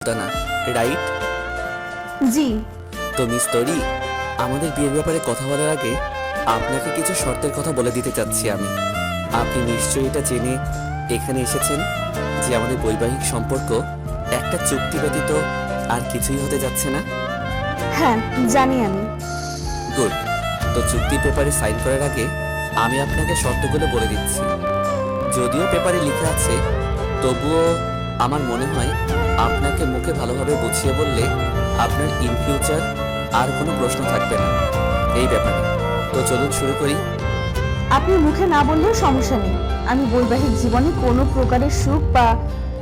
না, রাইট? জি। তো মিস তরি, আমাদের বিয়ের ব্যাপারে কথা বলার আগে আপনাকে কিছু শর্তের কথা বলে দিতে চাচ্ছি আমি। আপনি নিশ্চয়ই এটা জেনে এখানে এসেছেন যে আমাদের বৈবাহিক সম্পর্ক একটা চুক্তি ব্যতীত আর কিছুই হতে যাচ্ছে না। হ্যাঁ, জানি আমি। গুড। তো চুক্তি পেপারে সাইন করার আগে আমি আপনাকে শর্তগুলো বলে দিচ্ছি। যদিও পেপারে লেখা আছে, তবুও আমার মনে হয় আপনাকে মুখে ভালোভাবে বুঝিয়ে বললে আপনার ইন ফিউচার আর কোনো প্রশ্ন থাকবে না এই ব্যাপারে। তো চলুন শুরু করি। আপনি মুখে না বললেও সমস্যা নেই। আমি বৈবাহিক জীবনে কোনো প্রকারের সুখ বা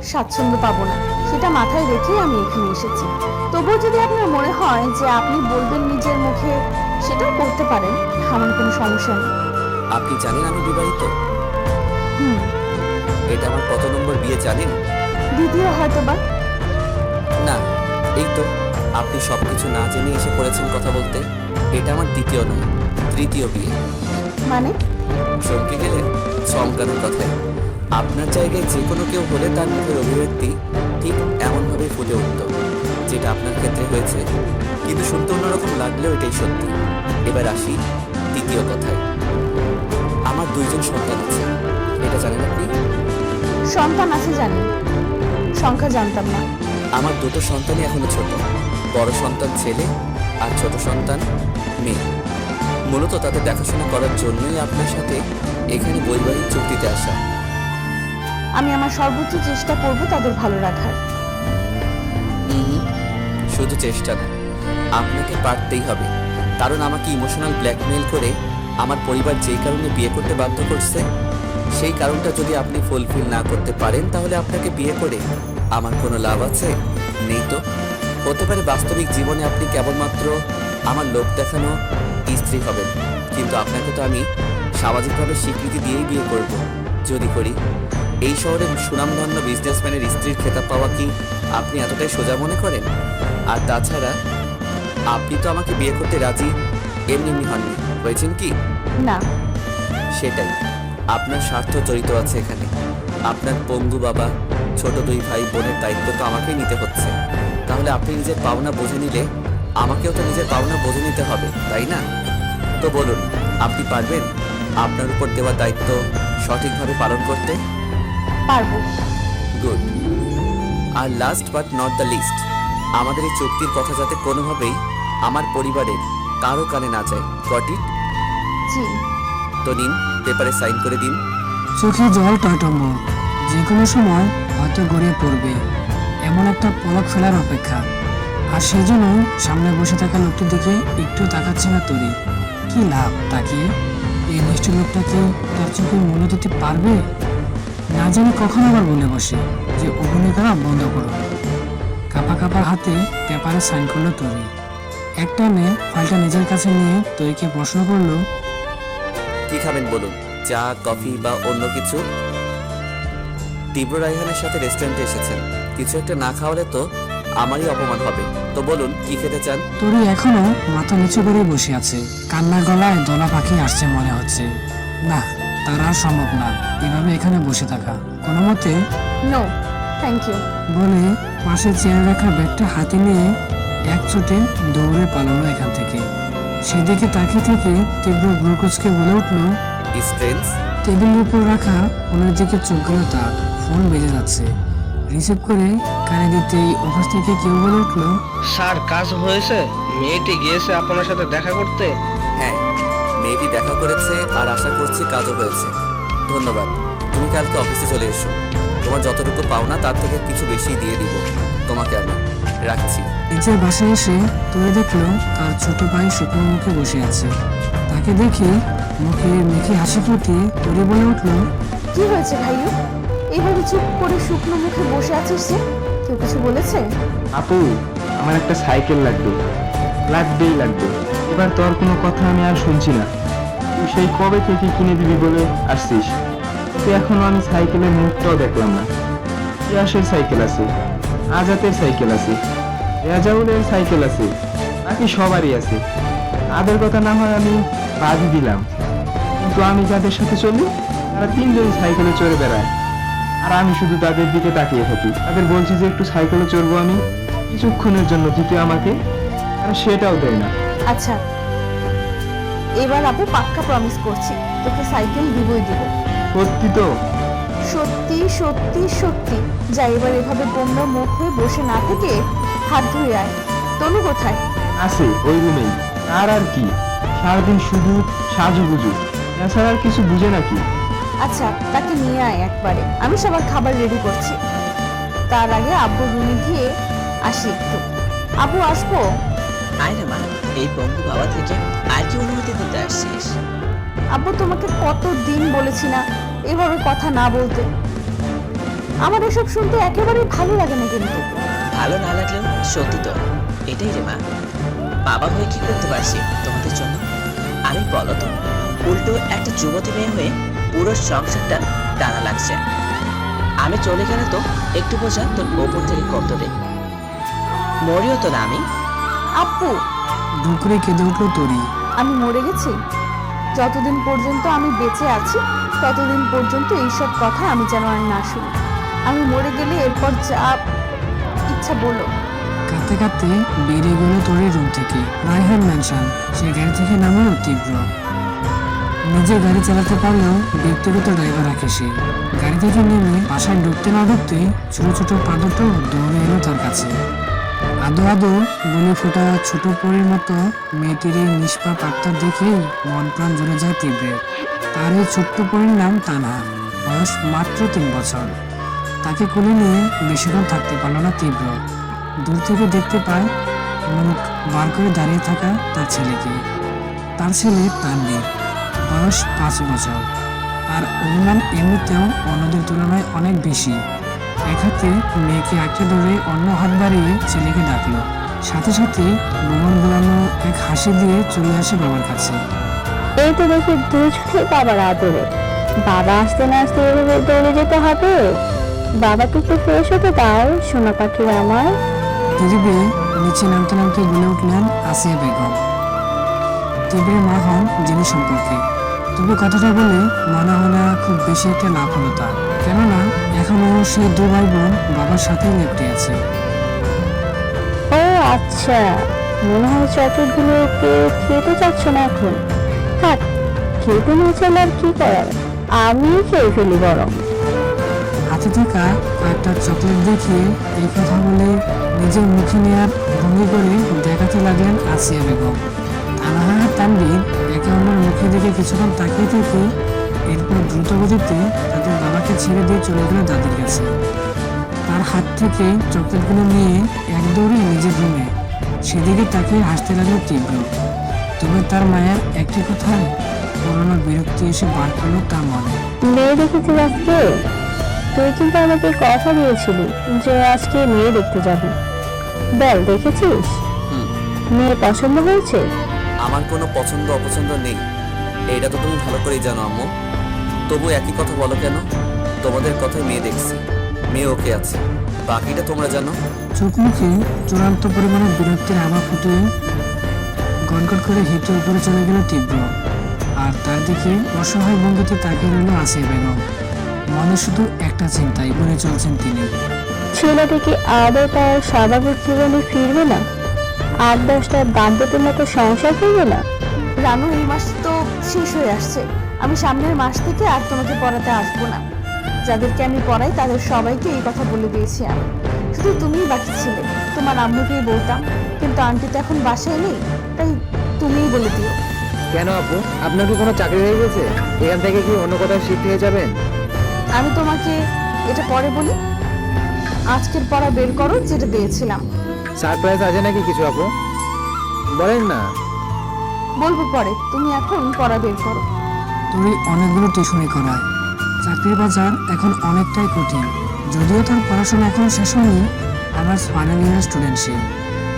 স্বাচ্ছন্দ্য পাবো না, সেটা মাথায় রেখেই আমি এখানে এসেছি। তবুও যদি আপনার মনে হয় যে আপনি বলবেন নিজের মুখে, সেটাও করতে পারেন, আমার কোনো সমস্যা নেই। আপনি জানেন আমি বিবাহিত? হুম। এটা আমার কত নম্বর বিয়ে জানেন? দ্বিতীয় হয়তো বা। না, এই তো আপনি সবকিছু না জেনে এসে পড়েছেন কথা বলতে। এটা আমার দ্বিতীয় নয়, তৃতীয় বিয়ে। মানে? চমকে গেলেন চমকানোর কথায়। আপনার জায়গায় যে কোনো কেউ হলে তার মুখের অভিব্যক্তি ঠিক এমনভাবে ফুটে উঠত যেটা আপনার ক্ষেত্রে হয়েছে, কিন্তু শুনতে অন্যরকম লাগলেও এটাই সত্যি। এবার আসি দ্বিতীয় কথায়। আমার দুইজন সন্তান আছে, এটা জানেন আপনি? সন্তান আছে জানি, সংখ্যা জানতাম না। আমার দুটো সন্তানই এখনো ছোট। বড় সন্তান ছেলে আর ছোট সন্তান মেয়ে। মূলত তাদের দেখাশোনা করার জন্যই আপনার সাথে এখানে বৈবাহিক চুক্তিতে আসা। আমি আমার সর্বোচ্চ চেষ্টা করব তাদের ভালো রাখার। শুধু চেষ্টা না, আপনাকে পারতেই হবে। কারণ আমাকে ইমোশনাল ব্ল্যাকমেইল করে আমার পরিবার যেই কারণে বিয়ে করতে বাধ্য করছে, সেই কারণটা যদি আপনি ফুলফিল না করতে পারেন, তাহলে আপনাকে বিয়ে করে আমার কোনো লাভ আছে? নেই তো। হতে পারে বাস্তবিক জীবনে আপনি কেবলমাত্র আমার লোক দেখানো স্ত্রী হবেন, কিন্তু আপনাকে তো আমি সামাজিকভাবে স্বীকৃতি দিয়েই বিয়ে করব যদি করি। এই শহরের সুনামধন্য বিজনেসম্যানের স্ত্রীর খেতাব পাওয়া কি আপনি এতটাই সোজা মনে করেন? আর তাছাড়া আপনি তো আমাকে বিয়ে করতে রাজি এমনি এমনি হননি, হয়েছেন কি? না। সেটাই, আপনার স্বার্থ জড়িত আছে এখানে। আপনার পঙ্গু বাবা, ছোট দুই ভাই বোনের দায়িত্ব তো আমাকেই নিতে হচ্ছে। তাহলে আপনি নিজের পাওনা বুঝে নিলে আমাকেও তো নিজের পাওনা বুঝে নিতে হবে, তাই না? তো বলুন, আপনি পারবেন আপনার উপর দেওয়া দায়িত্ব সঠিকভাবে পালন করতে? পারবো। গুড। আর last but not the least, আমাদের এই চুক্তির কথা যাতে কোনোভাবেই আমার পরিবারের কারো কানে না যায়। Got it? জি। তো নিন, পেপারে সাইন করে দিন। চোখে জল টয়টম্ব, যে কোনো সময় হয়তো গড়িয়ে পড়বে এমন একটা পলক ফেলার অপেক্ষা। আর সেই জন্য সামনে বসে থাকা লোকটির দিকে একটু তাকাচ্ছে না তরি। কি লাভ তাকিয়ে? এই নিষ্ঠুর লোকটাকে তার চোখে মূল্য দিতে পারবে না জানি কখন আবার বলে বসে যে অভিনয় করা বন্ধ করো। কাপা কাপা হাতে পেপারে সাইন করলো তরি। এক টানে ফাইলটা নিজের কাছে নিয়ে তরিকে প্রশ্ন করলো, কি খাবেন বলুন? চা, কফি বা অন্য কিছু? তীব্র রায়হানের সাথে রেস্টুরেন্টে এসেছেন, কিছু একটা না খাওয়ালে তো আমারই অপমান হবে। তো বলুন, কি খেতে চান? তরি এখনো মাথা নিচু করে বসে আছে। কান্না গলায় দলা পাখি আসছে মনে হচ্ছে। না, তার আর সম্ভব না এভাবে এখানে বসে থাকা কোনো মতে। নো, থ্যাংক ইউ বলে পাশে চেয়ার রাখা ব্যাগটা হাতে নিয়ে এক চোটে দৌড়ে পালালো এখান থেকে। সেদিকে তাকিয়ে থেকে তীব্র গ্লুকোজকে বলে উঠলো, স্ট্রেন্স। টেবিলের উপর রাখা ফোনের দিকে চোখ গেল তার। ফোন বেজে যাচ্ছে। রিসিভ করে কানে দিতেই অফিস থেকে কেউ বলে উঠলো, স্যার, কাজ হয়েছে। মেয়েটি গিয়েছে আপনার সাথে দেখা করতে। হ্যাঁ, মেয়েটি দেখা করেছে আর আশা করছি কাজও হয়েছে। ধন্যবাদ। তুমি কালকে অফিসে চলে এসো। তোমার যতটুকু পাওনা তার থেকে কিছু বেশি দিয়ে দিব তোমাকে আমি। রাখছি। নিজের বাসায় এসে তরি দেখলো তার ছোট ভাই শুকনো মুখে বসে আছে। তাকে দেখে মুখে মেখে হাসি ফুটিয়ে তরি বলে উঠলো, কি হয়েছে ভাইও? এইভাবে চুপ করে শুকনো মুখে বসে আছিস যে? কেউ কিছু বলেছে? আপু, আমার একটা সাইকেল লাগবে, লাগবেই লাগবে। এবার তোর কোনো কথা আমি আর শুনছি না। তুই সেই কবে থেকে কিনে দিবি বলে আসছিস, তুই এখনো আমি সাইকেলের মুখটাও দেখলাম না। ইয়াসের সাইকেল আছে, আজাতের সাইকেল আছে, রেজাউলের সাইকেল আছে, বাকি সবারই আছে। তাদের কথা না হয় আমি বাদই দিলাম, কিন্তু আমি যাদের সাথে চলি তারা তিনজন সাইকেলে চড়ে বেড়ায়, আর আমি শুধু তাদের দিকে তাকিয়ে থাকি। তাদের বলছি যে একটু সাইকেলে চড়বো আমি, কিছুক্ষণের জন্য দিতে আমাকে, আর সেটাও দেয় না। আচ্ছা, এবার আপু পাক্কা প্রমিস করছি, তোকে সাইকেল দিবই দিব। সত্যি তো? সত্যি সত্যি সত্যি। যা, এবার এভাবে গোমরা মুখ হয়ে বসে না থেকে হাত ধুয়ে আয়। তনু কোথায়? আছে ওই রুমেই। আর কি, সারাদিন শুধু সাজুগুজু, এছাড়া আর কিছু বুঝে নাকি? আচ্ছা, তাকে নিয়ে আয় একবারে, আমি সবার খাবার রেডি করছি। তার আগে আব্বু রুমে গিয়ে আসি একটু। আব্বু আসবো? আয় না মা, এই বন্ধু বাবা থেকে আর কি অনুমতি দিতে আসছিস? আব্বু, তোমাকে কতদিন বলেছি না এভাবে কথা না বলতে। আমার এসব শুনতে একেবারেই ভালো লাগে না কিন্তু। ভালো না লাগলেও সত্যি তো এটাই রে মা। বাবা হয়ে কি করতে পারছি তোমাদের জন্য আমি বলো তো? উল্টো একটা যুবতী মেয়ে হয়ে পুরো সংসারটা টানা লাগছে। আমি চলে গেলে তো একটু বোঝা তোর ওপর থেকে কত রে, মরিও তো না আমি। আব্বু, দুপুরে কেঁদে উঠলো তরি। আমি মরে গেছি? যতদিন পর্যন্ত আমি বেঁচে আছি ততদিন পর্যন্ত এইসব কথা আমি যেন আর না শুনি। আমি মরে গেলে এরপর যা ইচ্ছা বলো। কাঁদতে কাঁদতে বেরিয়ে গেল তরির রুম থেকে রায়হান ম্যানশন। সে গাড়ি থেকে নামলো তীব্র। নিজে গাড়ি চালাতে পারলেও ব্যক্তিগত ড্রাইভার রাখে সে। গাড়ি থেকে নেমে বাসায় ঢুকতে না ঢুকতে ছোট ছোট পা দুটো দৌড়ে এলো তার কাছে। আদো আদো বলে ফোটা ছোট পরীর মতো মেয়েটির এই নিষ্পাপ আত্মা দেখেই মন প্রাণ জুড়ে যায় তীব্রের। তার এই ছোট্ট পরীর নাম তানহা, বয়স মাত্র 3 বছর। তাকে কোলে নিয়ে বেশিক্ষণ থাকতে পারল না তীব্র। দূর থেকে দেখতে পায় মুখ বার করে দাঁড়িয়ে থাকা তার ছেলেকে। তার ছেলে তানভীর, বয়স 5 বছর। তার অনুমান এমনিতেও অন্যদের তুলনায় অনেক বেশি। এক হাতে মেয়েকে আঁকড়ে ধরে অন্য হাত বাড়িয়ে ছেলেকে ডাকলো। সাথে সাথে বোমন বোলানো এক হাসি দিয়ে চলে আসে বাবার কাছে। এই তো দেখি দুজনে বাবার আদরে। বাবা আসতে না আসতে এভাবে দৌড়ে যেতে হবে? বাবাকে একটু ফ্রেশ হতে দাও সোনা পাখি আমার। তীব্রে নিচে নামতে নামতে বলে উঠলেন আসিয়া বেগম। তীব্রের মা হন যিনি সম্পর্কে। তবু কথাটা বলে মনে হয় না খুব বেশি একটা লাভ হলো তার, কেননা এখনো সে 2 ভাই বোন বাবার সাথেই লেপটে আছে। ও আচ্ছা, মনে হয় চকলেটগুলোকে খেতে চাচ্ছ না এখন। থাক, খেতে না চাইলে আর কি করার, আমি খেয়ে ফেলি বরং। হাতে থাকা কয়েকটা চকলেট দেখিয়ে এই কথা বলে নিজের মুখে নেওয়ার ভঙ্গি করে দেখাতে লাগলেন আসিয়া বেগম। তানহা আর তানভীর একে অন্যের মুখে দিকে কিছুক্ষণ তাকিয়ে থেকে এরপর দ্রুত গতিতে তাদের বাবাকে ছেড়ে দিয়ে চলে গেল দাদির কাছে। তার হাত থেকে চকলেটগুলো নিয়ে এক দৌড়ে নিজের রুমে। সেদিকে তাকিয়ে হাসতে লাগলো তীব্র। তবে তার মায়ের একটি কথায় পুরোনো বিরক্তি এসে বার করলো তার মনে। মেয়ে দেখেছিস আজকে? তুই কিন্তু আমাকে কথা দিয়েছিলি যে আজকে মেয়ে দেখতে যাবি। বল, দেখেছিস? মেয়ে পছন্দ হয়েছে? আমার কোনো পছন্দ অপছন্দ নেই, এটা তো তুমি ভালো করেই জানো আম্মু। তবু একই কথা বলো কেন? তোমাদের কথায় মেয়ে দেখছি, মেয়ে ওকে আছে, বাকিটা তোমরা জানো। চোখ মুখে চূড়ান্ত পরিমাণে বিরক্তির আভা ফুটিয়ে গনগন করে হেঁটে উপরে চলে গেল তীব্র। আর তার দিকে অসহায় ভঙ্গিতে তাকিয়ে রইল আসিয়া বেগম। মনে শুধু একটা চিন্তাই বলে চলছেন তিনি। ছেলেটা কি আদৌ তার স্বাভাবিক জীবনে ফিরবে না? 8-10টা দাম্পত্যের মতো সংসার করবে না? রানু, এই মাস তো শেষ হয়ে আসছে। আমি সামনের মাস থেকে আর তোমাকে পড়াতে আসবো না। যাদেরকে আমি পড়াই তাদের সবাইকে এই কথা বলে দিয়েছি আমি। শুধু তুমিই বাকি ছিলে। তোমার আম্মুকেই বলতাম, কিন্তু আন্টি তো এখন বাসায় নেই, তাই তুমিই বলে দিও। কেন আপু, আপনার কি কোনো চাকরি হয়ে গেছে? এখান থেকে কি অন্য কোথাও শিফট হয়ে যাবেন? আমি তোমাকে এটা পরে বলি। আজকের পড়া বের করো যেটা দিয়েছিলাম। সারপ্রাইজ আছে নাকি কিছু আপু? বলেন না। বলবো পরে, তুমি এখন পড়া বের করো। তবে অনেকগুলো টিউশনি করায়। চাকরির বাজার এখন অনেকটাই কঠিন। যদিও তার পড়াশোনা এখনো শেষ হয়নি, আবার ফাইনাল ইয়ারের স্টুডেন্ট সে।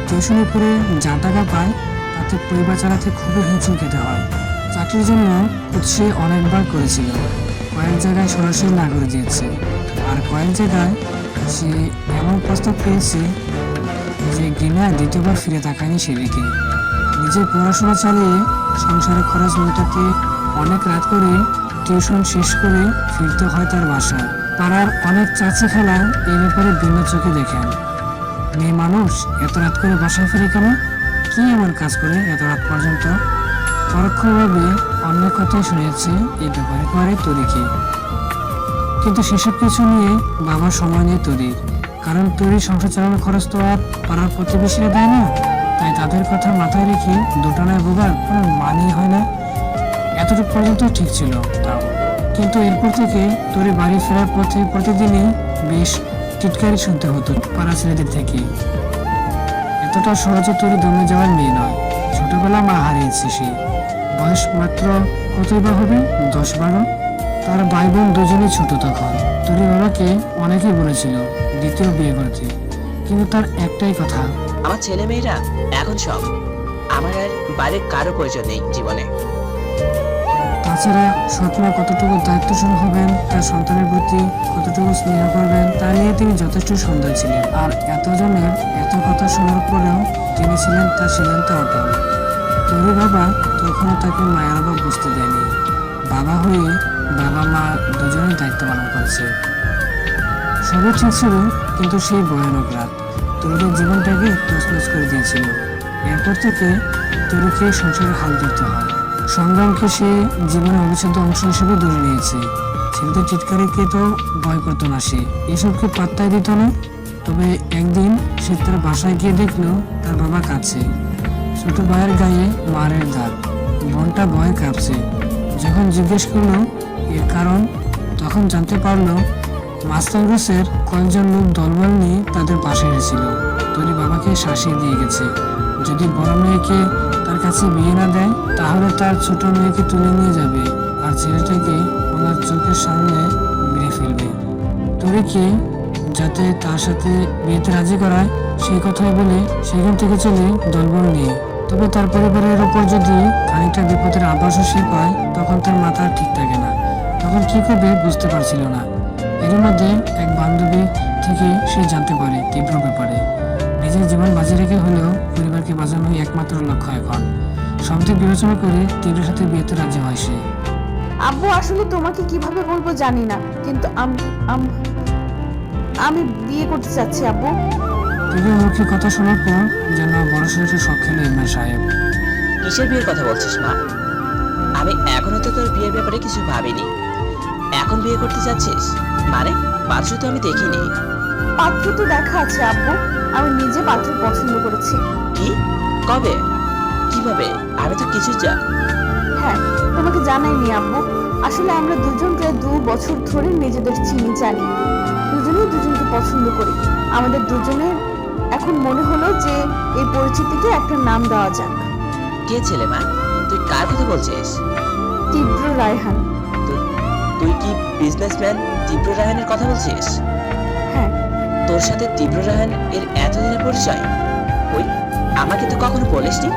টিউশনি করে যা টাকা পায় তাতে পরিবার চালাতে খুবই হিমশিম খেতে হয়। চাকরির জন্য সে অনেকবার করেছিল, কয়েক জায়গায় সরাসরি না করে দিয়েছে, আর কয়েক জায়গায় সে এমন প্রস্তাব পেয়েছে যে ঘৃণায় দ্বিতীয়বার ফিরে তাকায়নি সেদিকে। নিজের পড়াশোনা চালিয়ে সংসারের খরচ মেটাতে অনেক রাত করে টিউশন শেষ করে ফিরতে হয় তার বাসায়। পাড়ার অনেক চাচি খালা এই ব্যাপারে ভিন্ন চোখে দেখেন। মেয়ে মানুষ এত রাত করে বাসায় ফিরে কেন? কি এমন কাজ করে এত রাত পর্যন্ত? পরোক্ষভাবে অন্য কথাই শুনেছে এই ব্যাপারে করে তরিকে। কিন্তু সেসব কিছু নিয়ে বাবার সময় নেই তরির, কারণ তরির সংসার চালানোর খরচ তো আর পাড়ার প্রতিবেশীরা দেয় না। তাই তাদের কথা মাথায় রেখে দুটানায় ভোগার কোনো মানেই হয় না। এতটুকু পর্যন্ত ঠিক ছিল তাও, কিন্তু এরপর থেকে তরি বাড়ি ফেরার পথে প্রতিদিনই বেশ টিটকারি শুনতে হতো পাড়া ছেলেদের থেকে। এতটা সহজে তরি দমে যাওয়ার মেয়ে নয়। ছোটবেলা মা হারিয়েছে সে, বয়স মাত্র কতই বা হবে, 10-12। তার ভাই বোন দুজনেই ছোট তখন। তরি বাবাকে অনেকেই বলেছিল দ্বিতীয় বিয়ে করতে, কিন্তু তার একটাই কথা, আমার ছেলে মেয়েরা এখন সব, আমার আর বাইরের কারো প্রয়োজন নেই জীবনে। তাছাড়া স্বপ্ন কতটুকু দায়িত্বশীল হবেন, তার সন্তানের প্রতি কতটুকু স্নেহ করবেন তা নিয়ে তিনি যথেষ্ট সন্দেহ ছিলেন। আর এতজনের এত কথা শোনার পরেও তিনি ছিলেন তার সিদ্ধান্তে অটল। তরু বাবা তখনও তাকে মায়ের অভাব বুঝতে দেয়নি। বাবা হয়ে বাবা মা দুজনেই দায়িত্ব পালন করছে। সবই ঠিক ছিল, কিন্তু সেই ভয়ানক রাত তরুদের জীবনটাকে তছনছ করে দিয়েছিল। এরপর থেকে তরুকে সংসারের হাল ধরতে হয়। সংগ্রামকে সে জীবনের অবিচ্ছেদ্য অংশ হিসেবে ধরে নিয়েছে। ছেলেদের চিৎকারিকে তো ভয় করতো না সে, এসবকে পাত্তাই দিত না। তবে একদিন সে তার বাসায় গিয়ে দেখলো তার বাবা কাঁদছে। ছোট ভাইয়ের গায়ে মারের দাগ, বোনটা ভয়ে কাঁপছে। যখন জিজ্ঞেস করলো এর কারণ, তখন জানতে পারলো মাস্টার গোছের কয়েকজন লোক দলবল নিয়ে তাদের পাশে এসেছিল। তরি বাবাকে শাসিয়ে দিয়ে গেছে, যদি বড় মেয়েকে তার কাছে বিয়ে না দেয় তাহলে তার ছোট মেয়েকে তুলে নিয়ে যাবে আর ছেলেটাকে ওনার চোখের সামনে মেরে ফেলবে। তরিকে যাতে তার সাথে বিয়েতে রাজি করায় সেই কথাই বলে সেখান থেকে চলে দলবল নিয়ে। তবে তার পরিবারের ওপর যদি খানিকটা বিপদের আভাসও সে পায়, তখন তার মাথা ঠিক থাকে না। তখন কি করবে বুঝতে পারছিল না। এর মধ্যে এক বান্ধবী থেকে সে জানতে পারে তীব্র ব্যাপারে। নিজের জীবন বাজি রেখে হলেও পরিবারকে বাঁচানোই একমাত্র লক্ষ্য এখন। সব দিক বিবেচনা করে তীব্রের সাথে বিয়েতে রাজি হয় সে। আব্বু, আসলে তোমাকে কিভাবে বলবো জানি না, কিন্তু আমি বিয়ে করতে চাচ্ছি আব্বু। তীব্রের মুখে কথা শোনার পর যেন বড় সড়ো শখ খেল ইমরান সাহেব। কিসের বিয়ের কথা বলছিস মা? আমি এখনো তো তোর বিয়ের ব্যাপারে কিছু ভাবিনি। এখন বিয়ে করতে যাচ্ছিস মানে? পাত্র তো আমি দেখিনি। পাত্র তো দেখা আছে আব্বু, আমি নিজে পাত্র পছন্দ করেছি। কি? কবে? কিভাবে? আমি তো কিছু হ্যাঁ, তোমাকে জানাইনি আব্বু। আসলে আমরা দুজনকে 2 বছর ধরে নিজেদের চিনি জানি, দুজনেই দুজনকে পছন্দ করি। আমাদের দুজনের এখন মনে হলো যে এই পরিচিতিকে একটা নাম দেওয়া যাক। কে ছেলে মা? তুই কার কথা বলছিস? তীব্র রায়হান। তুই কি বিজনেসম্যান তীব্র রায়হানের কথা বলছিস? হ্যাঁ। তোর সাথে তীব্র রায়হান এর এতদিনের পরিচয়? ওই আমাকে তো কখনো বলিসনি।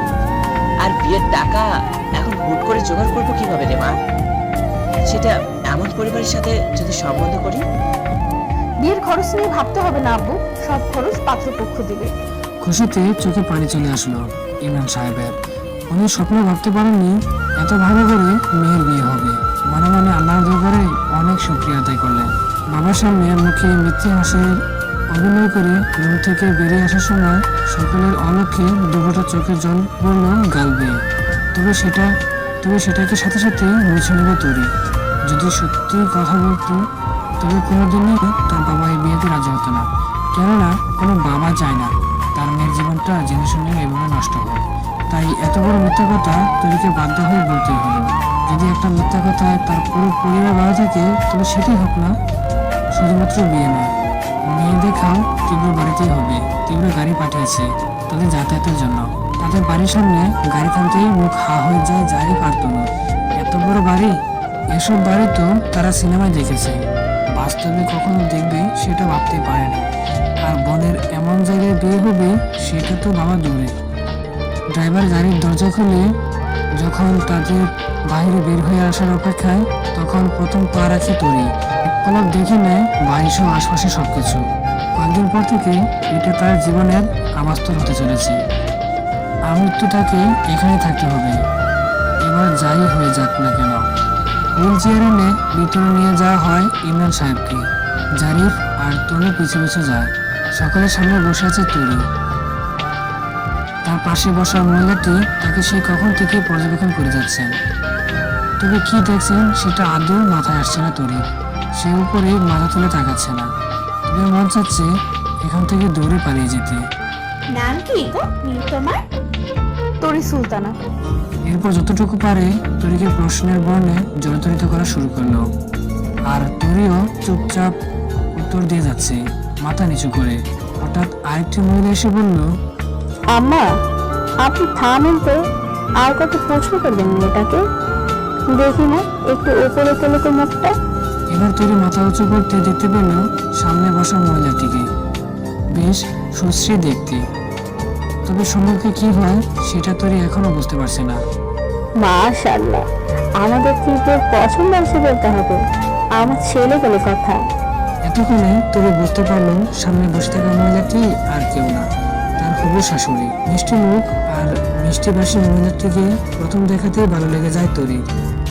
আর বিয়ের টাকা এখন হুট করে জোগাড় করবো কিভাবে রে মা? সেটা এমন পরিবারের সাথে যদি সম্বন্ধ করি। বিয়ের খরচ নিয়ে ভাবতে হবে না আব্বু, সব খরচ পাত্রপক্ষ দিবে। খুশিতে চোখে পানি চলে আসলো ইমরান সাহেবের। উনি স্বপ্ন ভাবতে পারেননি এত ভালো করে মেয়ের বিয়ে হবে। মনে মনে আল্লাহর দরবারে অনেক শুকরিয়া আদায় করলেন। বাবার সামনে মুখে মিথ্যে হাসির অভিনয় করে রুম থেকে বেরিয়ে আসার সময় সকলের অলক্ষ্যে দুটো চোখের জল পড়ল গাল বেয়ে। তবে সেটাকে সাথে সাথে মুছে নেবে তরি। যদি সত্যি কথা বলতো তবে কোনোদিনই তার বাবা এই বিয়েতে রাজি হতো না। কেননা কোনো বাবা চায় না তার মেয়ের জীবনটা জেনে শুনে এভাবে নষ্ট হয়। তাই এত বড় মিথ্যা কথা তরিকে বাধ্য হয়ে বলতেই হলো। যদি একটা মিথ্যা কথায় তার পুরো পরিবার ভালো থাকে তবে সেটাই হোক না, শুধুমাত্র বিয়ে নয়, মেয়ে দেখাও তীব্র বাড়িতেই হবে। তীব্র গাড়ি পাঠিয়েছে তাদের যাতায়াতের জন্য। তাদের বাড়ির সামনে গাড়ি থামতেই মুখ হা হয়ে যায়, যাই পারতো না। এত বড় বাড়ি, এসব বাড়ি তো তারা সিনেমায় দেখেছে, বাস্তবে কখনো দেখবে সেটা ভাবতে পারে না। আর বোনের এমন জায়গায় বিয়ে হবে সেটা তো বাবা দূরে। ড্রাইভার গাড়ির দরজা খুলে যখন তাদের বাইরে বের হয়ে আসার অপেক্ষায়, তখন প্রথম পা রাখে তরি। পলক দেখে নেয় বাড়িসহ আশপাশে সবকিছু। কয়েকদিন পর থেকে এটা তার জীবনের আবাস্তর হতে চলেছে। আমৃত্যু তাকে এখানে থাকতে হবে, এবার যাই হয়ে যাক না কেন। হুইল চেয়ার এনে ভিতরে নিয়ে যাওয়া হয় ইমরান সাহেবকে। জারিফ আর তনু পিছু পিছু যায়। সকলের সামনে বসে আছে তরি। তার পাশে বসা মহিলাটি তাকে সেই কখন থেকে পর্যবেক্ষণ করে যাচ্ছেন। তবে কি দেখছেন সেটা আদৌ মাথায় আসছে না তরি। সে উপরে মাথা তুলে তাকাচ্ছে না। তবে মন চাচ্ছে এখান থেকে দৌড়ে পালিয়ে যেতে। নাম কি গো তোমার? তরি সুলতানা। এরপর যতটুকু পারে তরিকে প্রশ্নের বর্ণে জড়িত করা শুরু করলো। আর তরিও চুপচাপ উত্তর দিয়ে যাচ্ছে মাথা নিচু করে। হঠাৎ আরেকটি মহিলা এসে বলল, আম্মা, আপনি থামেন তো, আর কত প্রশ্ন করবেন মেয়েটাকে? দেখি না একটু উপরে তোলে তো মুখটা। এবার তরি মাথা উঁচু করতে দেখতে পেল সামনে বসা মহিলাটিকে। বেশ সুশ্রী দেখতে, তবে সম্মুখে কি হয় সেটা তরি এখনো বুঝতে পারছে না। মাশাআল্লাহ, আমাদের তীব্র পছন্দ আছে বলতে হবে। আমার ছেলে বলে কথা। এতক্ষণে তবে বুঝতে পারলো সামনে বসে থাকা মহিলাটি আর কেউ না, তার হবু শাশুড়ি। মিষ্টি মুখ আর মিষ্টি বাসী মহিলাটিকে প্রথম দেখাতেই ভালো লেগে যায় তরি।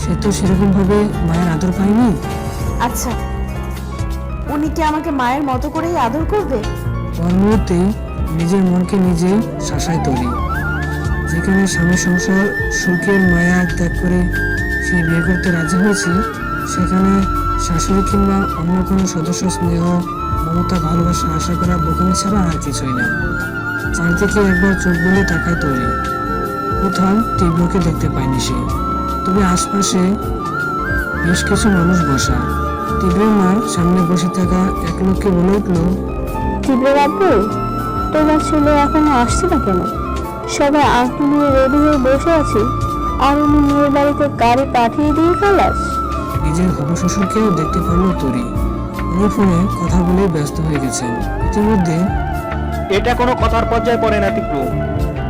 সে তো সেরকম ভাবে মায়ের আদর পায়নি। আচ্ছা, উনি কি আমাকে মায়ের মতো করেই আদর করবে? পর মুহূর্তে নিজের মনকে নিজেই শাসায় তরি। যেখানে স্বামী সংসার সুখের মায়া ত্যাগ করে সে বিয়ে করতে রাজি হয়েছে, সেখানে শাশুড়ি কিংবা অন্য কোনো সদস্য স্নেহ, মমতা, ভালোবাসা আশা করা বোকামি ছাড়া আর কিছুই না। চারদিকে একবার চোখ বুলে তাকায় তরি। কোথাও তীব্রকে দেখতে পায়নি সে। তবে আশপাশে বেশ কিছু মানুষ বসা। তীব্রের মা সামনে বসে থাকা এক লোককে বলে উঠল, তীব্র বাবু, তোমার ছেলে এখনো আসছে না কেন? সবাই আঁকি নিয়ে রেডি হয়ে বসে আছি, আর উনি মেয়ের বাড়িতে গাড়ি পাঠিয়ে দিয়ে খালাস। নিজের হবু শ্বশুরকেও দেখতে পারল তরি। উনি ফোনে কথা বলে ব্যস্ত হয়ে গেছেন। ইতিমধ্যে এটা কোনো কথার পর্যায়ে পড়ে না তীব্র,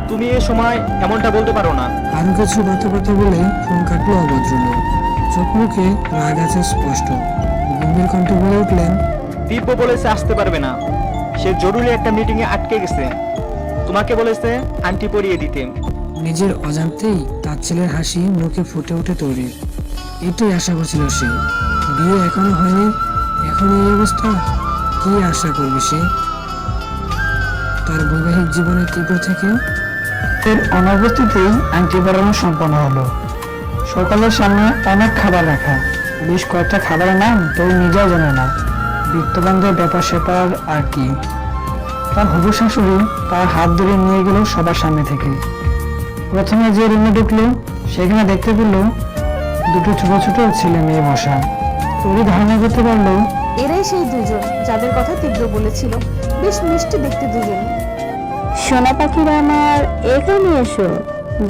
তুমি এ সময় এমনটা বলতে পারো না। আরো কিছু কথা বলে ফোন কাটলো অভদ্রলোক। চোখ মুখে রাগ আছে স্পষ্ট। গম্ভীর কণ্ঠে বলে উঠলেন, তীব্র বলেছে আসতে পারবে না, সে জরুরি একটা মিটিং এ আটকে গেছে। তোমাকে বলেছে আন্টি পরিয়ে দিতে। নিজের অজান্তেই তার ছেলের হাসি মুখে ফুটে ওঠে তরির। এটাই আশা করছিল সে। বিয়ে এখনো হয়নি, এখন এই অবস্থা। কি আশা করবে সে তার বৈবাহিক জীবনের তীব্র থেকে? এর অনুপস্থিতিতেই আংটি পরানো সম্পন্ন হলো। সকালের সামনে অনেক খাবার রাখা, বেশ কয়েকটা খাবারের নাম তো নিজেও জানে না। বিত্তবানদের ব্যাপার স্যাপার আর কি। তার হবু শাশুড়ি তার হাত ধরে নিয়ে গেল সবার সামনে থেকে। প্রথমে যে রুমে ঢুকলো সেখানে দেখতে পেল দুটো ছোট ছোট ছেলে মেয়ে বসা। তরি ধারণা করতে পারলো এরাই সেই দুজন যাদের কথা তীব্র বলেছিল। বেশ মিষ্টি দেখতে দুজন। সোনা পাখিরা আমার, এখানে এসো,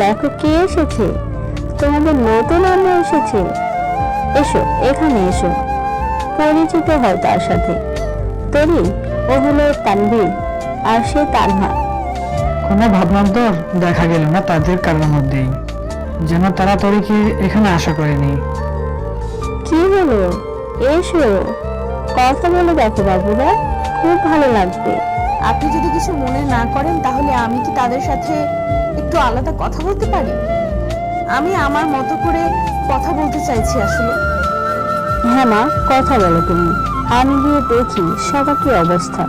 দেখো কে এসেছে। তোমাদের নতুন আম্মু এসেছে। এসো, এখানে এসো, পরিচিত হয় তার সাথে। তরি, ও হলো তানভীর, আর সে তানহা। কোনো ভাবনান্তর দেখা গেল না তাদের কারোর মধ্যেই, যেন তারা তরিকে এখানে আশা করেনি। কি হলো, এসো, কথা বলে দেখো বাবুরা, খুব ভালো লাগবে। আপনি যদি কিছু মনে না করেন তাহলে আমি কি তাদের সাথে একটু আলাদা কথা বলতে পারি? আমি আমার মতো করে কথা বলতে চাইছি আসলে। হ্যাঁ মা, কথা বলো তুমি, আমি গিয়ে দেখি সবার কি অবস্থা।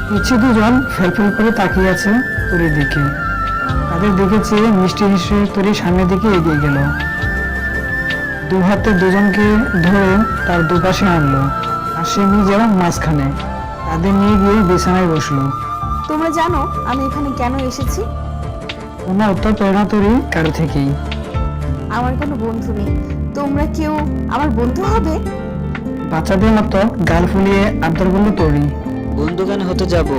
পিছিয়ে দুজন ফেলফেল করে তাকিয়ে আছে তরির দিকে। তাদের দিকে চেয়ে মিষ্টি হেসে তরি সামনের দিকে এগিয়ে গেল। দু হাতে দুজনকে ধরে তার দুপাশে আনলো, আর সে নিজেও মাঝখানে। তাদের নিয়ে গিয়ে বিছানায় বসলো। তোমরা জানো আমি এখানে কেন এসেছি? কোনো উত্তর পেল না তরি কারো থেকেই। আমার কোনো বন্ধু নেই, তোমরা কেউ আমার বন্ধু হবে? বাচ্চাদের মতো গাল ফুলিয়ে আবদার করলো তরি। বন্ধু কেন হতে যাব?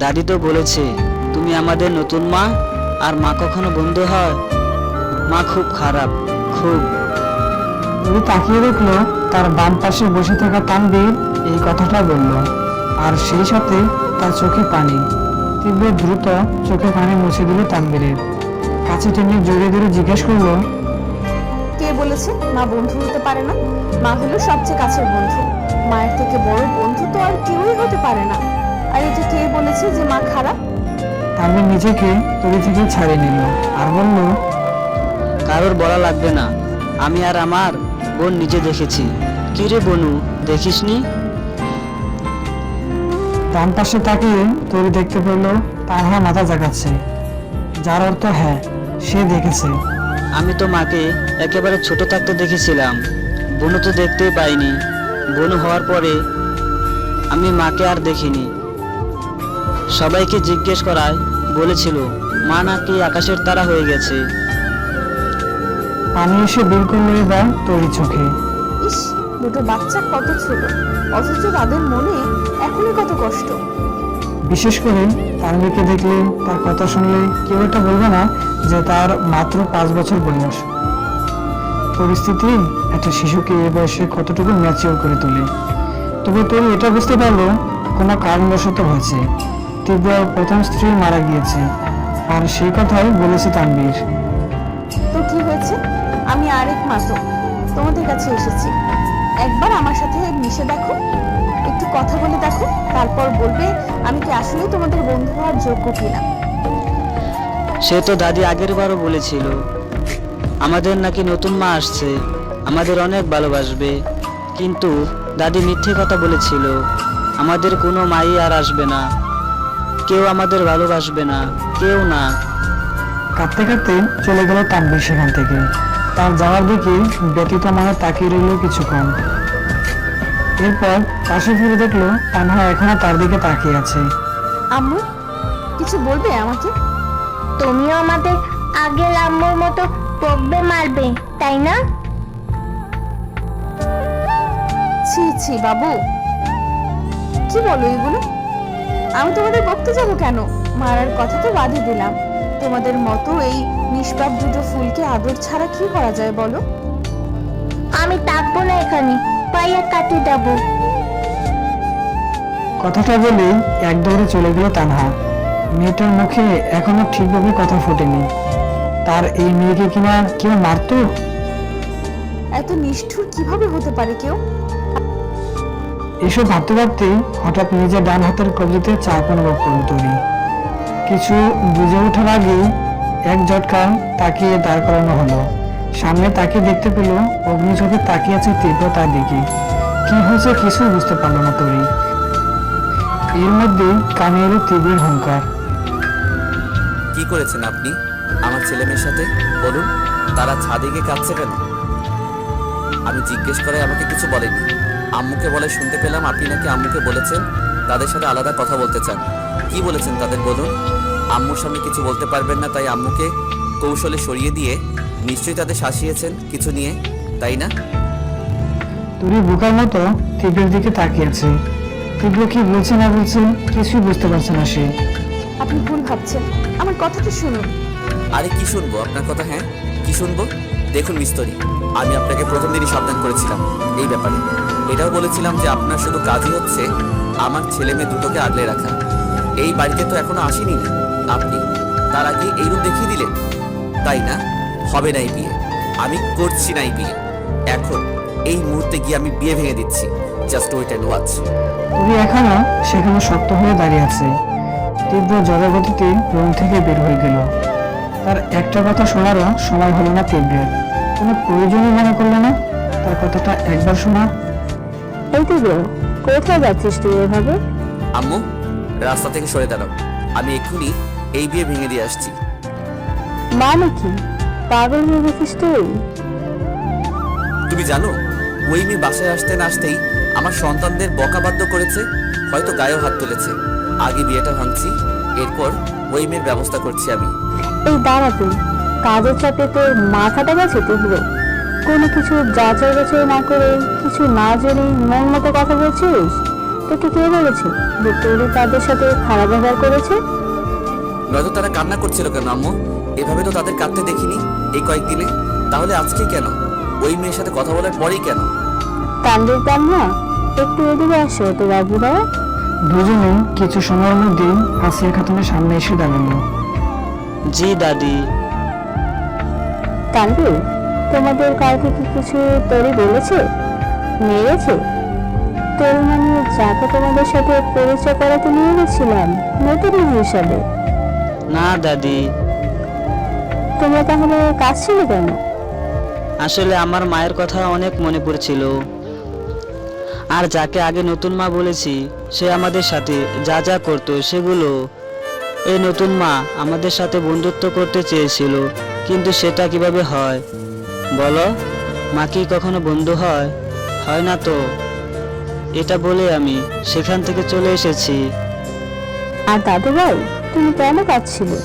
দাদি তো বলেছে তুমি আমাদের নতুন মা, আর মা কখনো বন্ধু হয়? মা খুব খারাপ, খুব। তরি তাকিয়ে দেখলো তার বাম পাশে বসে থাকা তানভীর এই কথাটা বলল, আর সেই সাথে তার চোখে পানি। তীব্র দ্রুত চোখে পানি মুছে দিল তানভীরের। কাছে টেনে জড়িয়ে ধরে জিজ্ঞেস করলো, কে বলেছে মা বন্ধু হতে পারে না? মা হলো সবচেয়ে কাছের বন্ধু। মায়ের থেকে বড় বন্ধু তো আর কেউই হতে পারে না। আর এটা কে বলেছে যে মা খারাপ? তানভীর নিজেকে তরি থেকে ছাড়িয়ে নিল আর বলল, কারোর বলা লাগবে না, আমি আর আমার বোন নিজে দেখেছি। কিরে বনু, দেখিসনি? ডান পাশে তাকিয়ে তরি দেখতে পেল তানহা মাথা জাগাচ্ছে, যার অর্থ হ্যাঁ, সে দেখেছে। আমি তো মাকে একেবারে ছোট থাকতে দেখেছিলাম, বনু তো দেখতেই পাইনি। বনু হওয়ার পরে আমি মাকে আর দেখিনি। সবাইকে জিজ্ঞেস করায় বলেছিল মা নাকি আকাশের তারা হয়ে গেছে। পানি এসে বের করলো এবার তরি চোখে। ইস, দুটো বাচ্চা কত ছোট, অথচ তাদের মনে এখনই কত কষ্ট। বিশেষ করে তানভীরকে দেখলে, তার কথা শুনলে কেউ এটা বলবে না যে তার মাত্র 5 বছর বয়স। পরিস্থিতি একটা শিশুকে এ বয়সে কতটুকু ম্যাচিওর করে তোলে। তবে তরি এটা বুঝতে পারলো কোনো কারণবশত হয়েছে। তীব্র প্রথম স্ত্রী মারা গিয়েছে, আর সেই কথাই বলেছে তানভীর। তো কি হয়েছে, আমি আরেক মা তো তোমাদের কাছে এসেছি। একবার আমার সাথে মিশে দেখো, একটু কথা বলে দেখো, তারপর বলবে আমি কি আসলে তোমাদের বন্ধু হওয়ার যোগ্য কিনা। সে তো দাদি আগের বারও বলেছিল আমাদের নাকি নতুন মা আসছে, আমাদের অনেক ভালোবাসবে। কিন্তু দাদি মিথ্যে কথা বলেছিল, আমাদের কোনো মাই আর আসবে না, কেউ আমাদের ভালোবাসবে না, কেউ না। কাঁদতে কাঁদতে চলে গেল তানভীর সেখান থেকে। তার যাওয়ার দিকে ব্যতীত মনে তাকিয়ে রইল কিছুক্ষণ। এরপর পাশে ফিরে দেখলো তানহা এখনো তার দিকে তাকিয়ে আছে। আম্মু, কিছু বলবে আমাকে? তুমিও আমাদের আগের আম্মুর মতো বকবে মারবে, তাই না? ছি ছি বাবু, কি বলো এগুলো? আমি তোমাদের বকতে যাবো কেন? মারার কথা তো বাদই দিলাম। তোমাদের মতো এই নিষ্পাপ দুটো ফুলকে আদর ছাড়া কি করা যায় বলো? আমি থাকবো না এখানে, পাইয়া কাটি যাবো। কথাটা বলেই এক দৌড়ে চলে গেল তানহা। মেয়েটার মুখে এখনো ঠিকভাবে কথা ফোটেনি। তার এই মেয়েকে কিনা কেউ মারতো? এত নিষ্ঠুর কিভাবে হতে পারে কেউ? এসব ভাবতে ভাবতে হঠাৎ নিজের ডান হাতের কবজিতে চাপ অনুভব করল তরি। কিছু বুঝে ওঠার আগেই এক ঝটকা তাকিয়ে দাঁড় করানো হলো। সামনে তাকিয়ে দেখতে পেল অগ্নি চোখে তাকিয়ে আছে তীব্র তার দিকে। কি হয়েছে কিছুই বুঝতে পারলো না তরি। এর মধ্যে কানে এলো তীব্রের হুঙ্কার। কি করেছেন আপনি আমার ছেলে মেয়ের সাথে? বলুন, তারা ছাদে গিয়ে কাঁদছে কেন? আমি জিজ্ঞেস করে আমাকে কিছু বলেনি। আম্মুকে বলে শুনতে পেলাম আপনি নাকি আম্মুকে বলেছেন তাদের সাথে আলাদা কথা বলতে চান। কি বলেছেন তাদের বলুন? আম্মুর সামনে কিছু বলতে পারবেন না তাই আম্মুকে কৌশলে সরিয়ে দিয়ে নিশ্চয়ই তাদের শাসিয়েছেন কিছু নিয়ে, তাই না? তরি বোকার মতো তীব্রের দিকে তাকিয়ে আছে। তীব্র কি বলছে না বলছে কিছুই বুঝতে পারছে না সে। আপনি ভুল ভাবছেন, আমার কথাটা শুনুন। আরে কি শুনবো আপনার কথা? হ্যাঁ, কি শুনবো? দেখুন মিস্তরি, আমি আপনাকে প্রথম দিনই সাবধান করেছিলাম এই ব্যাপারে। এটাও বলেছিলাম যে আপনার শুধু কাজই হচ্ছে আমার ছেলে মেয়ে দুটোকে আগলে রাখা। এই বাড়িতে তো এখনো আসেনি আপনি, তার আগে এই রূপ দেখিয়ে দিলেন, তাই না? হবে নাই বিয়ে, আমি করছি নাই বিয়ে। এখন এই মুহূর্তে গিয়ে আমি বিয়ে ভেঙে দিচ্ছি। Just wait and watch. তরি এখনো সেখানে শক্ত হয়ে দাঁড়িয়ে আছে। তীব্র জ্বরের গতিতে রুম থেকে বের হয়ে গেল। তার একটা কথা শোনারও সময় হলো না তীব্রের। কোনো প্রয়োজনই মনে করলো না তার কথাটা একবার শোনা। এই তো গো, কোথায় যাচ্ছিস তুই এভাবে? আম্মু, রাস্তা থেকে সরে দাঁড়াও, আমি এক্ষুনি এই বিয়ে ভেঙে দিয়ে আসছি। মানে কি, পাগল হয়ে গেছিস তুই? তুমি জানো ওই মেয়ে বাসায় আসতে না আসতেই আমার সন্তানদের বকাবাদ্য করেছে, হয়তো গায়েও হাত তুলেছে। আগে বিয়েটা ভাঙছি, এরপর ওই মেয়ের ব্যবস্থা করছি আমি। এই দাঁড়া তুই, কাজের চাপে তোর মাথাটা গেছে তীব্র। কোনো কিছু যাচাই বাছাই না করে, কিছু না জেনে মন মতো কথা বলছিস? তোকে কে বলেছে যে তোরই তাদের সাথে খারাপ ব্যবহার করেছে? নয়তো তারা কান্না করছিল কেন আম্মু? এভাবে তো তাদের কাঁদতে দেখিনি এই কয়েকদিনে। তাহলে আজকে কেন? ওই মেয়ের সাথে কথা বলার পরেই কেন? তানভীর তান্না, একটু এদিকে আসো তো বাবুরা। দুজনে কিছু সময়ের মধ্যে আসিয়া খাতুনের সামনে এসে দাঁড়ালো। জি দাদি। তানভীর, তোমাদের কাউকে কি কিছু তরি বলেছে, মেরেছে? তোর মানে যাকে তোমাদের সাথে পরিচয় করাতে নিয়ে গেছিলাম নতুন হিসাবে? না দাদি। তোমরা তাহলে কাঁদছিলে কেন? আসলে আমার মায়ের কথা অনেক মনে পড়ছিল, আর যাকে আগে নতুন মা বলেছি সে আমাদের সাথে যা যা করতো সেগুলো এই নতুন মা আমাদের সাথে বন্ধুত্ব করতে চেয়েছিল, কিন্তু সেটা কিভাবে হয় বলো? মা কি কখনো বন্ধু হয়? হয় না তো। এটা বলে আমি সেখান থেকে চলে এসেছি। আর দাদু ভাই, তুমি কেন কাঁদছিলে?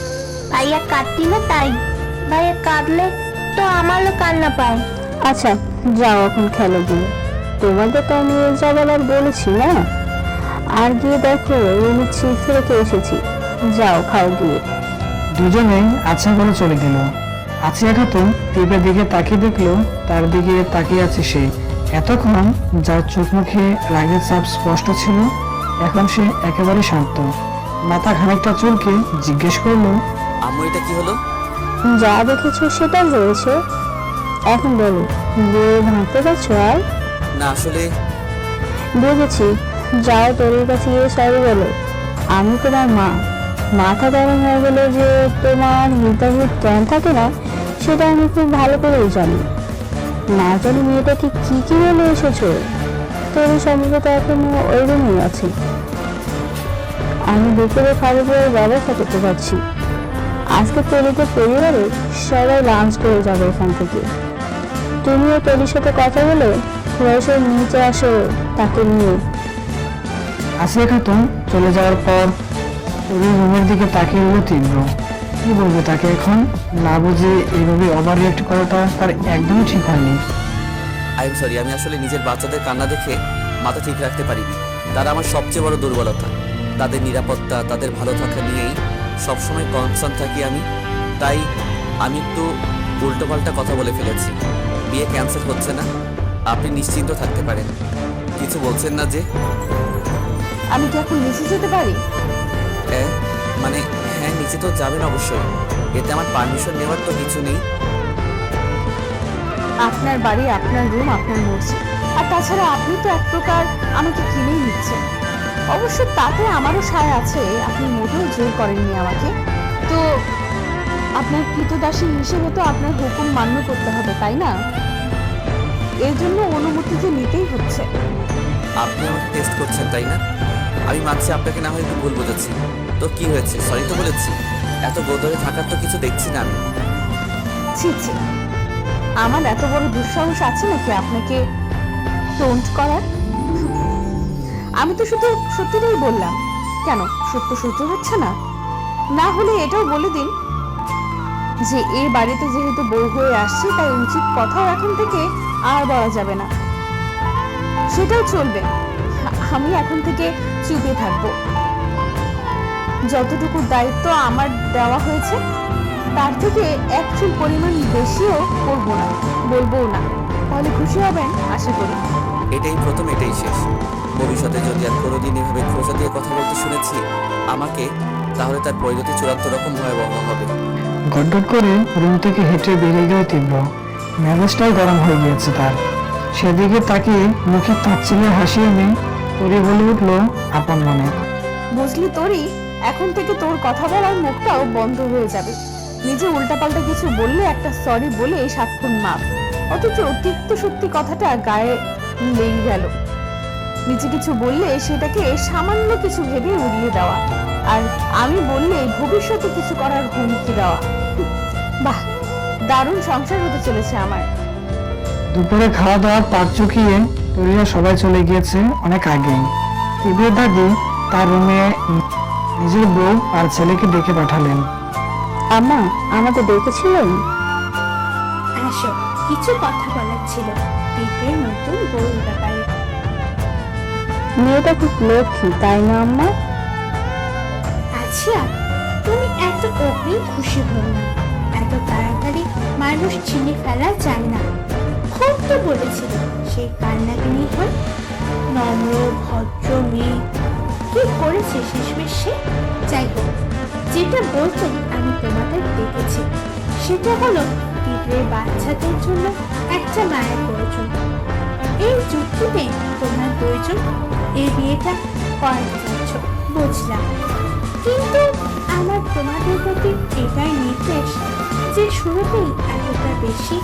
ভাইয়া কাঁদছিল তাই। ভাইয়া কাঁদলে তো আমারও কান্না পায়। আচ্ছা যাও, এখন খেলো গিয়ে। তোমাদের তো আমি এই যাবার আর বলেছি না। আর গিয়ে দেখো আমি চিপস রেখে এসেছি, যাও খাও গিয়ে। দুজনেই আচ্ছা করে চলে গেল। আছিয়া খাতুন টিপের দিকে তাকিয়ে দেখলো তার দিকে তাকিয়ে আছে সে। এতক্ষণ যার চোখ মুখে রাগের চাপ স্পষ্ট ছিল, এখন সে একেবারে শান্ত। মাথা খানিকটা চুলকে জিজ্ঞেস করলো, আম্মু এটা কি হলো? যা দেখেছো সেটাই হয়েছে। এখন বলো, বিয়ে ভাঙতে যাচ্ছো? আর না আসলে বুঝেছি, যাও তোর কাছে গিয়ে সরি বলো। আমি তোমার মা। মাথা গরম হয়ে গেলে যে তোমার হিতাহিত জ্ঞান থাকে না, সেটা আমি খুব ভালো করেই জানি। না জানি মেয়েটাকে কি কি বলে এসেছো। তোর সম্ভবত এখনো ওই রুমেই আছে। আমি দুপুরে খাবারের ব্যবস্থা করতে পারছি। আজকে তরিতে পরিবারে সবাই লাঞ্চ করে যাবে এখান থেকে। তুমিও তরির সাথে কথা বলে ফ্রেশে নিচে আসো তাকে নিয়ে। আসিয়া খাতুন চলে যাওয়ার পর ওই রুমের দিকে তাকিয়ে রইল তীব্র। কি বলবে তাকে এখন? না বুঝে এইভাবে ওভার রিয়েক্ট করাটা তার একদমই ঠিক হয়নি। আই এম সরি, আমি আসলে নিজের বাচ্চাদের কান্না দেখে মাথা ঠিক রাখতে পারিনি। তারা আমার সবচেয়ে বড় দুর্বলতা। তাদের নিরাপত্তা, তাদের ভালো থাকা নিয়েই সবসময় কনসার্ন থাকি আমি। তাই আমি একটু উল্টোপাল্টা কথা বলে ফেলেছি। বিয়ে ক্যান্সেল হচ্ছে না, আপনি নিশ্চিন্ত থাকতে পারেন। কিছু বলছেন না যে? আমি কি এখন নিচে যেতে পারি? মানে হ্যাঁ, নিচে তো যাবেন অবশ্যই। এতে আমার পারমিশন নেওয়ার তো কিছু নেই। আপনার বাড়ি, আপনার রুম, আপনার মর্জি। আর তাছাড়া আপনি তো এক প্রকার আমাকে কিনেই নিচ্ছেন। অবশ্য তাতে আমারও সায় আছে, আপনি মোটেও জোর করেননি আমাকে। তো আপনার কৃতদাসী হিসেবে তো আপনার হুকুম মান্য করতে হবে, তাই না? এর জন্য অনুমতি যে নিতেই হচ্ছে। আপনি আমাকে টেস্ট করছেন, তাই না? আমি মানছি আপনাকে না হয় একটু ভুল বোঝাচ্ছি। তো কি হয়েছে? সরি তো বলেছি। এত গোদরে থাকার তো কিছু দেখছি না আমি। ছি ছি, আমার এত বড় দুঃসাহস আছে নাকি আপনাকে টোন্ট করার? আমি তো শুধু সত্যিটাই বললাম। কেন, সত্য সহ্য হচ্ছে না? না হলে এটাও বলে দিন যে এই বাড়িতে যেহেতু বউ হয়ে আসছে, তাই উচিত কথাও এখন থেকে আর বলা যাবে না। সেটাও চলবে। আমি এখন থেকে চুপে থাকবো। যতটুকু দায়িত্ব আমার দেওয়া হয়েছে তার থেকে এক চুল পরিমাণ বেশিও করবো না, বলবো না। তাহলে খুশি হবেন আশা করি। এটাই প্রথম, এটাই শেষ। ভবিষ্যতে যদি আর কোনোদিন এভাবে খোঁজা দিয়ে কথা বলতে শুনেছি আমাকে, তাহলে তার পরিণতি চূড়ান্ত রকম ভয়াবহ হবে। গডগড করে রুম থেকে হেঁটে বেরিয়ে গেল তীব্র। মেজাজটাই গরম হয়ে গিয়েছে তার। সেদিকে তাকিয়ে মুখে তাচ্ছিল্যে হাসি এনে তরি বলে উঠলো আপন মনে, বুঝলি তোরই, এখন থেকে তোর কথা বলার মুখটাও বন্ধ হয়ে যাবে। নিজে উল্টাপাল্টা কিছু বললে একটা সরি বলে সাতক্ষণ মাপ, অথচ অতিরিক্ত সত্যি কথাটা গায়ে লেগে গেল। নিজে কিছু বললে সেটাকে সামান্য কিছু ভেবে উড়িয়ে দেওয়া, আর আমি বললে ভবিষ্যতে কিছু করার হুমকি দেওয়া। বাহ, দারুণ সংসার হতে চলেছে আমার। দুপুরে খাওয়া দাওয়ার পাক চুকিয়ে তরিরা সবাই চলে গিয়েছে অনেক আগেই। তীব্রের দাদি তার রুমে নিজের বউ আর ছেলেকে ডেকে পাঠালেন। আম্মা, আমাকে ডেকেছিলেন? আসো, কিছু কথা বলার ছিল দীপের নতুন বউর ব্যাপারে। মেয়েটা খুব লক্ষ্মী, তাই না আম্মা? আচ্ছা, তুমি এত অগ্রিম খুশি হও না। এত তাড়াতাড়ি মানুষ চিনে ফেলা যায় না। খুব তো বলেছিল সেই কান্নাকানি হয়, নম্র ভদ্র মেয়ে। কি করেছে শেষমেশ সে? যাই হোক, যেটা বলতে আমি তোমাদের দেখেছি সেটা হলো তীব্রের বাচ্চাদের জন্য একটা মায়ের প্রয়োজন। এই যুক্তিতে তোমরা দুইজন এই বিয়েটা করাতে চাচ্ছ, বুঝলাম। কিন্তু আমার তোমাদের প্রতি এটাই নির্দেশ যে শুরুতেই এতটা বেশি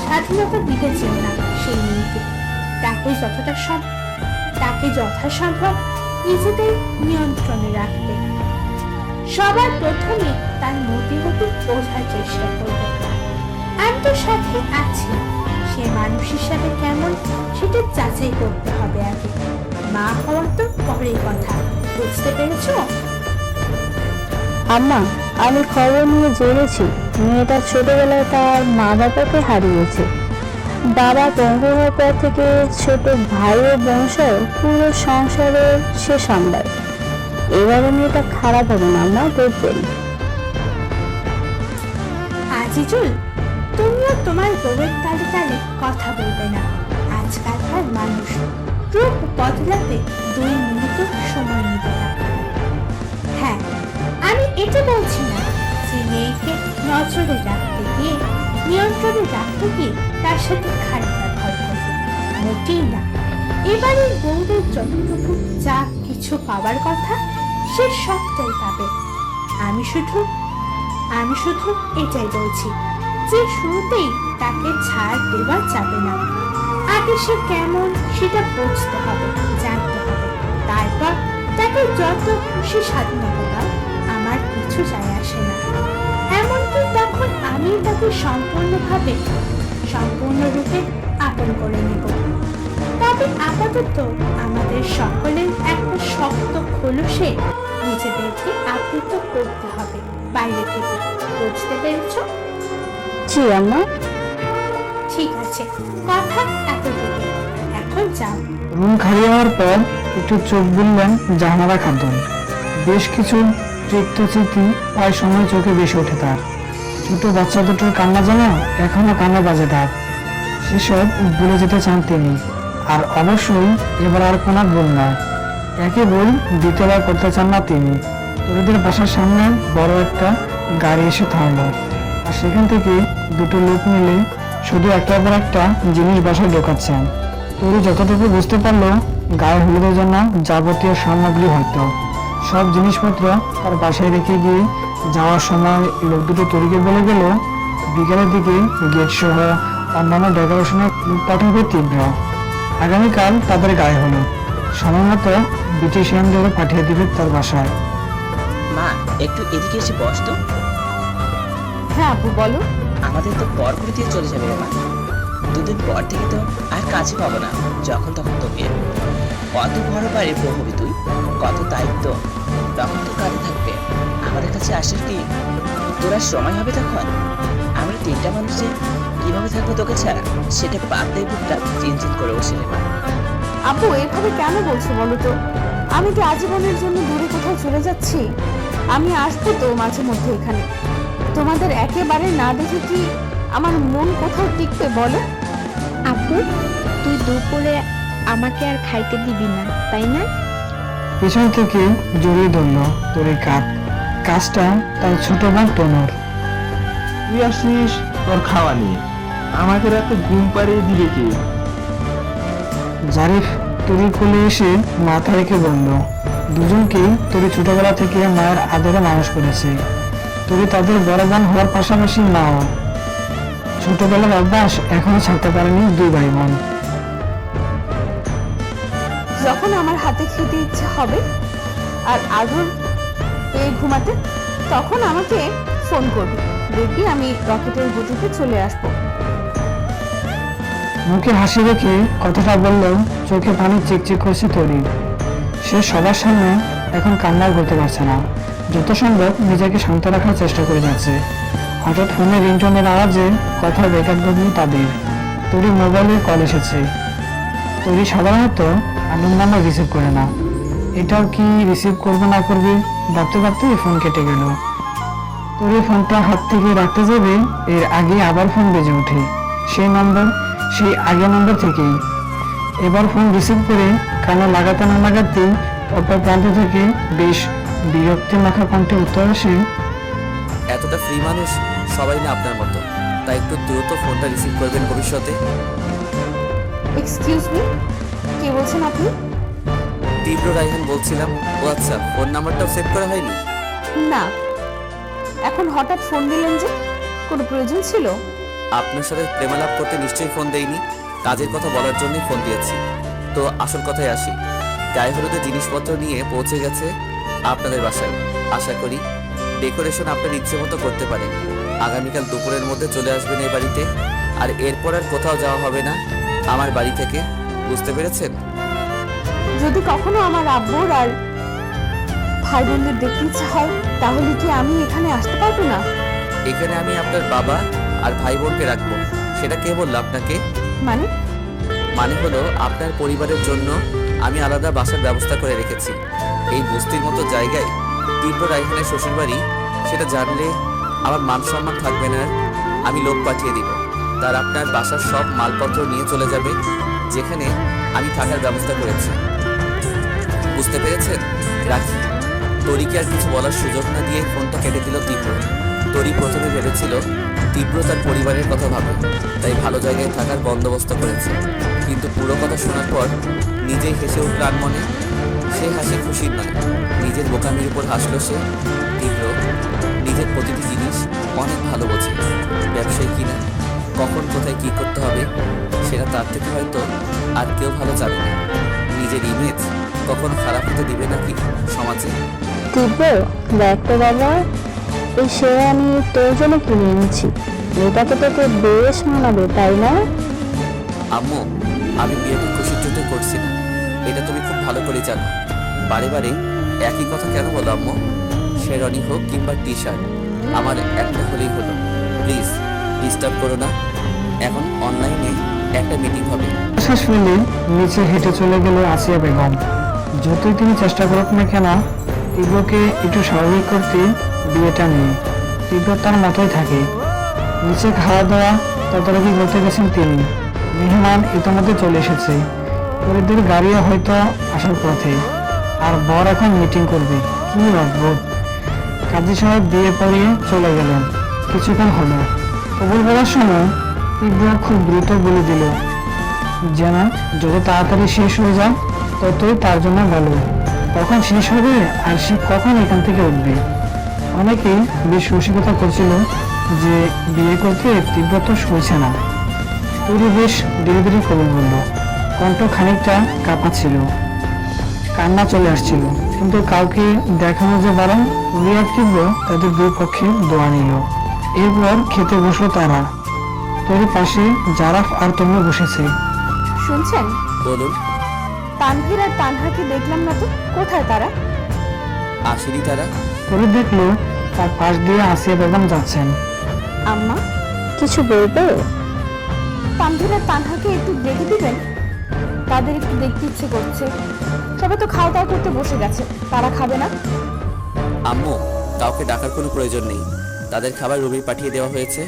স্বাধীনতা দিতে চেও না সেই মেয়েকে। তাকে যতটা তাকে যথাসম্ভব নিজেদের নিয়ন্ত্রণে রাখবে। সবার প্রথমে তার মতিগতি বোঝার চেষ্টা করবে। আমি তো সাথে আছি, সে মানুষ হিসাবে কেমন সেটা যাচাই করতে হবে আগে। মা হওয়া তো পরের কথা, বুঝতে পেরেছো? আম্মা, আমি খবর নিয়ে জেনেছি মেয়েটা ছোটবেলায় তার মা বাবাকে হারিয়েছে। বাবা পঙ্গু হওয়ার পর থেকে ছোট ভাই ও বংশ পুরো সংসারে সে সামলায়। এবারে মেয়েটা খারাপ হবে না, আম্মা, দেখবেন। আজিজুল, তুমিও তোমার বউয়ের তালে তালে কথা বলবে না। আজকালকার মানুষ রূপ বদলাতে 2 মিনিটও সময় নিবে না। হ্যাঁ, আমি এটা বলছি না যে মেয়েকে নজরে রাখতে গিয়ে, নিয়ন্ত্রণে রাখতে গিয়ে তার সাথে খারাপ ব্যবহার করবে, মোটেই না। এবারের বউদের যতটুকু যা কিছু পাওয়ার কথা সে সবটাই পাবে। আমি শুধু এটাই বলছি যে শুরুতেই তাকে ছাড় দেওয়া যাবে না। আগে সে কেমন সেটা বুঝতে হবে, জানতে হবে। তারপর তাকে যত খুশি স্বাধীনতা দাও, আমার কিছু যায় আসে না। এমনকি তখন আমি তাকে সম্পূর্ণরূপে আপন করে নেব। তবে আপাতত আমাদের সকলের একটা শক্ত খোলসে নিজেদেরকে আবৃত করতে হবে বাইরে থেকে, বুঝতে পেরেছো? জি আম্মা। ঠিক আছে, কথা এতটুকু, এখন যাও। রুম খালি হওয়ার পর একটু চোখ বুললেন জাহানারা খাতুন। বেশ কিছু তৃপ্ত স্মৃতি প্রায় সময় চোখে ভেসে ওঠে তার। ছোট বাচ্চা দুটোর কান্না যেন এখনো কান্না বাজে তার। সেসব ভুলে যেতে চান তিনি। আর অবশ্যই এবার আর কোনো ভুল নয়, একই ভুল দ্বিতীয়বার করতে চান না তিনি। তরুদের বাসার সামনে বড় একটা গাড়ি এসে থামলো, আর সেখান থেকে দুটো লোক মিলে শুধু একটার পর একটা জিনিস বাসায় ঢোকাচ্ছেন। তরু যতটুকু বুঝতে পারলো, গায়ে হলুদের জন্য যাবতীয় সামগ্রী হয়তো সব জিনিসপত্র তার বাসায় রেখে গিয়ে যাওয়ার সময় লোক দুটো তরুকে বলে গেল বিকেলের দিকে গেট সহ অন্যান্য ডেকোরেশনের লোক পাঠাবে তীব্র। আগামীকাল তাদের গায়ে হলো, সময় মতো ব্রিটিশিয়ানদেরও পাঠিয়ে দিবে তার বাসায়। মা, একটু এদিকে এসে বস তো। হ্যাঁ আপু, বলো। আমাদের তো পর করে দিয়ে চলে যাবে রে মা। 2 দিন পর থেকে তো আর কাছে পাবো না, যখন তখন তোকে। কত বড় বাড়ির বউ হবি তুই, কত দায়িত্ব, তখন তোর কাঁধে থাকবে। আমাদের কাছে আসার কি তোর আর সময় হবে তখন? আমরা 3টা মানুষে কিভাবে থাকবো তোকে ছাড়া, সেটা বাদ দিয়ে বুকটা চিনচিন করে বসে রে মা। আপু, এভাবে কেন বলছো বলো তো? আমি কি আজীবনের জন্য দূরে কোথাও চলে যাচ্ছি? আমি আসবো তো মাঝে মধ্যে এখানে। তোমাদের একেবারে না দেখে কি আমার মন কোথাও টিকবে বলো? আপু, তুই দুপুরে আমাকে আর খাইতে দিবি না, তাই না? পেছন থেকে জড়িয়ে ধরলো তোরের কাজটা তার ছোট বোন তনুর। তুই আসিস তোর খাওয়া নিয়ে, আমাকে রাতে ঘুম পাড়িয়ে দিবে কে? জারিফ তরি কোলে এসে মাথা রেখে বলল, দুজনকেই তরি ছোটবেলা থেকে মায়ের আদরে মানুষ করেছে। তরি তাদের বড় বোন হওয়ার পাশাপাশি মাও। ছোটবেলার অভ্যাস এখনো ছাড়তে পারেনি 2 ভাই বোন। যখন আমার হাতে খেতে ইচ্ছে হবে আর আদর পেয়ে ঘুমাতে, তখন আমাকে ফোন করবে, দেখবি আমি রকেটের গতিতে চলে আসবো। মুখে হাসি রেখে কথাটা বললেও চোখে পানি চিকচিক করছে তরি। সে সবার সামনে এখন কান্না করতে পারছে না, যত সম্ভব নিজেকে শান্ত রাখার চেষ্টা করে যাচ্ছে। হঠাৎ ফোনের রিংটোনের আওয়াজে কথা বেকার বদল তাদের। তরি মোবাইলে কল এসেছে। তরি সাধারণত আনন্দামা রিসিভ করে না, এটাও কি রিসিভ করবে না করবে ভাবতে ভাবতে ফোন কেটে গেল। তরি ফোনটা হাত থেকে রাখতে যাবে, এর আগে আবার ফোন বেজে ওঠে। সেই আগের নম্বর থেকেই। এবার ফোন রিসিভ করে কানে লাগাতে না লাগাতেই অপর প্রান্ত থেকে বেশ বিরক্তি মাখা কণ্ঠে উত্তর আসে, এতটা ফ্রি মানুষ সবাই না আপনার মতো, তাই একটু দ্রুত ফোনটা রিসিভ করবেন ভবিষ্যতে। এক্সকিউজ মি, কে বলছেন আপনি? তীব্র রায়হান বলছিলাম। ও আচ্ছা, ফোন নাম্বারটাও সেভ করা হয়নি? না। এখন হঠাৎ ফোন দিলেন যে, কোনো প্রয়োজন ছিল? আপনার সাথে প্রেমালাপ করতে নিশ্চয়ই ফোন দেইনি, কাজের কথা বলার জন্যই ফোন দিয়েছি। তো আসল কথায় আসি, গায়ে হলুদের জিনিসপত্র নিয়ে পৌঁছে গেছে আপনাদের বাসায়। আশা করি ডেকোরেশন আপনার ইচ্ছে মতো করতে পারেন। আগামীকাল দুপুরের মধ্যে চলে আসবেন এই বাড়িতে, আর এরপর আর কোথাও যাওয়া হবে না আমার বাড়ি থেকে, বুঝতে পেরেছেন? যদি কখনো আমার আব্বুর আর ভাই বোনদের দেখতে ইচ্ছা হয়, তাহলে কি আমি এখানে আসতে পারবো না? এখানে আমি আপনার বাবা আর ভাই বোনকে রাখবো। সেটা কে বললো আপনাকে? মানে মানে হলো আপনার পরিবারের জন্য আমি আলাদা বাসার ব্যবস্থা করে রেখেছি এই বস্তির মতো জায়গায়। তীব্র রায়হানের শ্বশুরবাড়ি, সেটা জানলে আমার মান সম্মান থাকবে না। আমি লোক পাঠিয়ে দিব, তার আপনার বাসার সব মালপত্র নিয়ে চলে যাবে যেখানে আমি থাকার ব্যবস্থা করেছি, বুঝতে পেরেছেন? রাখি। তরিকে আর কিছু বলার সুযোগ না দিয়ে ফোনটা কেটে দিল তীব্র। তরি প্রথমে ভেবেছিল তীব্র তার পরিবারের কথা ভাবে, তাই ভালো জায়গায় থাকার বন্দোবস্ত করেছে, কিন্তু পুরো কথা শোনার পর নিজেই হেসে উঠল আনমনে। সে হাসি খুশির নয়, নিজের বোকামির উপর হাসলো সে। তীব্র নিজের প্রতিটি জিনিস অনেক ভালো বোঝে। ব্যবসায়ী কিনা, কখন কোথায় কি করতে হবে সেটা তার থেকে হয়তো আর কেউ ভালো জানে না। নিজের ইমেজ কখনো খারাপ হতে দিবে নাকি সমাজে? তীব্র, দেখ তো বাবা, এই সে আমি তোর জন্য কিনে এনেছি। মেয়েটাকে তোকে বেশ মানাবে, তাই না? আম্মু, আমি বিয়েটা খুশির জন্য করছি না, এটা তুমি খুব ভালো করে জানো। বারে বারে একই কথা কেন বলো আম্মু? শেরওয়ানি হোক কিংবা টি শার্ট, আমার একটা হলেই হলো। প্লিজ ডিস্টার্ব করো না। এখন অনলাইনে একটা মিটিং হবে। শেষ মিলে নিচে হেঁটে চলে গেল আসিয়া বেগম। যতই তিনি চেষ্টা করুক না কেন, তীব্রকে একটু স্বাভাবিক করতে বিয়েটা নিয়ে তীব্র তার মতোই থাকে। নিচে খাওয়া দাওয়া তদারকি করতে গেছেন তিনি। মেহমান ইতিমধ্যে চলে এসেছে, পরিদের গাড়িও হয়তো আসার পথে। আর বর এখন মিটিং করবে। কি অদ্ভুত! কাজী সাহেব বিয়ে পড়িয়ে চলে গেলেন। কিছুক্ষণ হলো, কবুল বলার সময় তীব্র খুব দ্রুত বলে দিল যেন যত তাড়াতাড়ি শেষ হয়ে যায় ততই তার জন্য ভালো। কখন শেষ হবে আর সে কখন এখান থেকে উঠবে? অনেকেই বেশ রসিকতা করছিল যে বিয়ে করতে তীব্র তো সইছে না। পুরো বেশ ধীরে ধীরে কবুল বলল। কণ্ঠ খানিকটা কাঁপাচ্ছিল, কান্না চলে আসছিল, কিন্তু কাউকে দেখানো যে বারণ। রিয়া তীব্র তাদের দুই পক্ষে দোয়া নিল। এরপর খেতে বসলো তারা। তোর পাশে জারাফ আর তনু বসেছে। শুনছেন? বলুন। তানভীর আর তানহাকে দেখলাম না তো, কোথায় তারা? আসেনি তারা? তোরে দেখলো তার পাশ দিয়ে আসিয়া বেগম যাচ্ছেন। আম্মা, কিছু বলবে? তানভীর আর তানহাকে একটু দেখে দিবেন, তাদের একটু দেখতে ইচ্ছে করছে। সবাই তো খাওয়া দাওয়া করতে বসে গেছে, তারা খাবে না? আম্মু, কাউকে ডাকার কোনো প্রয়োজন নেই, তাদের খাবার রুমে পাঠিয়ে দেওয়া হয়েছে,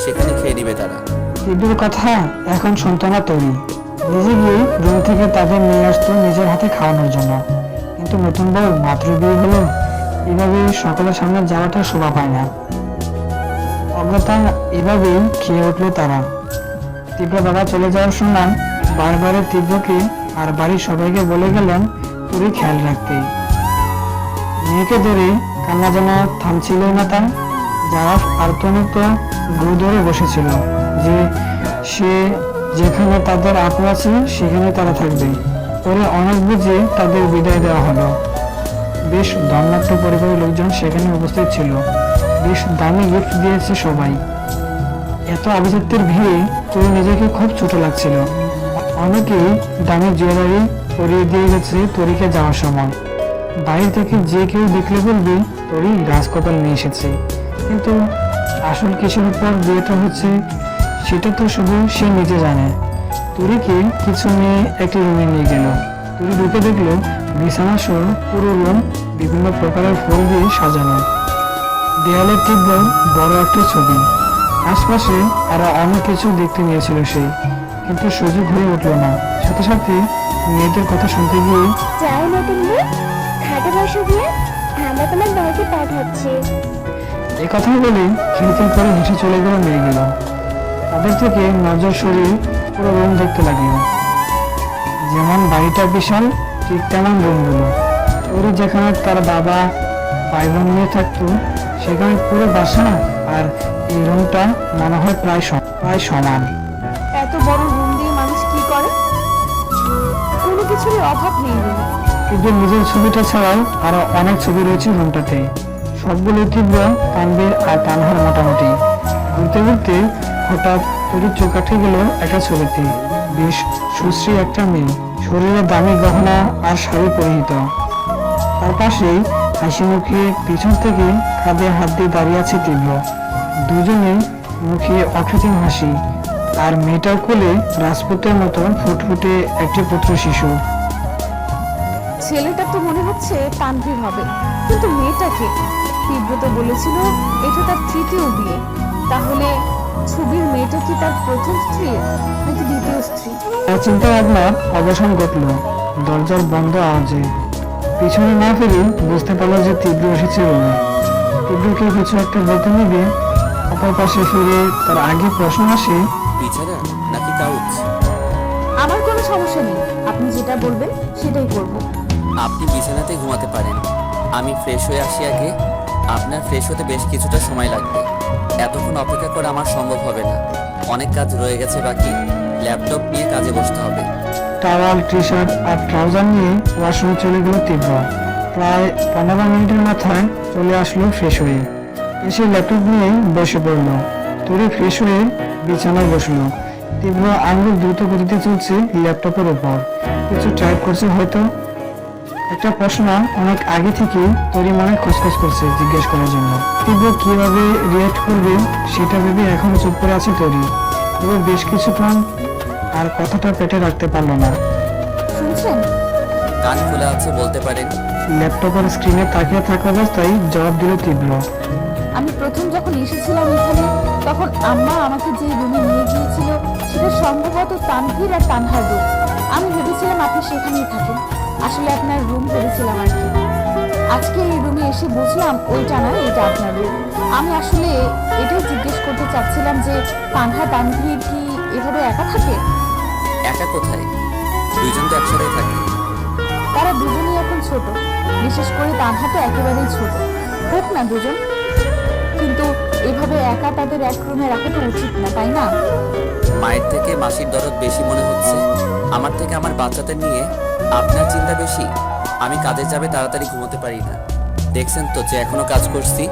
সেখানে খেয়ে নিবে তারা। তীব্রের কথা এখন শুনতো না তৈরি। নিজে গিয়ে রুম থেকে তাদের নিয়ে আসতো নিজের হাতে খাওয়ানোর জন্য। কিন্তু নতুন বউ মাত্র বিয়ে হলো, এভাবে সকলের সামনে যাওয়াটা শোভা পায় না। অগ্রতা এভাবেই খেয়ে উঠলো তারা। তীব্র বাবা চলে যাওয়ার শুনলাম বারবারে তীব্রকে আর বাড়ির সবাইকে বলে গেলেন তোরই খেয়াল রাখতে। মেয়েকে ধরে কান্না যেন থামছিল না তার। জারাফ আর তনু তো গু ধরে বসেছিল যে সে যেখানে তাদের আপু আছে সেখানে তারা থাকবে। পরে অনেক বুঝে তাদের বিদায় দেওয়া হলো। বেশ ধনাঢ্য পরিবারের লোকজন সেখানে উপস্থিত ছিল। বেশ দামি গিফট দিয়েছে সবাই। এত আভিজাত্যের ভিড়ে তোর নিজেকে খুব ছোট লাগছিল। অনেকেই দামি জুয়েলারি পরিয়ে দিয়ে গেছে তরিকে যাওয়ার সময়। বাইরে থেকে যে কেউ দেখলে বলবে তরি রাজকপাল নিয়ে এসেছে, কিন্তু আসল কিসের উপর বিয়েটা হচ্ছে সেটা তো শুধু সে নিজে জানে। তরিকে কিছু নিয়ে একটি রুমে নিয়ে গেল। তরি ঢুকে দেখলো বিছানা সহ পুরো রুম বিভিন্ন প্রকারের ফুল দিয়ে সাজানো। দেয়ালে তীব্র বড় একটা ছবি। আশপাশে আরো অনেক কিছু দেখতে নিয়েছিল সে, কিন্তু সুযোগ হয়ে উঠলো না। সাথে সাথে মেয়েদের কথা শুনতে গিয়ে যাই নতুন বউ, খাটে বসে দিয়ে আমরা তোমার দলকে পাঠাচ্ছি। এই কথা বলে খিড়কির করে হেসে চলে গেল মেয়েগুলো। তাদের থেকে নজর সরিয়ে পুরো রুম দেখতে লাগলো। যেমন বাড়িটা বিশাল, ঠিক তেমন রুমগুলো। ওরা যেখানে তার বাবা ভাই বোন নিয়ে থাকতো সেখানে পুরো বাসা আর এই রুমটা মনে হয় প্রায় সমান। এত বড় রুম দিয়ে মানুষ কি করে? কিছুরই অভাব নেই রুমে। কিন্তু নিজের ছবিটা ছাড়াও আরো অনেক ছবি রয়েছে রুমটাতে, সবগুলো তীব্র, তানভীর আর তানহার মোটামুটি। ঘুরতে ঘুরতে হঠাৎ তরির চোখ আটকে গেল একটা ছবিতে। বেশ সুশ্রী একটা মেয়ে, শরীরে দামি গহনা আর শাড়ি পরিহিত। তার পাশেই হাসি মুখে পিছন থেকে কাঁধে হাত দিয়ে দাঁড়িয়ে আছে তীব্র। দুজনে মুখে অকৃত্রিম হাসি, আর মেয়েটার কোলে রাজপুতের মতো ফুটফুটে একটি পুত্র শিশু। ছেলেটা তো মনে হচ্ছে তানভীর হবে, কিন্তু মেয়েটাকে তীব্র তো বলেছিল এটা তার তৃতীয় বিয়ে। তাহলে ছবির মেয়েটা কি তার প্রথম স্ত্রী নাকি দ্বিতীয় স্ত্রী? তার চিন্তা ভাবনার অবসান ঘটল দরজার বন্ধ আওয়াজে। পিছনে না ফিরে বুঝতে পারলো যে তীব্র এসেছে রুমে। তীব্রকে কিছু একটা বলতে নিবে অপর পাশে ফিরে তার আগে প্রশ্ন আসে, বিছানা নাকি কাউচ? আমার কোনো সমস্যা নেই, আপনি যেটা বলবেন সেটাই করব। আপনি বিছানাতে ঘুমাতে পারেন, আমি ফ্রেশ হয়ে আসি আগে। আপনার ফ্রেশ হতে বেশ কিছুটা সময় লাগবে। এতক্ষণ অপেক্ষা করে আমার সম্ভব হবে না, অনেক কাজ রয়ে গেছে বাকি। ল্যাপটপ নিয়ে কাজে বসতে হবে। টাওয়াল, টি শার্ট আর ট্রাউজার নিয়ে ওয়াশরুমে চলে গেল তীব্র। প্রায় 15 মিনিটের মাথায় চলে আসলো ফ্রেশ হয়ে। এসে ল্যাপটপ নিয়ে বসে পড়লো। তরি ফ্রেশ হয়ে বিছানায় বসলো। তীব্র আঙুল দ্রুত গতিতে চলছে ল্যাপটপের উপর, কিছু টাইপ করছে হয়তো। একটা প্রশ্ন অনেক আগে থেকে তরি মনে খচখচ করছে জিজ্ঞেস করার জন্য। তীব্র কিভাবে রিয়াক্ট করবে সেটা ভেবে এখনো চুপ করে আছে তরি। তবে বেশ কিছুক্ষণ আর কথাটা পেটে রাখতে পারলো না। শুনছেন? কান খোলা আছে বলতে পারেন। ল্যাপটপের স্ক্রিনে তাকিয়ে থাকা অবস্থায় জবাব দিল তীব্র। আমি প্রথম যখন এসেছিলাম এখানে, তখন আম্মা আমাকে যে রুমে নিয়ে গিয়েছিল সেটা সম্ভবত তানভীর আর তানহার রুম। আমি ভেবেছিলাম আপনি সেখানেই থাকেন, আসলে আপনার রুম ভেবেছিলাম আর কি। আজকে এই রুমে এসে বুঝলাম ওইটা না, এটা আপনার রুম। আমি আসলে এটাই জিজ্ঞেস করতে চাচ্ছিলাম যে তানহা তানভীর কি এভাবে একা থাকে? একা কোথায়, দুইজন তো একসাথে থাকে। তারা দুজনেই এখন ছোট, বিশেষ করে তানহা তো একেবারেই ছোট। হোক না দুজন, কিন্তু এভাবে একা তাদের এক রুমে রাখা তো উচিত না, তাই না? মায়ের থেকে মাসির দরদ বেশি মনে হচ্ছে। আমার থেকে আমার বাচ্চাদের নিয়ে আপনার চিন্তা বেশি। আমি কাজে যাবে তাড়াতাড়ি ঘুমোতে পারি না। দেখছেন তো যে এখনো কাজ করছি।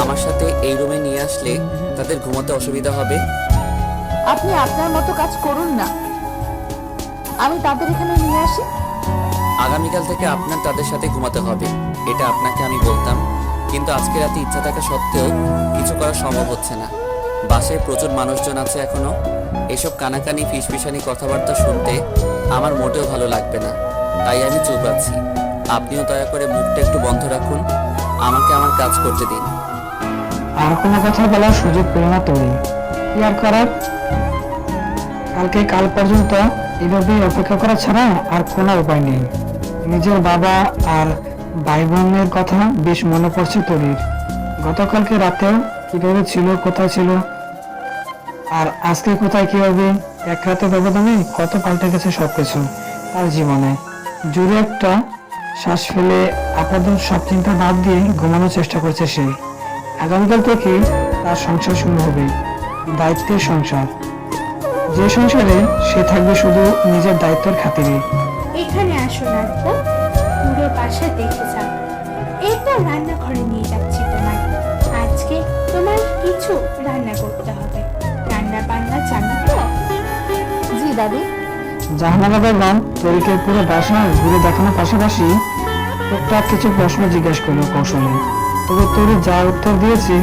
আমার সাথে এই রুমে নিয়ে আসলে তাদের ঘুমোতে অসুবিধা হবে। আপনি আপনার মতো কাজ করুন না, আমি তাদের এখানে নিয়ে আসি। আগামীকাল থেকে আপনার তাদের সাথে ঘুমাতে হবে, এটা আপনাকে আমি বলতাম, কিন্তু আজকে রাতে ইচ্ছা থাকা সত্ত্বেও কিছু করা সম্ভব হচ্ছে না। বাসায় প্রচুর মানুষজন আছে এখনো। এসব কানাকানি ফিসফিসানি কথাবার্তা শুনতে আমার মোটেও ভালো লাগবে না, তাই আমি চুপ আছি। আপনিও দয়া করে মুখটা একটু বন্ধ রাখুন, আমাকে আমার কাজ করতে দিন। আর কোনো কথা বলার সুযোগ পেল না তরি। কি আর করার, কাল পর্যন্ত এভাবে অপেক্ষা করা ছাড়া আর কোনো উপায় নেই। নিজের বাবা আর ভাই বোনের কথা বেশ মনে পড়ছে তরির। গতকালকে রাতেও কিভাবে ছিল, কোথায় ছিল, আর আজকে কোথায় কিভাবে, এক রাতে ব্যবধানে কত পাল্টে গেছে সবকিছু তার জীবনে। জোরে একটা শ্বাস ফেলে আপাতত সব চিন্তা বাদ দিয়ে ঘুমানোর চেষ্টা করছে সে। আগামীকাল থেকে তার সংসার শুরু হবে, দায়িত্বের সংসার, যে সংসারে সে থাকবে শুধু নিজের দায়িত্বের খাতিরে। এখানে আসো নাটক, পুরো বাসা দেখে যাও। এটা রান্নাঘরে নিয়ে যাচ্ছি তোমার। আজকে তোমার কিছু রান্না করতে হবে। রান্না বান্না জানো তো? জি দাদি। জাহানারা বেগম তরিকে পুরো বাসা ঘুরে দেখানোর পাশাপাশি টুকটাক কিছু প্রশ্ন জিজ্ঞেস করলো কৌশলে। তবে তরি যা উত্তর দিয়েছে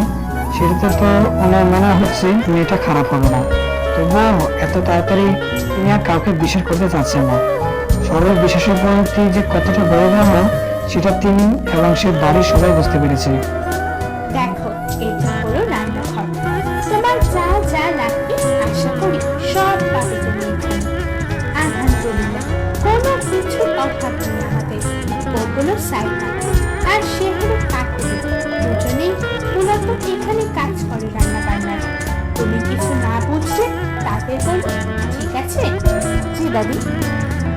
সেটাতে তো ওনার মনে হচ্ছে মেয়েটা খারাপ হবে না। তবুও এত তাড়াতাড়ি তিনি আর কাউকে বিশ্বাস করতে চাচ্ছেন না। সর্ববিশ্বাসের প্রতি যে কতটা বড় সেটা তিনি এবং সে বাড়ির সবাই বুঝতে পেরেছে। দেখো, এটা হলো রান্নাঘর। তোমার যা যা লাগবে আশা করি সব পাবে তুমি এখানে। আলহামদুলিল্লাহ, কোনো কিছুর অভাব নেই আমাদের। ওগুলো সাইকেল আর সে হলো কাকুলি, দুজনেই মূলত এখানে কাজ করে রান্না বান্নার। তুমি কিছু না বুঝলে তাদের বলো, ঠিক আছে? জি দাদি।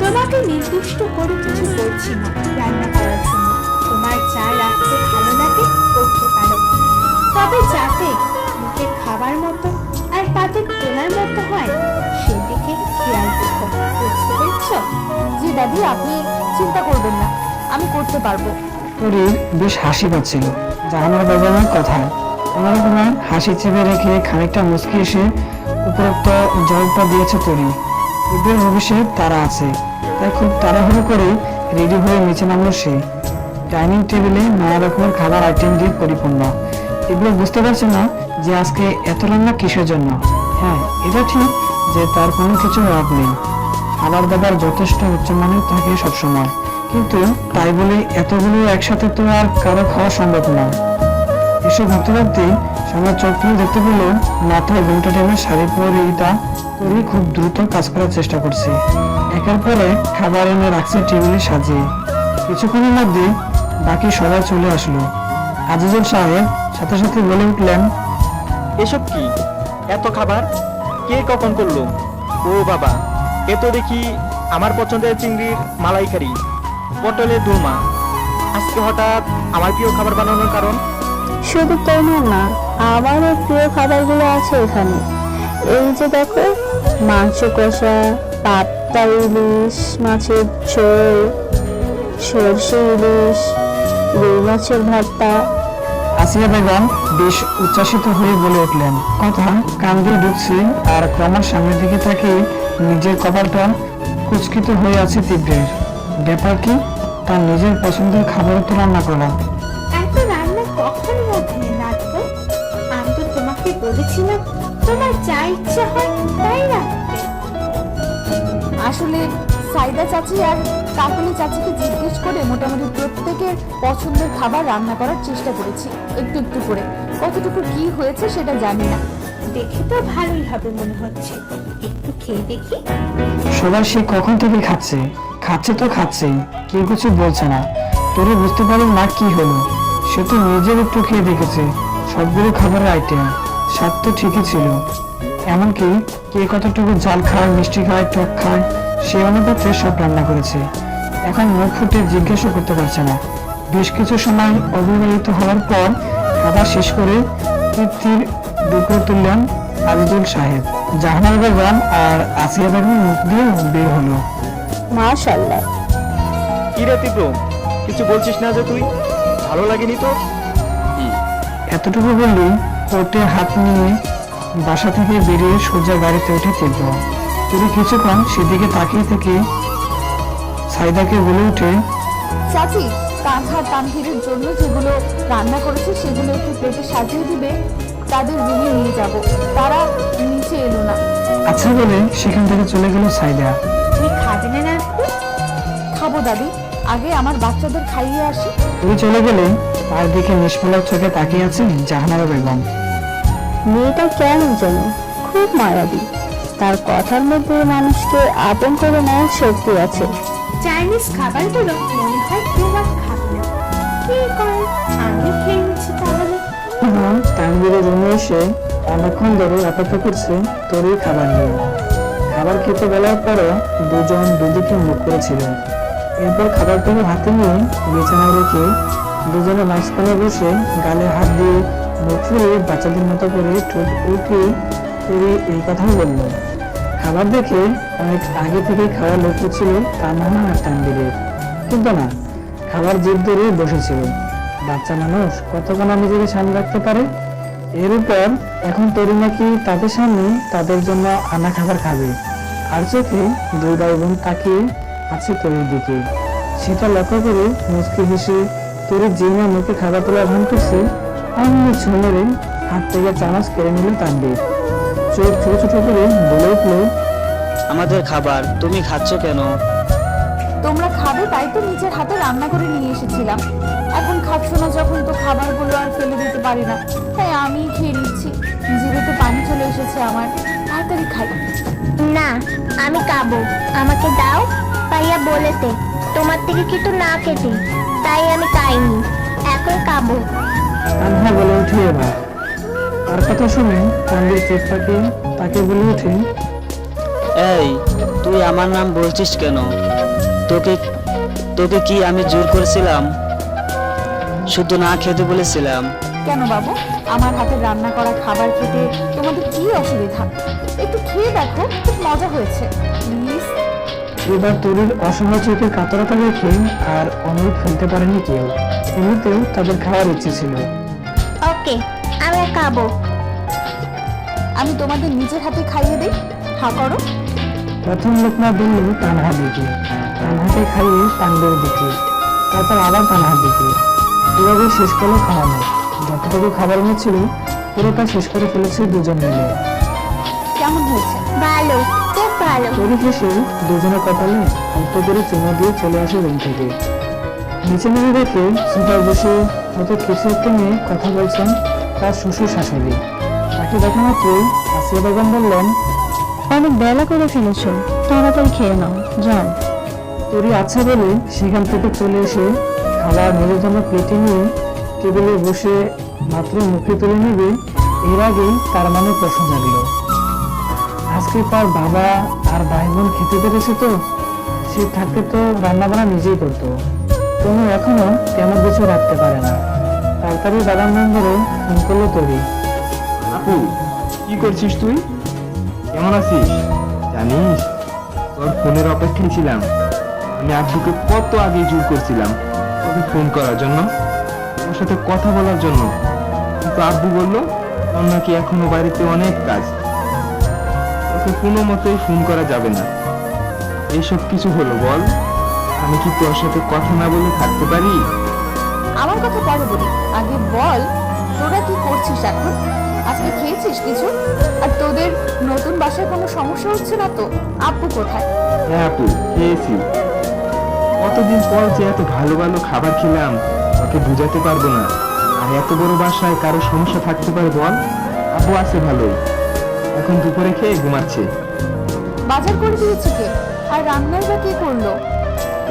তোমাকে নির্দিষ্ট করে কিছু বলছি না রান্না করার জন্য। তোমার যা রাখতে ভালো লাগে করতে পারো, তবে যাতে মুখে খাবার মতো আর পাতে তোলার মতো হয় সেদিকে খেয়াল রেখো, বুঝতে পেরেছ? করেছো? জি দাদি, আপনি চিন্তা করবেন না, আমি করতে পারবো। তরির বেশ হাসি পাচ্ছিল জাহানারা বেগমের কথায়। কোনোরকমে হাসি চেপে রেখে খানিকটা মুচকি এসে উপরোক্ত জবাবটা দিয়েছে তরি। ঈদের ভবিষ্যৎ তারা আছে, তাই খুব তাড়াহুড়ো করে রেডি হয়ে নিচে নামলো সে। ডাইনিং টেবিলে নানা রকমের খাবার আইটেম দিয়ে পরিপূর্ণ। এগুলো বুঝতে পারছে না যে আজকে এত রান্না কিসের জন্য। হ্যাঁ, এটা ঠিক যে তার কোনো কিছু অভাব নেই, খাবার দাবার যথেষ্ট উচ্চমানের থাকে সবসময়, কিন্তু তাই বলে এতগুলো একসাথে তো আর কারো খাওয়া সম্ভব না। এসব ভাবতে ভাবতে সামনে চোখ তুলে দেখতে পেল মাথায় ঘুমটা টেনে শাড়ি পরে রিতা তরি খুব দ্রুত কাজ করার চেষ্টা করছে। একের পর এক খাবার এনে রাখছে টেবিলে সাজিয়ে। কিছুক্ষণের মধ্যে বাকি সবাই চলে আসলো। আজিজুল সাহেব সাথে সাথে বলে উঠলেন, এসব কি এত খাবার কে কখন করলো? ও বাবা, এ তো দেখি আমার পছন্দের চিংড়ির মালাইকারি, পটলের দোরমা। আজকে হঠাৎ আমার প্রিয় খাবার বানানোর কারণ? শুধু তোমার না, আমারও প্রিয় খাবারগুলো আছে এখানে। এই যে দেখো, মাংস কষা, পাতলা ইলিশ মাছের ঝোল, সরষে ইলিশ, রুই মাছের ভর্তা। আসিয়া বেগম বেশ উচ্ছ্বাসিত হয়ে বলে উঠলেন, কথা কান দিয়ে ঢুকছে আর ক্রমশ সামনের দিকে তাকিয়ে নিজের কপালটা কুচকিত হয়ে আছে তীব্রের। ব্যাপার কি? তার নিজের পছন্দের খাবারও তো রান্না করা। এত রান্না কখন মধ্যে রাখবো? আমি তো তোমাকে বলেছিলাম তোমার যা ইচ্ছা হয় তাই রাখতে। আসলে সাইদা চাচি আর কাকুলি চাচিকে জিজ্ঞেস করে মোটামুটি প্রত্যেকের পছন্দের খাবার রান্না করার চেষ্টা করেছি, একটু একটু করে। কতটুকু কি হয়েছে সেটা জানি না। দেখে তো ভালোই হবে মনে হচ্ছে, একটু খেয়ে দেখি। সবাই সে কখন থেকে খাচ্ছে, খাচ্ছে তো খাচ্ছেই, কেউ কিছু বলছে না। তোরে বুঝতে পারল না কি হলো। সে তো নিজের একটু খেয়ে দেখেছে সবগুলো খাবারের আইটেম, স্বাদ তো ঠিকই ছিল। এমনকি কে কতটুকু জাল খায়, মিষ্টি খায়, টক খায়, সে অনুপাতে সব রান্না করেছে। এখন মুখ ফুটে জিজ্ঞাসা করতে পারছে না। বেশ কিছু সময় অবিবাহিত হওয়ার পর খাবার শেষ করে তৃপ্তির ডুকরো তুললেন আজিজুল সাহেব। জাহানারা বেগম আর আসিয়া বেগম মুখ দিয়ে বের হলো। মাশাআল্লাহ। কি রে তীব্র, কিছু বলছিস না যে তুই? ভালো লাগেনি তো? এতটুকু বললি কোর্টে হাত নিয়ে বাসা থেকে বেরিয়ে সোজা গাড়িতে উঠে তীব্র। তিনি কিছুক্ষণ সেদিকে তাকিয়ে থেকে সাইদাকে বলে উঠে, চাচি, কাঁধা তানভীরের জন্য যেগুলো রান্না করেছে সেগুলো একটু প্লেটে সাজিয়ে দিবে, তাদের রুমে নিয়ে যাব। তারা নিচে এলো না। আচ্ছা বলে সেখান থেকে চলে গেল সাইদা। তুই খাবি না রাখবো? খাবো দাদি, আগে আমার বাচ্চাদের খাইয়ে আসি। তুই চলে গেলে তার দিকে নিষ্পলক চোখে তাকিয়ে আছে জাহানারা বেগম। মেয়েটা কেমন যেন খুব মায়াবী, তার কথার মধ্যে মানুষকে আপন করে নেওয়ার শক্তি আছে। চাইনিজ খাবারগুলো মনে হয় কেউ আর খাবে না। কি করে, আমি খেয়ে নিচ্ছি তাহলে। তানভীরের রুমে এসে অনেকক্ষণ ধরে অপেক্ষা করছে তোরই খাবার নিয়ে। খাবার খেতে বেলার পরও দুজন দুদিকে মুখ করেছিল। এরপর খাবারটুকু হাতে নিয়ে বিছানায় রেখে দুজনে মাঝখানে বসে গালে হাত দিয়ে মুখ ফুলিয়ে বাচ্চাদের মতো করে ঠোঁট উঠিয়ে তোরই এই কথাই বলল। খাবার দেখে অনেক আগে থেকে খাওয়া লক্ষ্য ছিল তামান্না আর তানভীরের, কিন্তু না, খাবার জেদ ধরে বসেছিল। বাচ্চা মানুষ কতক্ষণ নিজেকে সামনে রাখতে পারে। এর উপর এখন তরুণ নাকি তাদের সামনে তাদের জন্য আনা খাবার খাবে, আর চোখে দুই ভাই বোন তাকিয়ে আছে তরির দিকে। সেটা লক্ষ্য করে মুচকি হেসে তরির জিমে মুখে খাবার তোলা ভান করছে, অমনি ছুঁ মেরে হাত থেকে চামচ কেড়ে নিল তানভীর। চোখ ছোট ছোট করে বলে উঠল, আমাদের খাবার তুমি খাচ্ছ কেন? তোমরা খাবে তাই তো নিজের হাতে রান্না করে নিয়ে এসেছিলাম। এখন খাচ্ছ না যখন, তো খাবারগুলো আর ফেলে দিতে পারি না, তাই আমি খেয়ে নিচ্ছি। জিভেতে পানি চলে এসেছে আমার, তাড়াতাড়ি খাই। না, আমি খাবো, আমাকে দাও। ভাইয়া বলেতে তোমার থেকে কিছু না খেতে, তাই আমি খাইনি, এখন খাবো। কান্না বলে উঠে এবার। তার কথা শুনে তানভীর চোখ তাকিয়ে তাকে বলে উঠে, এই, তুই আমার নাম বলছিস কেন? তোকে তোকে কি আমি জোর করেছিলাম? শুধু না খেতে বলেছিলাম। কেন বাবু, আমার হাতের রান্না করা খাবার খেতে তোমাদের কি অসুবিধা? একটু খেয়ে দেখো, খুব মজা হয়েছে, প্লিজ। এবার তরির অসহায় চোখের কাতরতা দেখে আর অমৃত ফেলতে পারেনি কেউ। এমনিতেও তাদের খাওয়ার ইচ্ছে ছিল। ওকে, আমি খাবো। আমি তোমাদের নিজের হাতে খাইয়ে দিই, হা করো। প্রথম লোকমা দিল তানহা দিকে, তানহাকে খাইয়ে পান্ডের দিকে, তারপর আবার তানহার দিকে। এভাবে শেষ করলো খাওয়ানো। যতটুকু খাবার এনেছিল পুরোটা শেষ করে ফেলেছে দুজন মিলে। কেমন হয়েছে? ভালো, খুব ভালো। তরি হেসে দুজনের কপালে অল্প করে চুমো দিয়ে চলে আসে রুম থেকে। নিচে নেমে দেখে সোফায় বসে হয়তো কিছু একটা নিয়ে কথা বলছেন তার শ্বশুর শাশুড়ি। তাকে দেখা মাত্রই আসিয়া বেগম বললেন, অনেক বেলা করে ফেলেছো, তাড়াতাড়ি খেয়ে নাও, যাও। তরি আচ্ছা বলে সেখান থেকে চলে এসে খাবার মেয়ের জন্য প্লেটে নিয়ে টেবিলে বসে মাত্র মুখে তুলে নেবে, এর আগেই তার মনে প্রশ্ন জাগলো। আজকে তার বাবা আর ভাই বোন খেতে পেরেছে তো, সে থাকতে তো রান্না বান্না নিজেই করতো। তনু এখনো তেমন কিছু রাখতে পারে না। তাড়াতাড়ি বাদাম নম্বরে ফোন করলো তরি। আপু, কি করছিস তুই? কেমন আছিস? জানিস, তোর ফোনের অপেক্ষায় ছিলাম। আমি আব্বুকে কত আগে জোর করছিলাম তোকে ফোন করার জন্য, তোর সাথে কথা বলার জন্য, কিন্তু আব্বু বললো তোর নাকি এখনো বাড়িতে অনেক কাজ, তোকে কোনো মতেই ফোন করা যাবে না। এইসব কিছু হলো বল? আমি কি তোর সাথে কথা না বলে থাকতে পারি? আমার কথা পরে বলি, আগে বল তোরা কি করছিস এখন? আজকে খেয়েছিস কিছু? আর তোদের নতুন বাসায় কোনো সমস্যা হচ্ছে না তো? আব্বু কোথায়? হ্যাঁ আপু, খেয়েছি। কতদিন পর যে এত ভালো ভালো খাবার খেলাম তোকে বুঝাতে পারবো না। আর এত বড় বাসায় কারো সমস্যা থাকতে পারে বল? আপু আছে ভালোই, এখন দুপুরে খেয়ে ঘুমাচ্ছে। বাজার করে দিয়েছে কে? আর রান্নার বা কে করলো?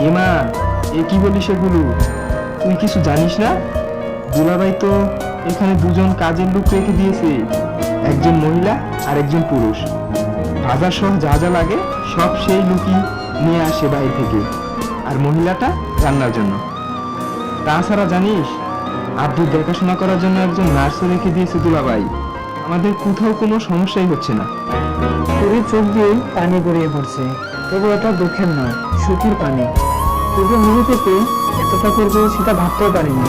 এমা, এ কি বলিস এগুলো? তুই কিছু জানিস না? দুলাভাই তো এখানে দুজন কাজের লোক রেখে দিয়েছে, একজন মহিলা আর একজন পুরুষ। বাজার সহ যা যা লাগে সব সেই লোকই নিয়ে আসে বাইরে থেকে, আর মহিলাটা রান্নার জন্য। তাছাড়া জানিস, আব্বু দেখাশোনা করার জন্য একজন নার্সও রেখে দিয়েছে দুলাভাই। আমাদের কোথাও কোনো সমস্যাই হচ্ছে না। তরির চোখ দিয়ে পানি গড়িয়ে পড়ছে, তবু এটা দুঃখের নয়, সুখের পানি। তবু মনে থেকে এতটা করবে সেটা ভাবতেও পারিনি।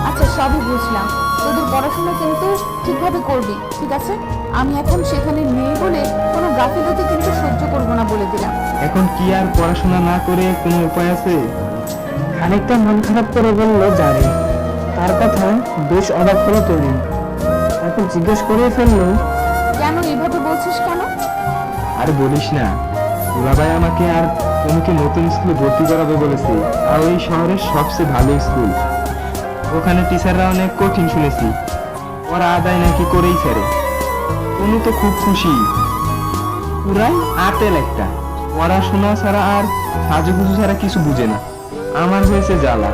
আচ্ছা সবই বুঝলাম, তোদের পড়াশোনা কিন্তু ঠিকভাবে করবি, ঠিক আছে? আমি এখন সেখানে নেই বলে কোনো গাফিলতি কিন্তু সহ্য করবো না বলে দিলাম। এখন কি আর পড়াশোনা না করে কোনো উপায় আছে? খানিকটা মন খারাপ করে বলল জারি। তার কথায় বেশ অবাক হলো তরি। তারপর জিজ্ঞেস করে ফেললো, কেন এইভাবে বলছিস কেন? আর বলিস না, দুলাভাই আমাকে আর তনুকে নতুন স্কুলে ভর্তি করাবে বলেছে, আর ওই শহরের সবচেয়ে ভালো স্কুল। ওখানে টিচাররা অনেক কঠিন শুনেছি, ওরা আদায় নাকি করেই ছাড়ে। তনু তো খুব খুশি, পুরাই আটেল একটা। পড়াশোনা ছাড়া আর সাজুগুজু ছাড়া কিছু বুঝে না। আমার হয়েছে জ্বালা।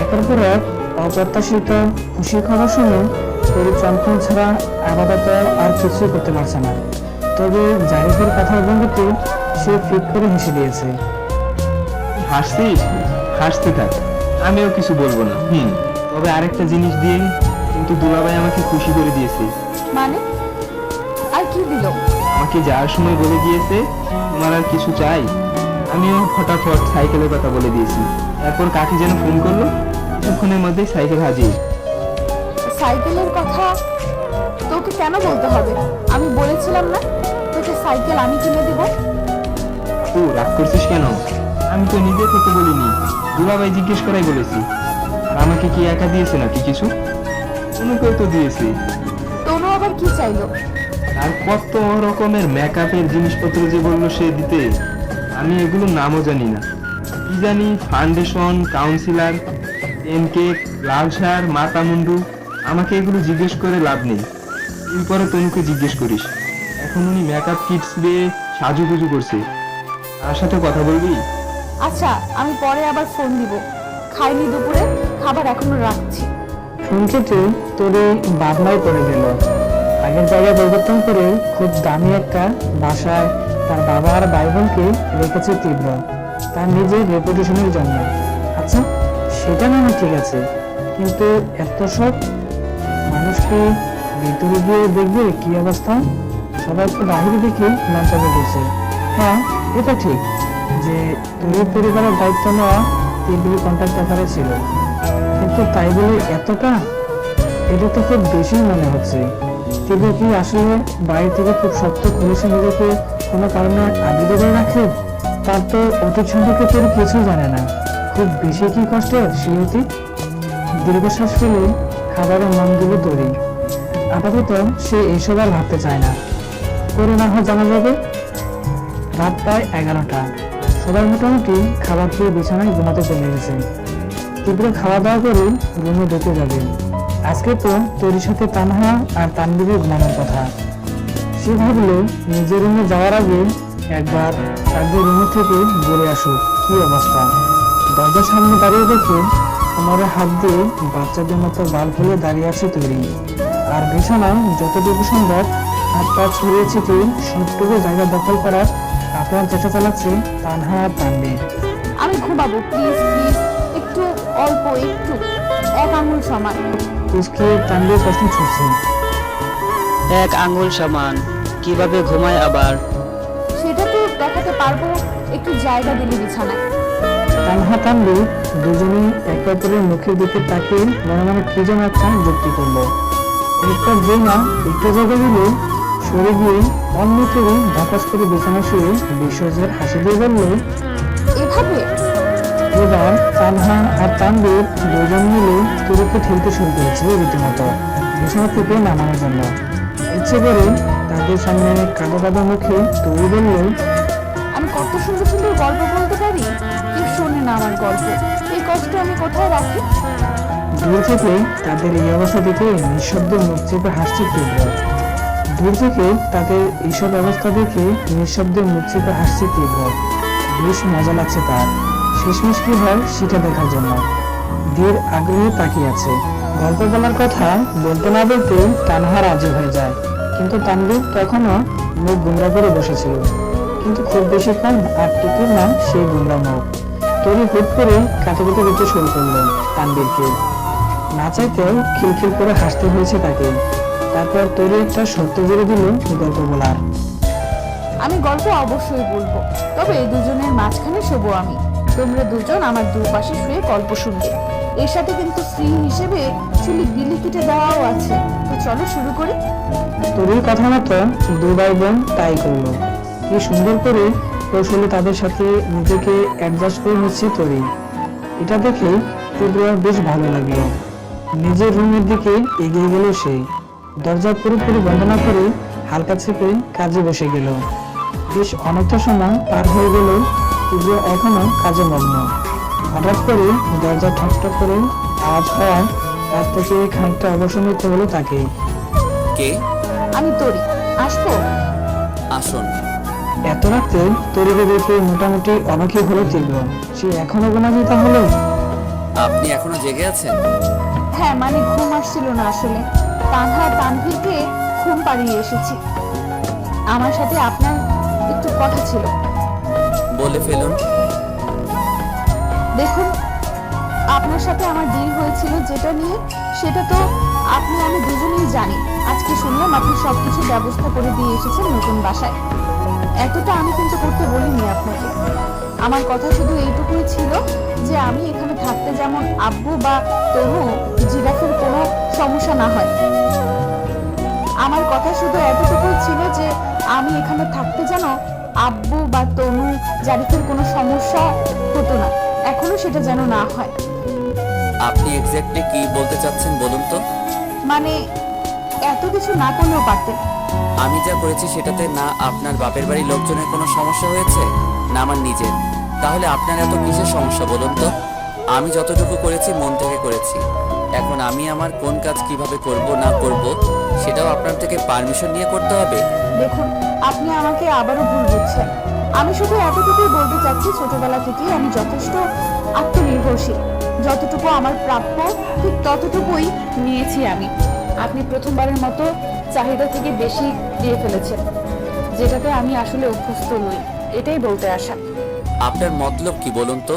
একের পর এক অপ্রত্যাশিত খুশি খবর শুনে তরি চঞ্চল ছাড়া আপাতত আর কিছুই করতে পারছে না। তবে জারিফের কথার ভঙ্গিতে সে ফিক করে হেসে দিয়েছে। হাসছিস? হাসতে থাক, আমিও কিছু বলবো না। তবে আরেকটা জিনিস দিয়ে কিন্তু দুলাভাই আমাকে খুশি করে দিয়েছে। মানে? আর কি দিল? আমাকে যাওয়ার সময় বলে দিয়েছে, তোমার আর কিছু চাই? আমিও ফটাফট সাইকেলের কথা বলে দিয়েছি। এরপর কাকি যেন ফোন করলো, কিছুক্ষণের মধ্যেই সাইকেল হাজির। সাইকেলের কথা তোকে কেন বলতে হবে? আমি বলেছিলাম না তোকে সাইকেল আমি কিনে দিব? তো রাগ করছিস কেন? আমি তো নিজে থেকে বলিনি, দুলাভাই জিজ্ঞেস করাই বলেছি। আর আমাকে কি একা দিয়েছে নাকি কিছু? অনুকেও তো দিয়েছে। তোনো আবার কি চাইলো? আর কত রকমের মেকআপের জিনিসপত্র যে বললো সে দিতে, আমি এগুলো নামও জানি না। কি জানি ফাউন্ডেশন, কাউন্সিলার, কেক, লাল সার, মাথা মুন্ডু। আমাকে এগুলো জিজ্ঞেস করে লাভ নেই, তুই পরে তনুকে জিজ্ঞেস করিস। এখন উনি মেকআপ কিটস দিয়ে সাজুগুজু করছে, তার সাথে কথা বলবি? আচ্ছা আমি পরে আবার ফোন দিব। খাইনি দুপুরে, খাবার এখনো রাখছি। ফোন কেটে তরি বাদলায় পড়ে গেল। আগের জায়গায় পরিবর্তন করে খুব দামি একটা বাসায় তার বাবা আর ভাই বোনকে রেখেছে তীব্র, তার নিজের রেপুটেশনের জন্য। আচ্ছা সেটা না হয় ঠিক আছে, কিন্তু এত সব মানুষকে ভিতরে গিয়ে দেখবে কি অবস্থা? সবাই তো বাহিরে দেখে লজ্জা করছে। হ্যাঁ এটা ঠিক, যে তরির পরিবারের দায়িত্ব নেওয়া তীব্র কন্ট্যাক্ট ব্যাপারে ছিল, কিন্তু তাই বলে এতটা, এটা তো খুব বেশি মনে হচ্ছে। তীব্র কি আসলে বাড়ি থেকে খুব শক্ত খুলেছে নিজেকে কোনো কারণে আবিদ করে রাখে? তার তো অতীত সম্পর্কে তোর কিছু জানে না। খুব বেশি কি কষ্টের সেই অতীত? দীর্ঘশ্বাস ফেলে খাবারে মন দিল তরি। আপাতত সে এইসব আর ভাবতে চায় না। করে না হয় জানা যাবে। রাত প্রায় 11টা। সবাই মোটামুটি খাবার খেয়ে বিছানায় ঘুমাতে চলে গেছে। তীব্র খাওয়া দাওয়া করে রুমে ঢুকে যাবে। আজকে তো তরির সাথে তানহা আর তানবীরের ঘুমানোর কথা। সে ভাবলো নিজের রুমে যাওয়ার আগে একবার তাদের রুমে থেকে বলে আসুক কি অবস্থা। দরজার সামনে দাঁড়িয়ে দেখে কোমরে হাত দিয়ে বাচ্চাদের মতো বাল ফুলে দাঁড়িয়ে আছে তৈরি। আর বিছানায় যতটুকু সম্ভব হাত পা ছড়িয়ে ছিটিয়ে সবটুকু জায়গা দখল করার আপনার চেষ্টা চালাচ্ছে তানহা আর তানবীর। আমি ঘুমাবো, প্লিজ প্লিজ, একটু অল্প, একটু, 1 আঙুল সমান। উসকে তানবীর প্রশ্ন ছুটছে। 1 আঙ্গুল সমান কিভাবে ঘুমায় আবার? সেটা তো দেখাতে পারবো, একটু জায়গা দিলে বিছানায়। তানহা তানবীর দুজনেই একে অপরের মুখের দিকে তাকিয়ে মনে মনে কি যেন একটা যুক্তি করলো। এরপর যে না একটু জায়গা দিলে সরে গিয়ে অন্য কেউ ধাপাস করে বিছানা শুয়ে বিশ্বজের হাসি দিয়ে বলল, এভাবে? এবার তানহা আর তানবীর দুজন মিলে তুরিকে ঠেলতে শুরু করেছে রীতিমতো বিছানা থেকে নামানোর জন্য। ইচ্ছে করে তাদের সামনে কাদো কাদো মুখে তুরি বলল, আমি কত সুন্দর সুন্দর গল্প বলতে পারি, কেউ শোনে না আমার গল্প। এই কষ্ট আমি কোথায় রাখি? দূর থেকে তাদের এই অবস্থা দেখে নিঃশব্দে মুখ চেপে হাসছে তীব্র। দূর থেকে তাদের এইসব অবস্থা দেখে নিঃশব্দে মুখ চেপে হাসছে তীব্র। বেশ মজা লাগছে তার। শেষমেশ কি হয় সেটা দেখার জন্য ধীর আগ্রহে তাকিয়ে আছে। গল্প বলার কথা বলতে না বলতে তানহা রাজি হয়ে যায়, কিন্তু তানবীর তখনও মুখ গুমরা করে বসেছিল। কিন্তু খুব বেশিক্ষণ আর টিকির না সেই গুমরা মুখ। তরি হুট করে কাছে কাছে দিতে শুরু করলো তানবীরকে। না চাইতেও খিলখিল করে হাসতে হয়েছে তাকে। তারপর তরি একটা সত্য জুড়ে দিল গল্প বলার। আমি গল্প অবশ্যই বলবো, তবে দুজনের মাঝখানে শোবো আমি। তোমরা দুজন আমার দুপাশে শুয়ে গল্প শুনবে। এর সাথে কিন্তু স্ত্রী হিসেবে চুলি বিলি কেটে দেওয়াও আছে। তো চলো শুরু করি। তরির কথা মতো 2 ভাই বোন তাই করলো। কি সুন্দর করে কৌশলে তাদের সাথে নিজেকে অ্যাডজাস্ট করে নিচ্ছে তরি। এটা দেখে তীব্র বেশ ভালো লাগলো। নিজের রুমের দিকে এগিয়ে গেল সে। দরজা পুরোপুরি বন্ধ না করে হালকা চেপে কাজে বসে গেল। বেশ অনেকটা সময় পার হয়ে গেল, তীব্র এখনো কাজে মগ্ন। হঠাৎ করে দরজা ঠকঠক করে আওয়াজ হওয়ায় কাজ থেকে খানিকটা অবসর নিতে হলো তাকে। কে? আমি তরি, আসবো? আসুন। এত রাতে তরিকে দেখে মোটামুটি অবাকই হলো তীব্র। সে এখনো ঘুমাচ্ছে তাহলে? আপনি এখনো জেগে আছেন? হ্যাঁ, মানে ঘুম আসছিল না আসলে। তানহা তানভীরকে ঘুম পাড়িয়ে এসেছি। আমার সাথে আপনার একটু কথা ছিল। বলে ফেলুন। দেখুন, আপনার সাথে আমার ডিল হয়েছিল যেটা নিয়ে, সেটা তো আপনি আমি দুজনেই জানি। আজকে শুনলাম আপনি সবকিছু ব্যবস্থা করে দিয়ে এসেছেন নতুন বাসায়। এতটা আমি কিন্তু করতে বলিনি আপনাকে। আমার কথা শুধু এইটুকুই ছিল যে আমি এখানে থাকতে যেমন আব্বু বা তনু জিরাফের কোনো সমস্যা না হয়। আমার কথা শুধু এতটুকুই ছিল যে আমি এখানে থাকতে যেন আব্বু বা তনু জারিফের কোনো সমস্যা হতো না, এখনো সেটা যেন না হয়। আপনি এক্স্যাক্টলি কি বলতে চাচ্ছেন বলুন তো? মানে এত কিছু না করলেও পারতেন। আমি যা করেছি সেটাতে না আপনার বাপের বাড়ির লোকজনের কোনো সমস্যা হয়েছে, না আমার নিজের। তাহলে আপনার এত কিসের সমস্যা বলুন তো? আমি যতটুকু করেছি মন থেকে করেছি। এখন আমি আমার কোন কাজ কিভাবে করব না করব সেটাও আপনার থেকে পারমিশন নিয়ে করতে হবে। দেখুন, আপনি আমাকে আবারও ভুল বুঝছেন। আমি শুধু এতটুকুই বলতে চাচ্ছি, ছোটবেলা থেকেই আমি যথেষ্ট আত্মনির্ভরশীল। যতটুকু আমার প্রাপ্য ঠিক ততটুকুই নিয়েছি আমি। আপনি প্রথমবারের মতো চাহিদা থেকে বেশি দিয়ে ফেলেছেন, যেটাতে আমি আসলে অভ্যস্ত নই। এটাই বলতে আসা। আপনার মতলব কি বলুন তো?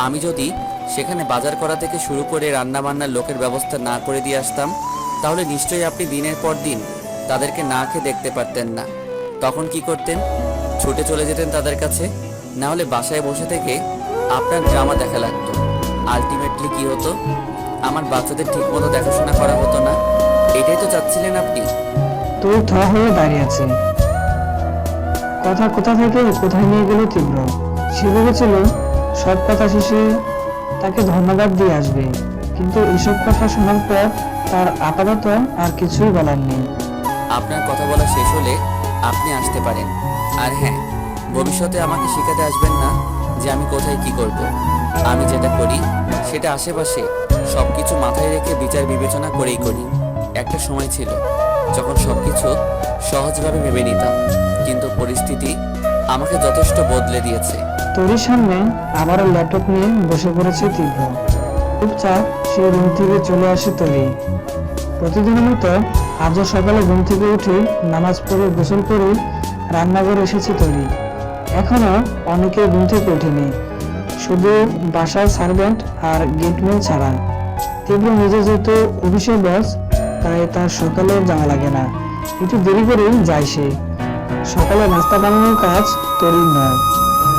আমি যদি সেখানে বাজার করা থেকে শুরু করে রান্না বান্নার লোকের ব্যবস্থা না করে দিয়ে আসতাম, তাহলে নিশ্চয়ই আপনি দিনের পর দিন তাদেরকে না খেয়ে দেখতে পারতেন না। তখন কি করতেন? ছুটে চলে যেতেন তাদের কাছে। না হলে বাসায় বসে থেকে আপনার ড্রামা দেখা লাগতো। আলটিমেটলি কি হতো, আমার বাচ্চাদের ঠিকমতো দেখাশোনা করা হতো না। এটাই তো চাচ্ছিলেন আপনি। তুই থ হয়ে দাঁড়িয়ে আছে। কথা কোথা থেকে কোথায় নিয়ে গেল তীব্র। সে ভেবেছিল সব কথা শেষে তাকে ধন্যবাদ দিয়ে আসবে, কিন্তু এসব কথা শোনার পর তার আপাতত আর কিছুই বলার নেই। আপনার কথা বলা শেষ হলে আপনি আসতে পারেন। আর হ্যাঁ, ভবিষ্যতে আমাকে শেখাতে আসবেন না যে আমি কোথায় কি করব। আমি যেটা করি সেটা আশেপাশে সবকিছু মাথায় রেখে বিচার বিবেচনা করেই করি। একটা সময় ছিল যখন সবকিছু সহজভাবে ভেবে নিতাম, কিন্তু পরিস্থিতি আমাকে যথেষ্ট বদলে দিয়েছে। তোরই সামনে আবারও ল্যাপটপ নিয়ে বসে পড়েছে তীব্র। চুপচাপ সে রুম থেকে চলে আসে তরি। প্রতিদিনের মতো আজও সকালে ঘুম থেকে উঠে নামাজ পড়ে গোসল করে রান্নাঘরে এসেছে তরি। এখনো অনেকে ঘুম থেকে ওঠেনি, শুধু বাসার সার্ভেন্ট আর গেটম্যান ছাড়া। তীব্র নিজে যেহেতু অফিসের বস, তাই তার সকালে যাওয়া লাগে না, একটু দেরি করেই যায় সে। সকালে নাস্তা বানানোর কাজ তরির নয়,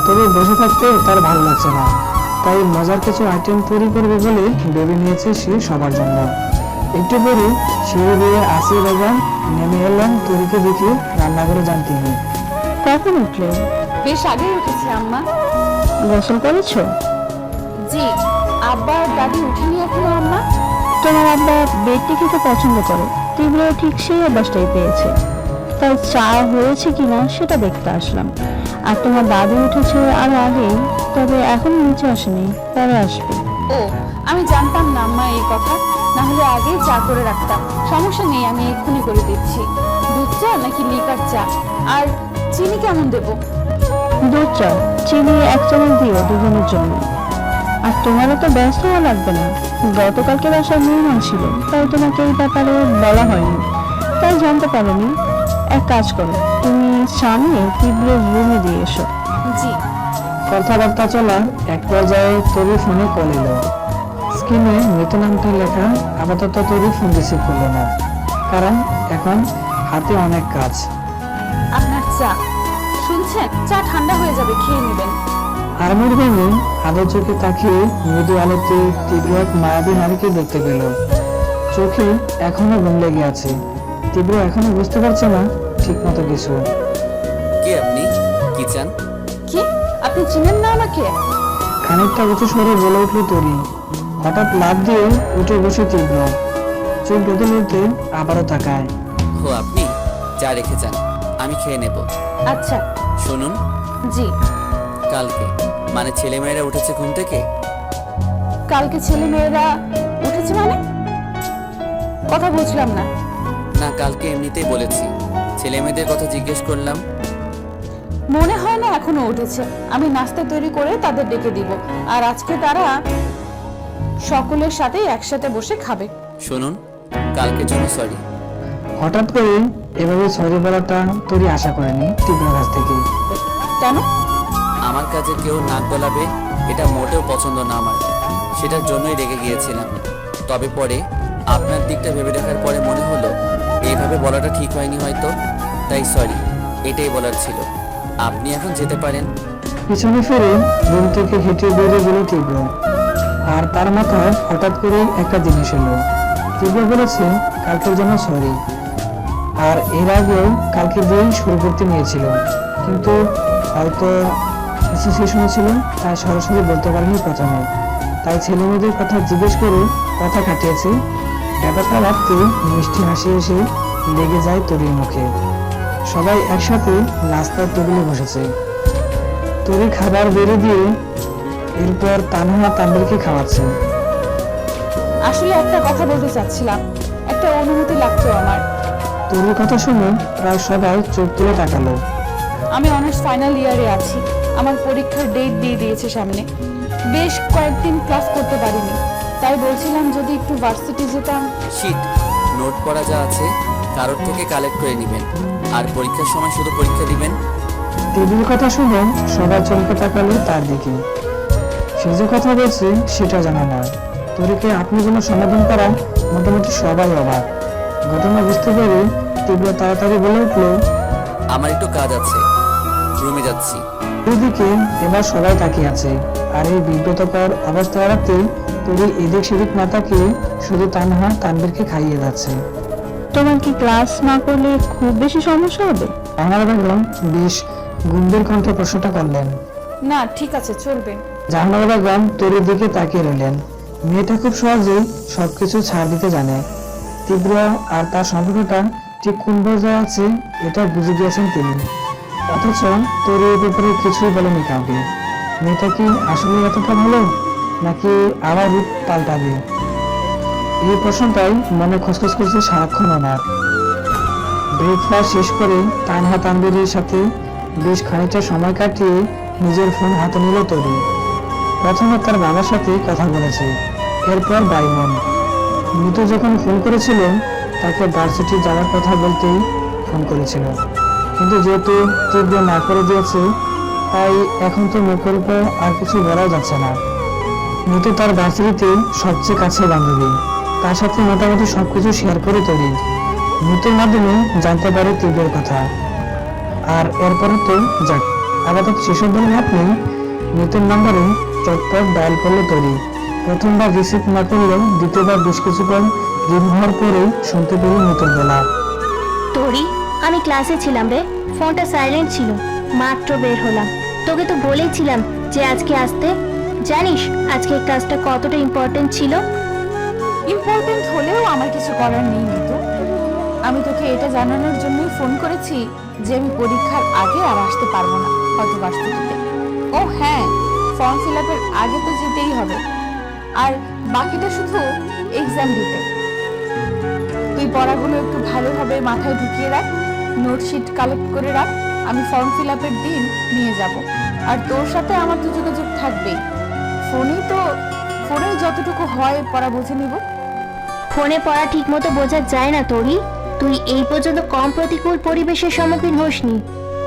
তবে বসে থাকতে তার ভালো লাগছে না, তাই মজার কিছু আইটেম তৈরি করবে বলে ভেবে নিয়েছে সে সবার জন্য। একটু পরে সিঁড়ি দিয়ে আসিয়ে বেগম নেমে এলেন তরিকে দেখে রান্নাঘরে যান তিনি। কখন উঠলে? বেশ আগেই উঠেছি আম্মা। গোসল করেছো? জি, আব্বা আর দাদি উঠিনি এখনো আম্মা। তোমার আব্বা বেডটি খেতে পছন্দ করে, তীব্র ঠিক সেই অভ্যাসটাই পেয়েছে, তাই চা হয়েছে কিনা সেটা দেখতে আসলাম। আর তোমার দাদি উঠেছে আরো আগেই, তবে এখন নিচে আসেনি, পরে আসবে। ও, আমি জানতাম না আম্মা এই কথা, না হলে আগেই চা করে রাখতাম। সমস্যা নেই, আমি এক্ষুনি করে দিচ্ছি। দুধ চা নাকি লিকার চা? আর চিনি কেমন দেবো? দুধ চা, চিনি 1 চামচ দিও দুজনের জন্য। আর তোমারও তো ব্যস্ত হওয়া লাগবে না, গতকালকে বাসায় মেহমান ছিল, তাই তোমাকে এই ব্যাপারে বলা হয়নি, তাই জানতে পারোনি। এক কাজ করো, তুমি স্বামী তীব্র রুমে দিয়ে এসো। জি। কথাবার্তা চলা এক পর্যায়ে তরি ফোনে কল এলো। স্ক্রিনে মৃত নামটা লেখা। আপাতত তরি ফোন রিসিভ করলো না, কারণ এখন হাতে অনেক কাজ। আপনার চা শুনছেন? চা ঠান্ডা হয়ে যাবে, খেয়ে নেবেন। আর্মির ভেঙে আদর চোখে তাকিয়ে মৃদু আলোতে তীব্র এক মায়াবী নারীকে দেখতে পেল। চোখে এখনো ঘুম লেগে আছে। তীব্র এখনো বুঝতে পারছে না ঠিক মতো কিছু। কে আপনি? কি চান? কি, আপনি চিনেন না আমাকে? খানিকটা উঁচু স্বরে বলে উঠল তরি। হঠাৎ লাফ দিয়ে উঠে বসে তীব্র, চোখ বদলতে আবারও তাকায়। ও আপনি? যা রেখে যান, আমি খেয়ে নেব। আচ্ছা। শুনুন, জি। কালকে মানে ছেলেমেয়েরা উঠেছে ঘুম থেকে? কালকে ছেলে মেয়েরা উঠেছে মানে? কথা বুঝলাম না। না, কালকে এমনিতেই বলেছি, ছেলে মেয়েদের কথা জিজ্ঞেস করলাম। মনে হয় না এখনো উঠেছে। আমি নাস্তা তৈরি করে তাদের ডেকে দিব, আর আজকে তারা সকলের সাথে একসাথে বসে খাবে। শুনুন, কালকের জন্য সরি। হঠাৎ করে এভাবে সরে বলাটা তরি আশা করেনি তীব্র কাছ থেকে। কেন? আমার কাছে কেউ নাক গলাবে এটা মোটেও পছন্দ না আমার, সেটার জন্যই রেগে গিয়েছিলাম। তবে পরে আপনার দিকটা ভেবে দেখার পরে মনে হলো এইভাবে বলাটা ঠিক হয়নি হয়তো, তাই সরি, এটাই বলার ছিল। আপনি এখন যেতে পারেন। পিছনে ফিরে রুম থেকে হেঁটে বেরিয়ে গেল তীব্র। আর তার মাথায় হঠাৎ করে একটা জিনিস এলো। তীব্র বলেছে কালকের জন্য সরি, আর এর আগেও কালকে দিয়েই শুরু করতে নিয়েছিল, কিন্তু হয়তো অ্যাসোসিয়েশনে ছিল, তাই সরাসরি বলতে পারেনি প্রথমে। তাই ছেলে মেয়েদের কথা জিজ্ঞেস করে কথা কাটিয়েছে। ব্যাপারটা ভাবতে মিষ্টি হাসি এসে লেগে যায় তরির মুখে। সবাই একসাথে নাস্তার টেবিলে বসেছে। তরি খাবার বেড়ে দিয়ে এরপর তানহা তানভীরকে খাওয়াচ্ছে। আসলে একটা কথা বলতে চাচ্ছিলাম, একটা অনুমতি লাগতো আমার। তরির কথা শুনে প্রায় সবাই চোখ তুলে তাকালো। আমি অনার্স ফাইনাল ইয়ারে আছি, আমার পরীক্ষার ডেট দিয়ে দিয়েছে সামনে। বেশ কয়েকদিন ক্লাস করতে পারিনি, তাই বলছিলাম যদি একটু ভার্সিটি যেতাম। শিট, নোট পড়া যা আছে কারোর থেকে কালেক্ট করে নেবেন, আর পরীক্ষার সময় শুধু পরীক্ষা দিবেন। টেবিল কথা শুনে সবাই চমকে তাকালো তার দিকে। সে যে কথা বলছে সেটা জানা না। তরিকে আপনি কোনো সমাধান করা মোটামুটি সবাই অবাক। ঘটনা বুঝতে পেরে তীব্র তাড়াতাড়ি বলে উঠলো, আমার একটু কাজ আছে, রুমে যাচ্ছি। ওইদিকে এবার সবাই তাকিয়ে আছে, আর এই বিব্রতকর অবস্থা এড়াতে তরি এদিক সেদিক না তাকিয়ে শুধু তানহা তানভীরকে খাইয়ে যাচ্ছে। তোমার কি ক্লাস না করলে খুব বেশি সমস্যা হবে? জাহানারা বেগম বেশ গম্ভীর কণ্ঠে প্রশ্নটা করলেন। না ঠিক আছে, চলবে। জাহানারা বেগম তরির দিকে তাকিয়ে রইলেন। মেয়েটা খুব সহজেই সবকিছু ছাড় দিতে জানে। তীব্র আর তার সম্পর্কটা ঠিক কোন পর্যায়ে আছে এটা বুঝে গিয়েছেন তিনি। অথচ তরি এ ব্যাপারে কিছুই বলেনি কাউকে। মেয়েটা কি আসলে এতটা ভালো, নাকি আবার রূপ পাল্টাবে? এই প্রশ্নটাই মনে খসখস করছে সারাক্ষণ ওনার। ব্রেকফাস্ট শেষ করে তানহা তানভীরের সাথে বেশ খানিকটা সময় কাটিয়ে নিজের ফোন হাতে নিল তরি। প্রথমে তার বাবার সাথে কথা বলেছে, এরপর বাইমন। মিতু যখন ফোন করেছিল তাকে ভার্সিটি যাওয়ার কথা বলতেই ফোন করেছিল, কিন্তু যেহেতু তীব্র না করে দিয়েছে তাই এখন তো মুখের উপর আর কিছু বলা যাচ্ছে না। মিতু তার ভার্সিটিতে সবচেয়ে কাছের বান্ধবী, তার সাথে মোটামুটি সবকিছু শেয়ার করে তৈরি। মিতুর মাধ্যমে জানতে পারে তীব্রের কথা, আর এরপরে তো যাক, আপাতত সেসব বলে লাভ নেই। মিতুর নাম্বারে চটপট ডায়াল করলো তৈরি। প্রথমবার রিসিভ না করলেও দ্বিতীয়বার বেশ কিছুক্ষণ রিং হওয়ার পরে শুনতে পেল মিতুর গলা। তোরি, আমি ক্লাসে ছিলাম রে, ফোনটা সাইলেন্ট ছিল, মাত্র বের হলাম। তোকে তো বলেইছিলাম যে আজকে আসতে। জানিস আজকে ক্লাসটা কতটা ইম্পর্টেন্ট ছিল? ইম্পর্টেন্ট হলেও আমার কিছু করার নেই মিতু। আমি তোকে এটা জানানোর জন্যই ফোন করেছি যে আমি পরীক্ষার আগে আর আসতে পারবো না হয়তো ভার্সিটিতে। ও হ্যাঁ, ফর্ম ফিল আপের আগে তো যেতেই হবে, আর বাকিটা শুধু এক্সাম দিতে। তুই পড়াগুলো একটু ভালোভাবে মাথায় ঢুকিয়ে রাখ, নোটশিট কালেক্ট করে রাখ। আমি ফর্ম ফিল আপের দিন নিয়ে যাব, আর তোর সাথে আমার তো যোগাযোগ থাকবেই। ফোনে যতটুকু হয় পড়া বুঝে নিব। ফোনে পড়া ঠিক মতো বোঝা যায় না তোরি। তুই এই পর্যন্ত কম প্রতিকূল পরিবেশের সম্মুখীন হোসনি।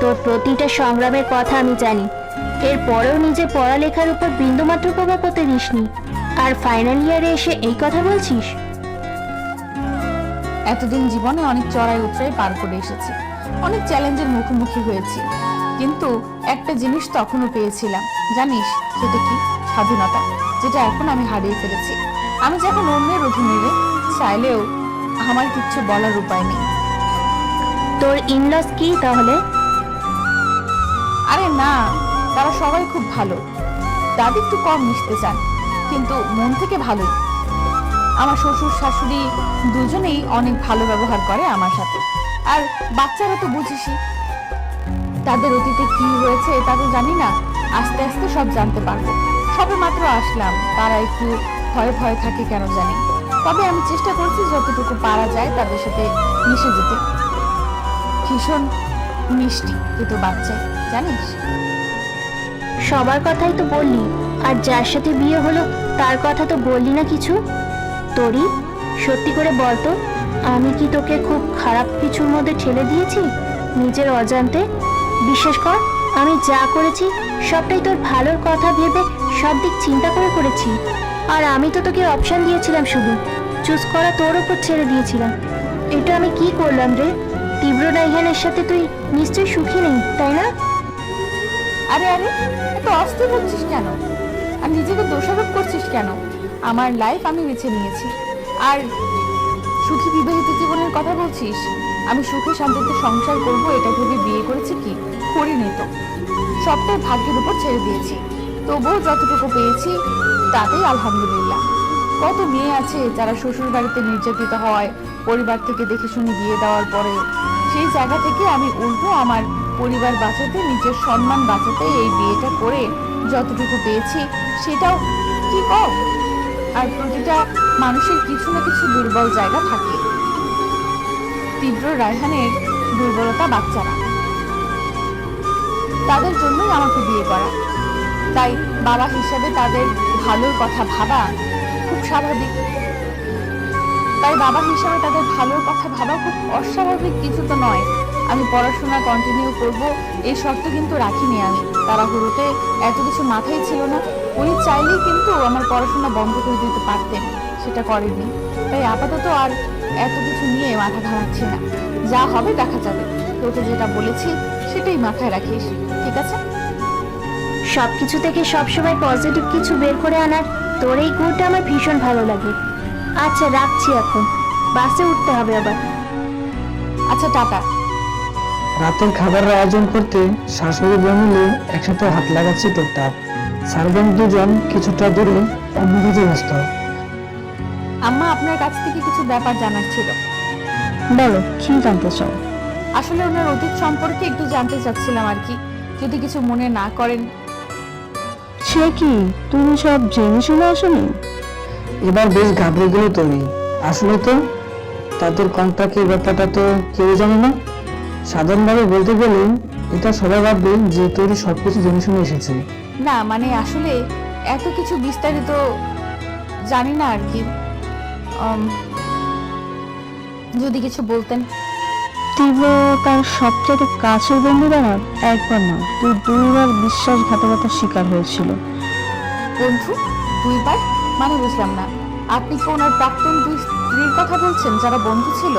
তোর প্রতিটা সংগ্রামের কথা আমি জানি। এরপরেও নিজের পড়ালেখার উপর বিন্দুমাত্র প্রভাব পড়তে দিসনি, আর ফাইনাল ইয়ারে এসে এই কথা বলছিস? এতদিন জীবনে অনেক চড়াই উতরাই পার করে এসেছি, অনেক চ্যালেঞ্জের মুখোমুখি হয়েছি, কিন্তু একটা জিনিস তখনও পেয়েছিলাম, জানিস সেটা কি? স্বাধীনতা, যেটা এখন আমি হারিয়ে ফেলেছি। আমি যখন অন্যের অধীনে রে, চাইলেও আমার কিচ্ছু বলার উপায় নেই। তোর ইনলস কি তাহলে? আরে না, তারা সবাই খুব ভালো। দাদি একটু কম মিশতে চান, কিন্তু মন থেকে ভালোই। আমার শ্বশুর শাশুড়ি দুজনেই অনেক ভালো ব্যবহার করে আমার সাথে। আর বাচ্চারা তো বুঝিসই, তাদের অতীতে কি হয়েছে তা তো জানি না, আস্তে আস্তে সব জানতে পারবো। সবে মাত্র আসলাম, তারা একটু ভয়ে ভয়ে থাকে কেন জানি। তবে আমি চেষ্টা করছি যতটুকু পারা যায় তাদের সাথে মিশে যেতে। ভীষণ মিষ্টি দুটো বাচ্চাই, জানিস। সবার কথাই তো বললি, আর যার সাথে বিয়ে হলো তার কথা তো বললি না কিছু। তোরি, সত্যি করে বলতো, আমি কি তোকে খুব খারাপ কিছুর মধ্যে ঠেলে দিয়েছি নিজের অজান্তে? বিশ্বাস কর, আমি যা করেছি সবটাই তোর ভালোর কথা ভেবে সব দিক চিন্তা করে করেছি। আর আমি তো তোকে অপশন দিয়েছিলাম, শুধু চুজ করা তোর উপর ছেড়ে দিয়েছিলাম। এটা আমি কি করলাম রে? তীব্র রাইহানের সাথে তুই নিশ্চয়ই সুখী নেই, তাই না? আরে আরে, এত অস্থির হচ্ছিস কেন, আর নিজেকে দোষারোপ করছিস কেন? আমার লাইফ আমি বেছে নিয়েছি, আর সুখী বিবাহিত জীবনের কথা বলছিস। আমি সুখে শান্তিতে সংসার করব এটা ভেবে বিয়ে করেছি কি? করিনি তো। সবটাই ভাগ্যের উপর ছেড়ে দিয়েছি, তবুও যতটুকু পেয়েছি তাতেই আলহামদুলিল্লাহ। কত মেয়ে আছে যারা শ্বশুর বাড়িতে নির্যাতিত হয়, পরিবার থেকে দেখে শুনে বিয়ে দেওয়ার পরেও সেই জায়গা থেকে আমি উল্টো আমার পরিবার বাঁচাতে, নিজের সম্মান বাঁচাতে এই বিয়েটা করে যতটুকু পেয়েছি সেটাও কি কম? আর প্রতিটা মানুষের কিছু না কিছু দুর্বল জায়গা থাকে। তীব্র রায়হানের দুর্বলতা বাচ্চারা, তাদের জন্যই আমাকে বিয়ে করা। তাই বাবা হিসাবে তাদের ভালোর কথা ভাবা খুব স্বাভাবিক। খুব অস্বাভাবিক কিছু তো নয়। আমি পড়াশোনা কন্টিনিউ করব এই শর্ত কিন্তু রাখিনি আমি। তাড়াহুড়োতে এত কিছু মাথায় ছিল না। উনি চাইলেই কিন্তু আমার পড়াশোনা বন্ধ করে দিতে পারতেন, সেটা করেননি। তাই আপাতত আর এত কিছু নিয়ে মাথা ঘামাচ্ছি না। যা হবে দেখা যাবে। তোকে যেটা বলেছি সেটাই মাথায় রাখিস, ঠিক আছে? সবকিছু থেকে সবসময় পজিটিভ কিছু বের করে আনার তোর এই গুণটা আমার ভীষণ ভালো লাগে। আচ্ছা রাখছি এখন, বাসে উঠতে হবে আবার। আচ্ছা টাটা। রাতের খাবারের আয়োজন করতে শাশুড়ি বোন মিলে একসাথে হাত লাগাচ্ছি টুকটাক। সার্ভেন্ট দুজন কিছুটা দূরে অন্য কাজে ব্যস্ত। আম্মা, আপনার কাছ থেকে কিছু ব্যাপার জানার ছিল। বলো, কি জানতে চাও? আসলে ওনার অতীত সম্পর্কে একটু জানতে চাচ্ছিলাম আর কি, যদি কিছু মনে না করেন। সে কি, তুমি সব জেনে শুনে আসোনি? এবার বেশ ঘাবড়ে গেল তৈরি। আসলে তো তাদের কন্ট্রাক্টের ব্যাপারটা তো কেউ জানে না। সাধারণভাবে বলতে গেলে এটা সবাই ভাববে যে তৈরি সবকিছু জেনে শুনে এসেছে। না মানে আসলে এত কিছু বিস্তারিত জানি না আর কি। যদি কিছু বলতেন। তীব্র তার সবচেয়ে কাছের বন্ধুরা না, একবার না তুই দুইবার বিশ্বাসঘাতকতার শিকার হয়েছিল। বন্ধু? দুইবার? মানে বুঝলাম না। আপনি কি ওনার প্রাক্তন দুই স্ত্রীর কথা বলছেন যারা বন্ধু ছিল?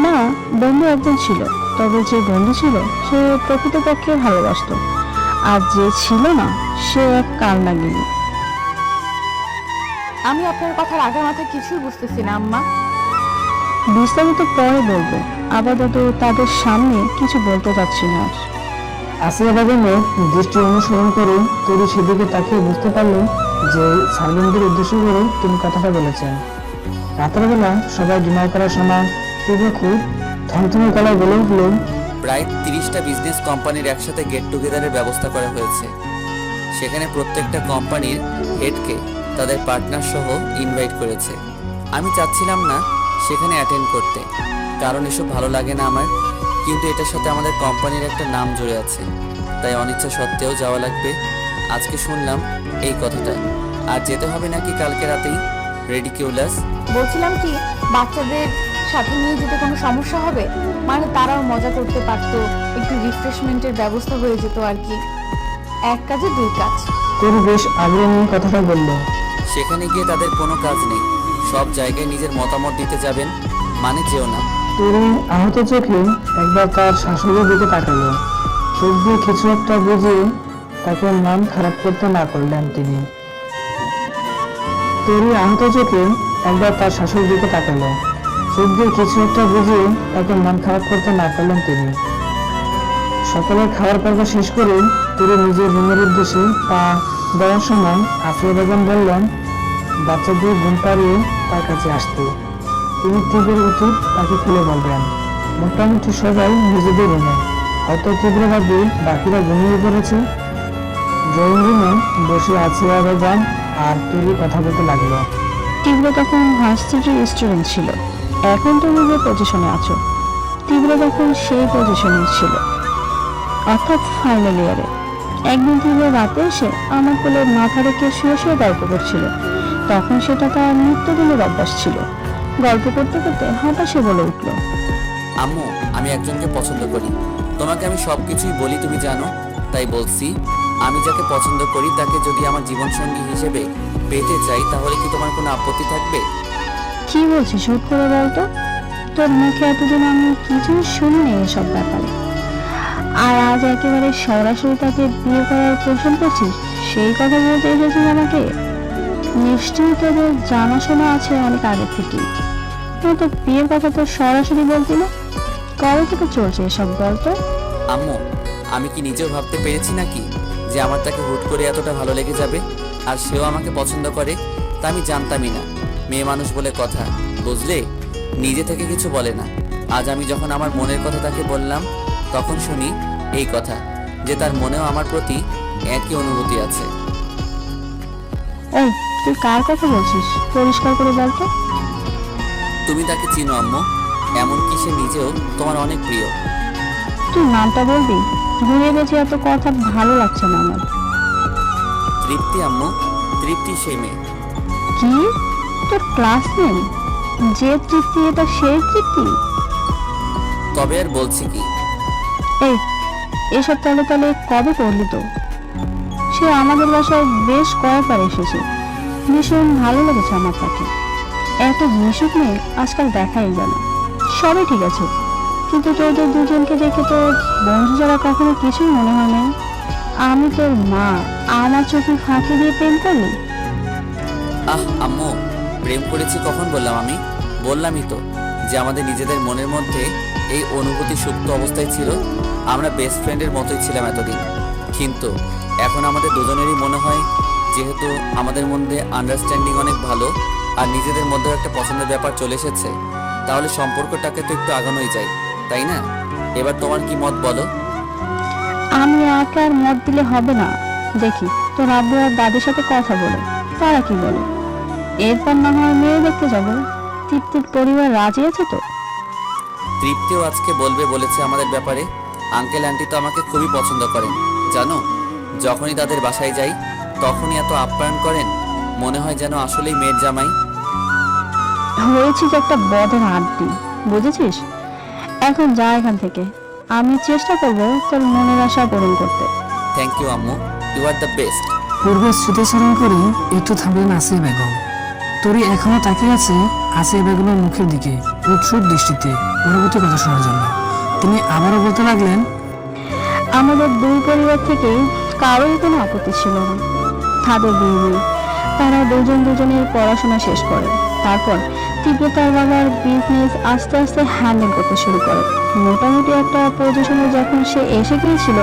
না, বন্ধু একজন ছিল, তবে যে বন্ধু ছিল সে প্রকৃতপক্ষে ভালোবাসতো, আর যে ছিল না সে এক কালনাগিনী। আমি আপনার কথার আগা মাথা কিছুই বুঝতেছি না আম্মা। বিস্তারিত পরে বলবো, আপাতত তাদের সামনে কিছু বলতে চাচ্ছি না। আসিয়া বেগমের দৃষ্টি অনুসরণ করে তৈরি সেদিকে তাকিয়ে বুঝতে পারলো যে সার্ভেন্টদের উদ্দেশ্য করে তিনি কথাটা বলেছেন। রাতের বেলা সবাই ডিনার করার সময় তীব্র খুব থমথমে গলায় বলে উঠল, প্রায় 30টা বিজনেস কোম্পানির একসাথে গেট টুগেদারের ব্যবস্থা করা হয়েছে। সেখানে প্রত্যেকটা কোম্পানির হেডকে তাদের পার্টনার সহ ইনভাইট করেছে। আমি চাচ্ছিলাম না সেখানে অ্যাটেন্ড করতে, কারণ এসব ভালো লাগে না আমার। কিন্তু এটার সাথে আমাদের কোম্পানির একটা নাম জড়ে আছে, তাই অনিচ্ছা সত্ত্বেও যাওয়া লাগবে। আজকে শুনলাম এই কথাটা। আর যেতে হবে নাকি কালকে রাতেই? রেডিকিউলাস। বলছিলাম কি, বাচ্চাদের সাথে নিয়ে যেতে কোনো সমস্যা হবে? মানে তারাও মজা করতে পারতো, একটু রিফ্রেশমেন্টের ব্যবস্থা হয়ে যেত আর কি। এক কাজে দুই কাজ। তৈরি বেশ আগ্রহ নিয়ে কথাটা বলল। সেখানে গিয়ে তাদের কোনো কাজ নেই, সব জায়গায় নিজের মতামত দিতে যাবেন, মানে যেও না। তরুণ আহত চোখে একবার তার শাশুড়ির দিকে তাকালো। চোখ দিয়ে কিছু একটা বুঝে তাকে মন খারাপ করতে না করলেন তিনি। তরুণ আহত চোখে একবার তার শাশুড়ির দিকে তাকালো। চোখ দিয়ে কিছু একটা বুঝে তাকে মন খারাপ করতে না করলেন তিনি। সকালের খাবার পর্ব শেষ করে তরুণ নিজের রুমের উদ্দেশ্যে পা দেওয়ার সময় আসিয়া বেগম বললেন বাচ্চাদের ঘুম পাড়িয়ে তার কাছে আসতে। তিনি তীব্রের উচিত তাকে খুলে বলবেন। মোটামুটি সবাই নিজেদের রুমে, হয়তো তীব্রভাবে বাকিরা ঘুমিয়ে পড়েছে। ড্রয়িং রুমে বসে আসিয়া বেগম আর তৈরি কথা বলতে লাগলো। তীব্র তখন ভার্সিটির স্টুডেন্ট ছিল, এখন তুমি যে পজিশনে আছো তীব্র তখন সেই পজিশনে ছিল, অর্থাৎ ফাইনাল ইয়ারে। একদিন তীব্র রাতে এসে আমার কোলে মাথা রেখে শুয়ে শুয়ে গল্প করছিল। তখন সেটা তার নিত্যদিনের অভ্যাস ছিল। গল্প করতে করতে হঠাৎ সে বলে উঠল, আম্মু, আমি একজনকে পছন্দ করি। তোমাকে আমি সব কিছুই বলি, তুমি জানো। তাই বলছি, আমি যাকে পছন্দ করি তাকে যদি আমার জীবনসঙ্গী হিসেবে পেতে চাই, তাহলে কি তোমার কোনো আপত্তি থাকবে? কি বলছিস হুট করে বলতো? তোর মুখে এতদিন আমি কিছুই শুনিনি এসব ব্যাপারে, আর আজ একেবারে সরাসরি তাকে বিয়ে করার পোষণ করছিস? সেই কথা বলতে এসেছিস আমাকে? নিশ্চয়ই তোদের জানাশোনা আছে অনেক আগে থেকেই। তো বিয়ের কথা তো সরাসরি বলতি না, কবে থেকে চলছে এসব বলতো? আম্মু, আমি কি নিজেও ভাবতে পেরেছি নাকি যে আমার তাকে হুট করে এতটা ভালো লেগে যাবে, আর সেও আমাকে পছন্দ করে? তা আমি জানতামই না। মেয়ে মানুষ বলে কথা, বুঝলে, নিজে থেকে কিছু বলে না। আজ আমি যখন আমার মনের কথা তাকে বললাম, তখন শুনি এই কথা যে তার মনেও আমার প্রতি একই অনুভূতি আছে। এই, তুই কার কথা বলছিস? পরিষ্কার করে বলতো। তুমি তাকে চিনো আম্মু, এমনকি সে নিজেও তোমার অনেক প্রিয়। তুই নামটা বলবি? ঘুরে বেঁচে এত কথা ভালো লাগছে না আমার। তৃপ্তি আম্মু, তৃপ্তি সেই মেয়ে। কি? তোর ক্লাসমেট? যে তৃপ্তি এটা সেই তৃপ্তি? তবে আর বলছি কি? এই, এসব তালে তালে কবে করলি তো? সে আমাদের বাসায় বেশ কয়েকবার এসেছে, ভীষণ ভালো লেগেছে আমার তাকে। এত মিশুক মেয়ে আজকাল দেখাই যায় না। সবই ঠিক আছে, কিন্তু তোদের দুজনকে দেখে তো বন্ধু ছাড়া কখনো কিছুই মনে হয় নাই। আমি তোর মা, আমার চোখে ফাঁকি দিয়ে প্রেম করলি? আম্মু, প্রেম করেছি কখন বললাম আমি? বললামই তো যে আমাদের নিজেদের মনের মধ্যে এই অনুভূতি সুপ্ত অবস্থায় ছিল। আমরা বেস্ট ফ্রেন্ডের মতোই ছিলাম এতদিন, কিন্তু এখন আমাদের দুজনেরই মনে হয় যেহেতু আমাদের মধ্যে আন্ডারস্ট্যান্ডিং অনেক ভালো আর নিজেদের মধ্যেও একটা পছন্দের ব্যাপার চলে এসেছে, তাহলে সম্পর্কটাকে তো একটু আগানোই যায়, তাই না? এবার তোমার কি মত বলো? আমি একা আর মত দিলে হবে না। দেখি তোর আব্বু আর দাদির সাথে কথা বলে তারা কি বলে। এরপর না হয় মেয়ে দেখতে যাবো। তৃপ্তির পরিবার রাজি আছে তো? তৃপ্তিও আজকে বলবে বলেছে আমাদের ব্যাপারে। আঙ্কেল আন্টি তো আমাকে খুবই পছন্দ করেন জানো। যখনই তাদের বাসায় যাই তখনই এত আপ্যায়ন করেন, মনে হয় যেন আসলেই মেয়ের জামাই। হয়েছিস একটা বদের আড্ডি, বুঝেছিস? এখন যা এখান থেকে। আমি চেষ্টা করব তোর মনের আশা পূরণ করতে। থ্যাংক ইউ আম্মু, ইউ আর দ্য বেস্ট। পূর্বের স্মৃতিস্মরণ করে একটু থামলেন আসিয়া বেগম। তরি এখনো তাকিয়ে আছে আসিয়া বেগমের মুখের দিকে উৎসুক দৃষ্টিতে পরবর্তী কথা শোনার জন্য। তিনি আবারও বলতে লাগলেন, আমাদের দুই পরিবার থেকে কারোই কোনো আপত্তি ছিল না। তাদের বিয়ে, তারা দুজন দুজনের পড়াশোনা শেষ করে। তারপর তীব্র তার বাবার বিজনেস আস্তে আস্তে হ্যান্ডেল করতে শুরু করে। মোটামুটি একটা পজিশনে যখন সে এসে গিয়েছিল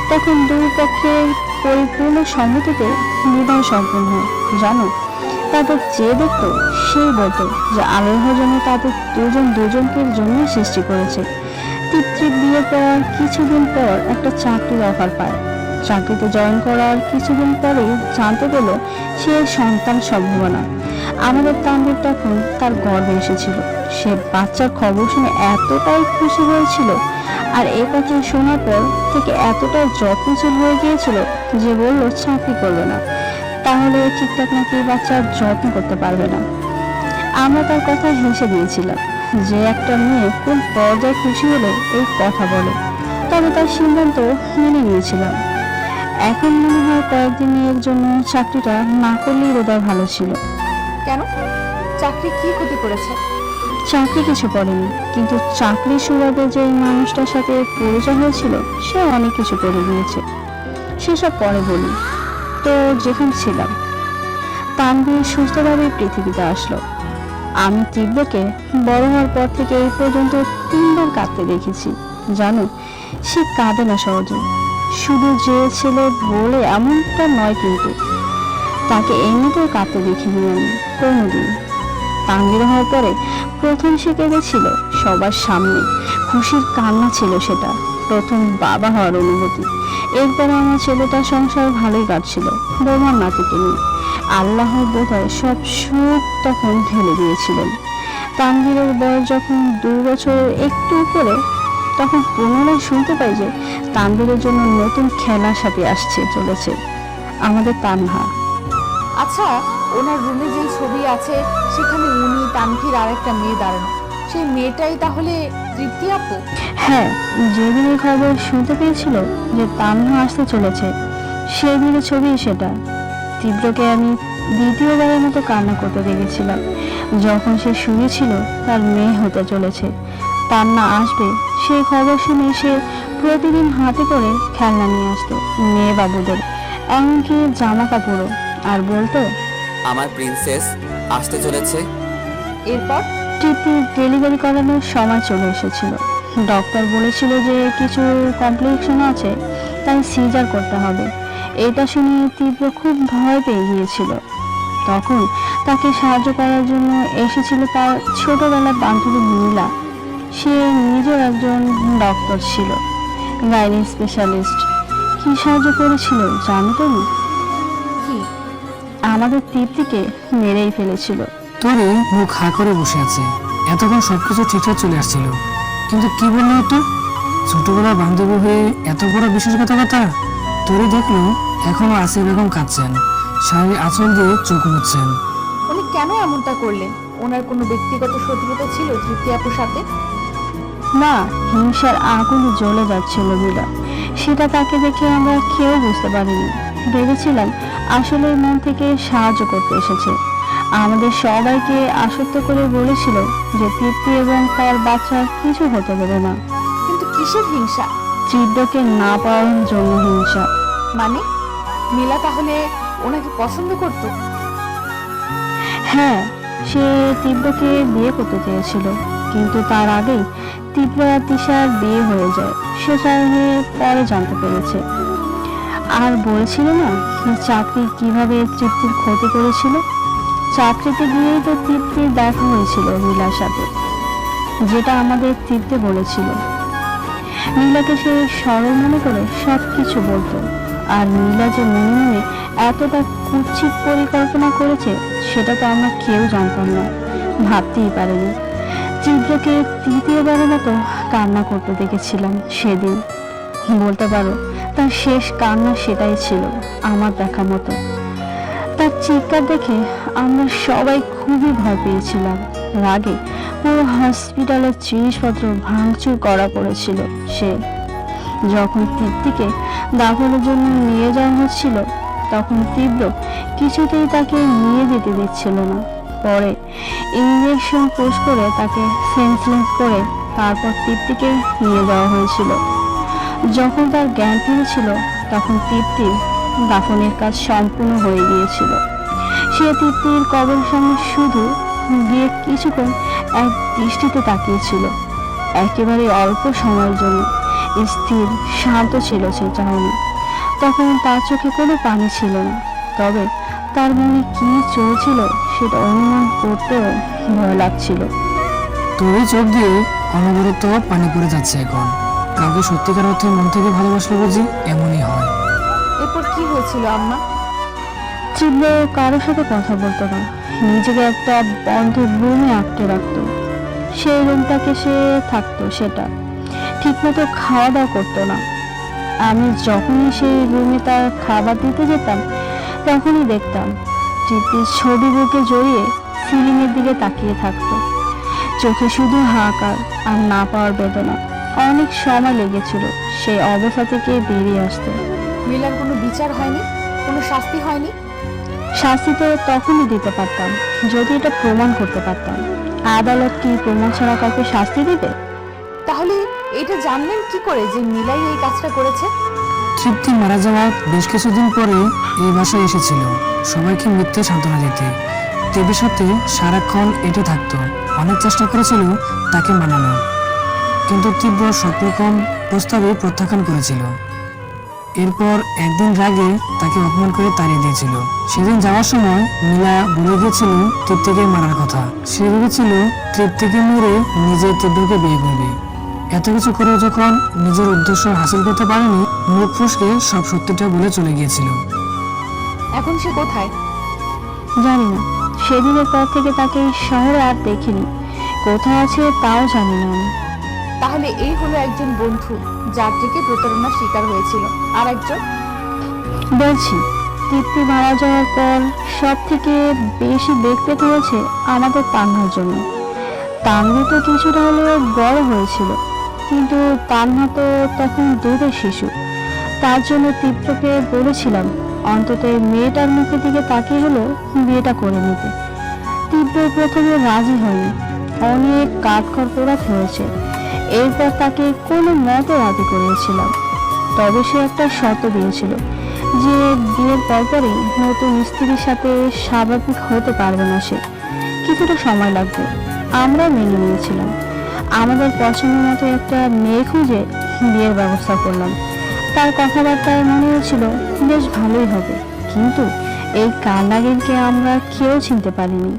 তখন দুই পক্ষের পরিপূর্ণ সম্মতিতে বিবাহ সম্পন্ন হয়। জানো, তাদের যে দেখতো সেই বলতো যে আল্লাহ যেন তাদের দুজনকে জন্য সৃষ্টি করেছে। তৃপ্তি বিয়ে করার কিছুদিন পর একটা চাকরির অফার পায়। চাকরিতে জয়েন করার কিছুদিন পরে জানতে পেল সে সন্তান সম্ভাবনা। আমাদের তানভীর তখন তার গর্বে এসেছিল। সে বাচ্চার খবর শুনে এতটাই খুশি হয়েছিল আর এ কথা শোনার পর থেকে এতটাই যত্নশীল হয়ে গিয়েছিল যে বলল চাকরি করবে না, তাহলে ঠিকঠাক নাকি বাচ্চার যত্ন করতে পারবে না। আমরা তার কথা হেসে দিয়েছিলাম যে একটা মেয়ে কোন পর্যায়ে খুশি হলে এই কথা বলে, তবে তার সিদ্ধান্ত মেনে নিয়েছিলাম। এখন মনে হয় কয়েকদিনের জন্য চাকরিটা না করলেই বোধহয় ভালো ছিল। কেন? চাকরি কি ক্ষতি করেছে? চাকরি কিছু করেনি, কিন্তু চাকরির সুবাদে যে মানুষটার সাথে পরিচয় হয়েছিল সে অনেক কিছু করে দিয়েছে। সেসব পরে বলি। তো যেখানে ছিলাম, তানভীর সুস্থভাবে পৃথিবীতে আসলো। আমি তীব্রকে বড় হওয়ার পর থেকে এই পর্যন্ত 3 বার কাঁদতে দেখেছি। জানো, সে কাঁদে না সহজে। শুধু যে ছেলে বলে এমনটা নয়, কিন্তু তাকে এমনিতেও কাঁদতে দেখিনি আমি কোনোদিন। তানভীর হওয়ার পরে প্রথম সে কেঁদেছিল সবার সামনে। খুশির কান্না ছিল সেটা, প্রথম বাবা হওয়ার অনুভূতি। এরপরে আমার ছেলেটার সংসার ভালোই কাটছিল বৌমার নাতিকে নিয়ে। আল্লাহ বোধহয় সব সুখ তখন ঢেলে দিয়েছিলেন। তানভীরের বয়স যখন 2 বছরের একটু উপরে, তখন পুনরায় শুনতে পাই যে তানভীরের জন্য নতুন খেলার সাথে আসছে চলেছে আমাদের তানহা। আচ্ছা, ওনার রুমে যে ছবি আছে সেখানে উনি, তানভীর আর একটা মেয়ে দাঁড়ানো, সেই মেয়েটাই তাহলে তৃপ্তি আপু? হ্যাঁ, যেদিন এই খবর শুনতে পেয়েছিল যে তানহা আসতে চলেছে সেই দিনের ছবি সেটা। তীব্রকে আমি দ্বিতীয়বারের মতো কান্না করতে দেখেছিলাম যখন সে শুনেছিল তার মেয়ে হতে চলেছে, তান্না আসবে। সেই খবর শুনে সে প্রতিদিন হাতে করে খেলনা নিয়ে আসতো মেয়ে বাবুদের, এমনকি জামা কাপড়ও, আর বলতো আমার প্রিন্সেস আসতে চলেছে। এরপর তৃপ্তির ডেলিভারি করানোর সময় চলে এসেছিল। ডক্টর বলেছিল যে কিছু কমপ্লিকেশন আছে, তাই সিজার করতে হবে। এটা শুনে তীব্র খুব ভয় পেয়ে গিয়েছিল। তখন তাকে সাহায্য করার জন্য এসেছিল তার ছোটবেলার বান্ধবী নীলা। সে নিজের একজন ডক্টর ছিল, গাইনি স্পেশালিস্ট। কি সাহায্য করেছিল জানো তুমি? কি? আমাদের তৃপ্তিকে মেরেই ফেলেছিল। তরি মুখ হা করে বসে আছে। এতক্ষণ সবকিছু ঠিকঠাক চলে আসছিল, কিন্তু কি বললো এটা? ছোটবেলার বান্ধবী হয়ে এত বড় বিশ্বাসঘাতকতা। তরি দেখলো এখনো আসিয়া বেগম কাঁদছেন, শাড়ির আঁচল দিয়ে চোখ মুছছেন। উনি কেন এমনটা করলেন? ওনার কোনো ব্যক্তিগত শত্রুতা ছিল তৃপ্তি আপুর সাথে? না, হিংসার আগুনে জ্বলে যাচ্ছিল নীলা। সেটা তাকে দেখে আমরা কেউ বুঝতে পারিনি। ভেবেছিলাম আসলে মন থেকে সাহায্য করতে এসেছে। আমাদের সবাইকে আসক্ত করে বলেছিল যে তৃপ্তি এবং তার বাচ্চার কিছু হতে দেবে না। কিন্তু কিসের হিংসা? তীব্রকে না পাওয়ার জন্য হিংসা। মানে নীলা তাহলে ওনাকে পছন্দ করতো? হ্যাঁ, সে তীব্রকে বিয়ে করতে চেয়েছিল, কিন্তু তার আগেই তীব্র আর তিশার বিয়ে হয়ে যায়। সে চাইলে পরে জানতে পেরেছে। আর বলেছিল না চাকরি কিভাবে তৃপ্তির ক্ষতি করেছিল। চাকরিতে গিয়েই তো তৃপ্তির দেখা হয়েছিল নীলার সাথে, যেটা আমাদের তৃপ্তি বলেছিল। নীলাকে সে সরল মনে করে সব কিছু বলতো, আর নীলা যে মনে মনে এতটা কুৎসিত পরিকল্পনা করেছে সেটা তো আমরা কেউ জানতাম না, ভাবতেই পারিনি। তীব্রকে তৃতীয়বারের মতো কান্না করতে দেখেছিলাম সেদিন। বলতে পারো তার শেষ কান্না সেটাই ছিল আমার দেখা মতো। তার চিৎকার দেখে আমরা সবাই খুবই ভয় পেয়েছিলাম। রাগে পুরো হসপিটালের জিনিসপত্র ভাঙচুর করা পড়েছিল সে। যখন তৃপ্তিকে দাফনের জন্য নিয়ে যাওয়া হচ্ছিল তখন তীব্র কিছুতেই তাকে নিয়ে যেতে দিচ্ছিল না। পরে ইঞ্জেকশন পুশ করে তাকে সেন্সলেস করে তারপর তৃপ্তিকে নিয়ে যাওয়া হয়েছিল। যখন তার জ্ঞান ফিরেছিল তখন তৃপ্তির দাফনের কাজ সম্পূর্ণ হয়ে গিয়েছিল। সে তৃপ্তির কবরের সামনে শুধু গিয়ে কিছুক্ষণ এক দৃষ্টিতে তাকিয়েছিল, একেবারে অল্প সময়ের জন্য। স্থির শান্ত ছিল সে চাহনি। তখন তার চোখে কোনো পানি ছিল না, তবে তার মনে কি চলছিল সেটা অনুমান করতেও ভয় লাগছিল। তোরই চোখ দিয়ে অনবরত পানি পড়ে যাচ্ছে এখন। কাউকে সত্যিকার অর্থে মন থেকে ভালোবাসলে বুঝি এমনই হয়। এরপর কি হয়েছিল আম্মা? তীব্র কারোর সাথে কথা বলতো না, নিজেকে একটা বন্ধ রুমে আটকে রাখতো। সেই রুমটাকে সে থাকতো, সেটা ঠিকমতো খাওয়া দাওয়া করতো না। আমি যখনই সেই রুমে তার খাবার দিতে যেতাম তখনই দেখতাম তৃপ্তির ছবি বুকে জড়িয়ে সিলিংয়ের দিকে তাকিয়ে থাকতো, চোখে শুধু হাহাকার আর না পাওয়ার বেদনা। অনেক সময় লেগেছিল সেই অবস্থা থেকে বেরিয়ে আসতে। নীলার কোনো বিচার হয়নি, কোনো শাস্তি হয়নি? শাস্তি তো তখনই দিতে পারতাম যদি এটা প্রমাণ করতে পারতাম। আদালত কি প্রমাণ ছাড়া কাউকে শাস্তি দিবে? তাহলে এটা জানলেন কি করে যে নীলাই এই কাজটা করেছে? তৃপ্তি মারা যাওয়ার বেশ কিছুদিন পরে এই বাসায় এসেছিল সবাইকে মিথ্যে সান্ত্বনা দিতে। তীব্রের সাথে সারাক্ষণ এটে থাকতো, অনেক চেষ্টা করেছিল তাকে মানানো, কিন্তু তীব্র সব রকম প্রস্তাবে প্রত্যাখ্যান করেছিল। এরপর একদিন রাগে তাকে অপমান করে তাড়িয়ে দিয়েছিল। সেদিন যাওয়ার সময় নীলা বলে গিয়েছিল তৃপ্তিকে মারার কথা। সে ভেবেছিল তৃপ্তিকে মেরে নিজে তীব্রকে বিয়ে করবে। এত কিছু করেও যখন নিজের উদ্দেশ্য হাসিল করতে পারেনি, মুখ ফসকে সব সত্যিটা বলে চলে গিয়েছিল। এখন সে কোথায়? জানি না, সেদিনের পর থেকে তাকে শহরে আর দেখিনি। কোথায় আছে তাও জানি না আমি। তাহলে এই হলো একজন বন্ধু যার থেকে প্রতারণার শিকার হয়েছিল, আর একজন? বলছি, তৃপ্তি মারা যাওয়ার পর সব থেকে বেশি বেগ পেতে হয়েছে আমাদের তান্নার জন্য। তান্না তো কিছুটা হলেও বড় হয়েছিল, কিন্তু তান্না তো তখন দুধের শিশু। তার জন্য তীব্রকে বলেছিলাম অন্তত মেয়েটার মুখের দিকে তাকিয়ে হলো বিয়েটা করে নিতে। তীব্র প্রথমে রাজি হয়নি, অনেক কাঠখড় পোড়াতে হয়েছে। এরপর তাকে কোনো মতে রাজি করিয়েছিলাম। তবে সে একটা শর্ত দিয়েছিল যে বিয়ের পরপরই নতুন স্ত্রীর সাথে স্বাভাবিক হতে পারবে না সে, কিছুটা সময় লাগবে। আমরা মেনে নিয়েছিলাম। আমাদের পছন্দ মতো একটা মেয়ে খুঁজে বিয়ের ব্যবস্থা করলাম। তার কথাবার্তায় মনে হয়েছিল বেশ ভালোই হবে, কিন্তু এই কান্নাগিনকে আমরা কেউ চিনতে পারিনি।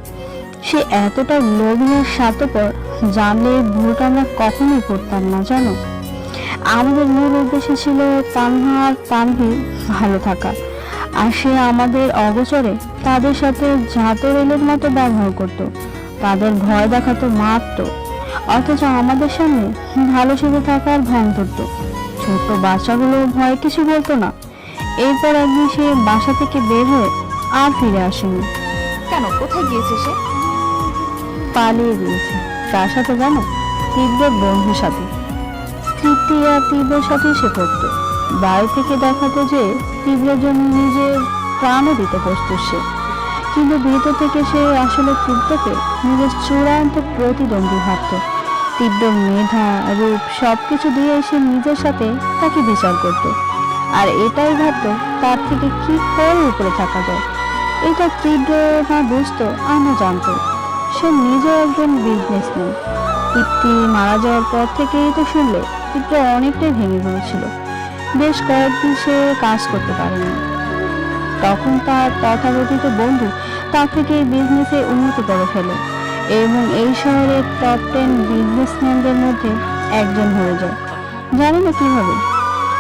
সে এতটা লোভী আর স্বার্থপর, জানলে এই ভুলটা আমরা কখনোই করতাম না জানো। আমাদের মূল উদ্দেশ্য ছিল তানহা আর তানভীর ভালো থাকা, আর সে আমাদের অগোচরে তাদের সাথে জাতরেলের মতো ব্যবহার করত, তাদের ভয় দেখাতো, মারতো, অথচ আমাদের সামনে ভালো সেজে থাকার ভং ধরতো। ছোট্ট বাচ্চাগুলো ভয় কিছু বলতো না। এরপর একদিন সে বাসা থেকে বের হয়ে আর ফিরে আসেনি। কেন, কোথায় গিয়েছে সে? পালিয়ে গিয়েছে। তার সাথে জানো, তীব্রের বন্ধুর সাথে। তৃপ্তি আর তীব্রের সাথে সে পড়তো। বাইরে থেকে দেখাতো যে তীব্রের জন্য নিজের প্রাণও দিতে প্রস্তুত সে, কিন্তু ভিতর থেকে সে আসলে তীব্রকে নিজের চূড়ান্ত প্রতিদ্বন্দ্বী ভাবত। তীব্র মেধা, রূপ সবকিছু দিয়ে সে নিজের সাথে তাকে বিচার করত। আর এটাই ভাবতো তার থেকে কি করে উপরে থাকা যায়। এটা তীব্র না বুঝতো আর না জানতো। সে নিজে একজন বিজনেসম্যান। তৃপ্তি মারা যাওয়ার পর থেকে তো শুনলে তীব্র অনেকটাই ভেঙে পড়েছিল। বেশ কয়েকদিন সে কাজ করতে পারেনি। তখন তার তথাকথিত বন্ধু তার থেকে বিজনেসে উন্নতি করে ফেলে এবং এই শহরের টপ 10 বিজনেসম্যানদের মধ্যে একজন হয়ে যায়। জানি না কিভাবে,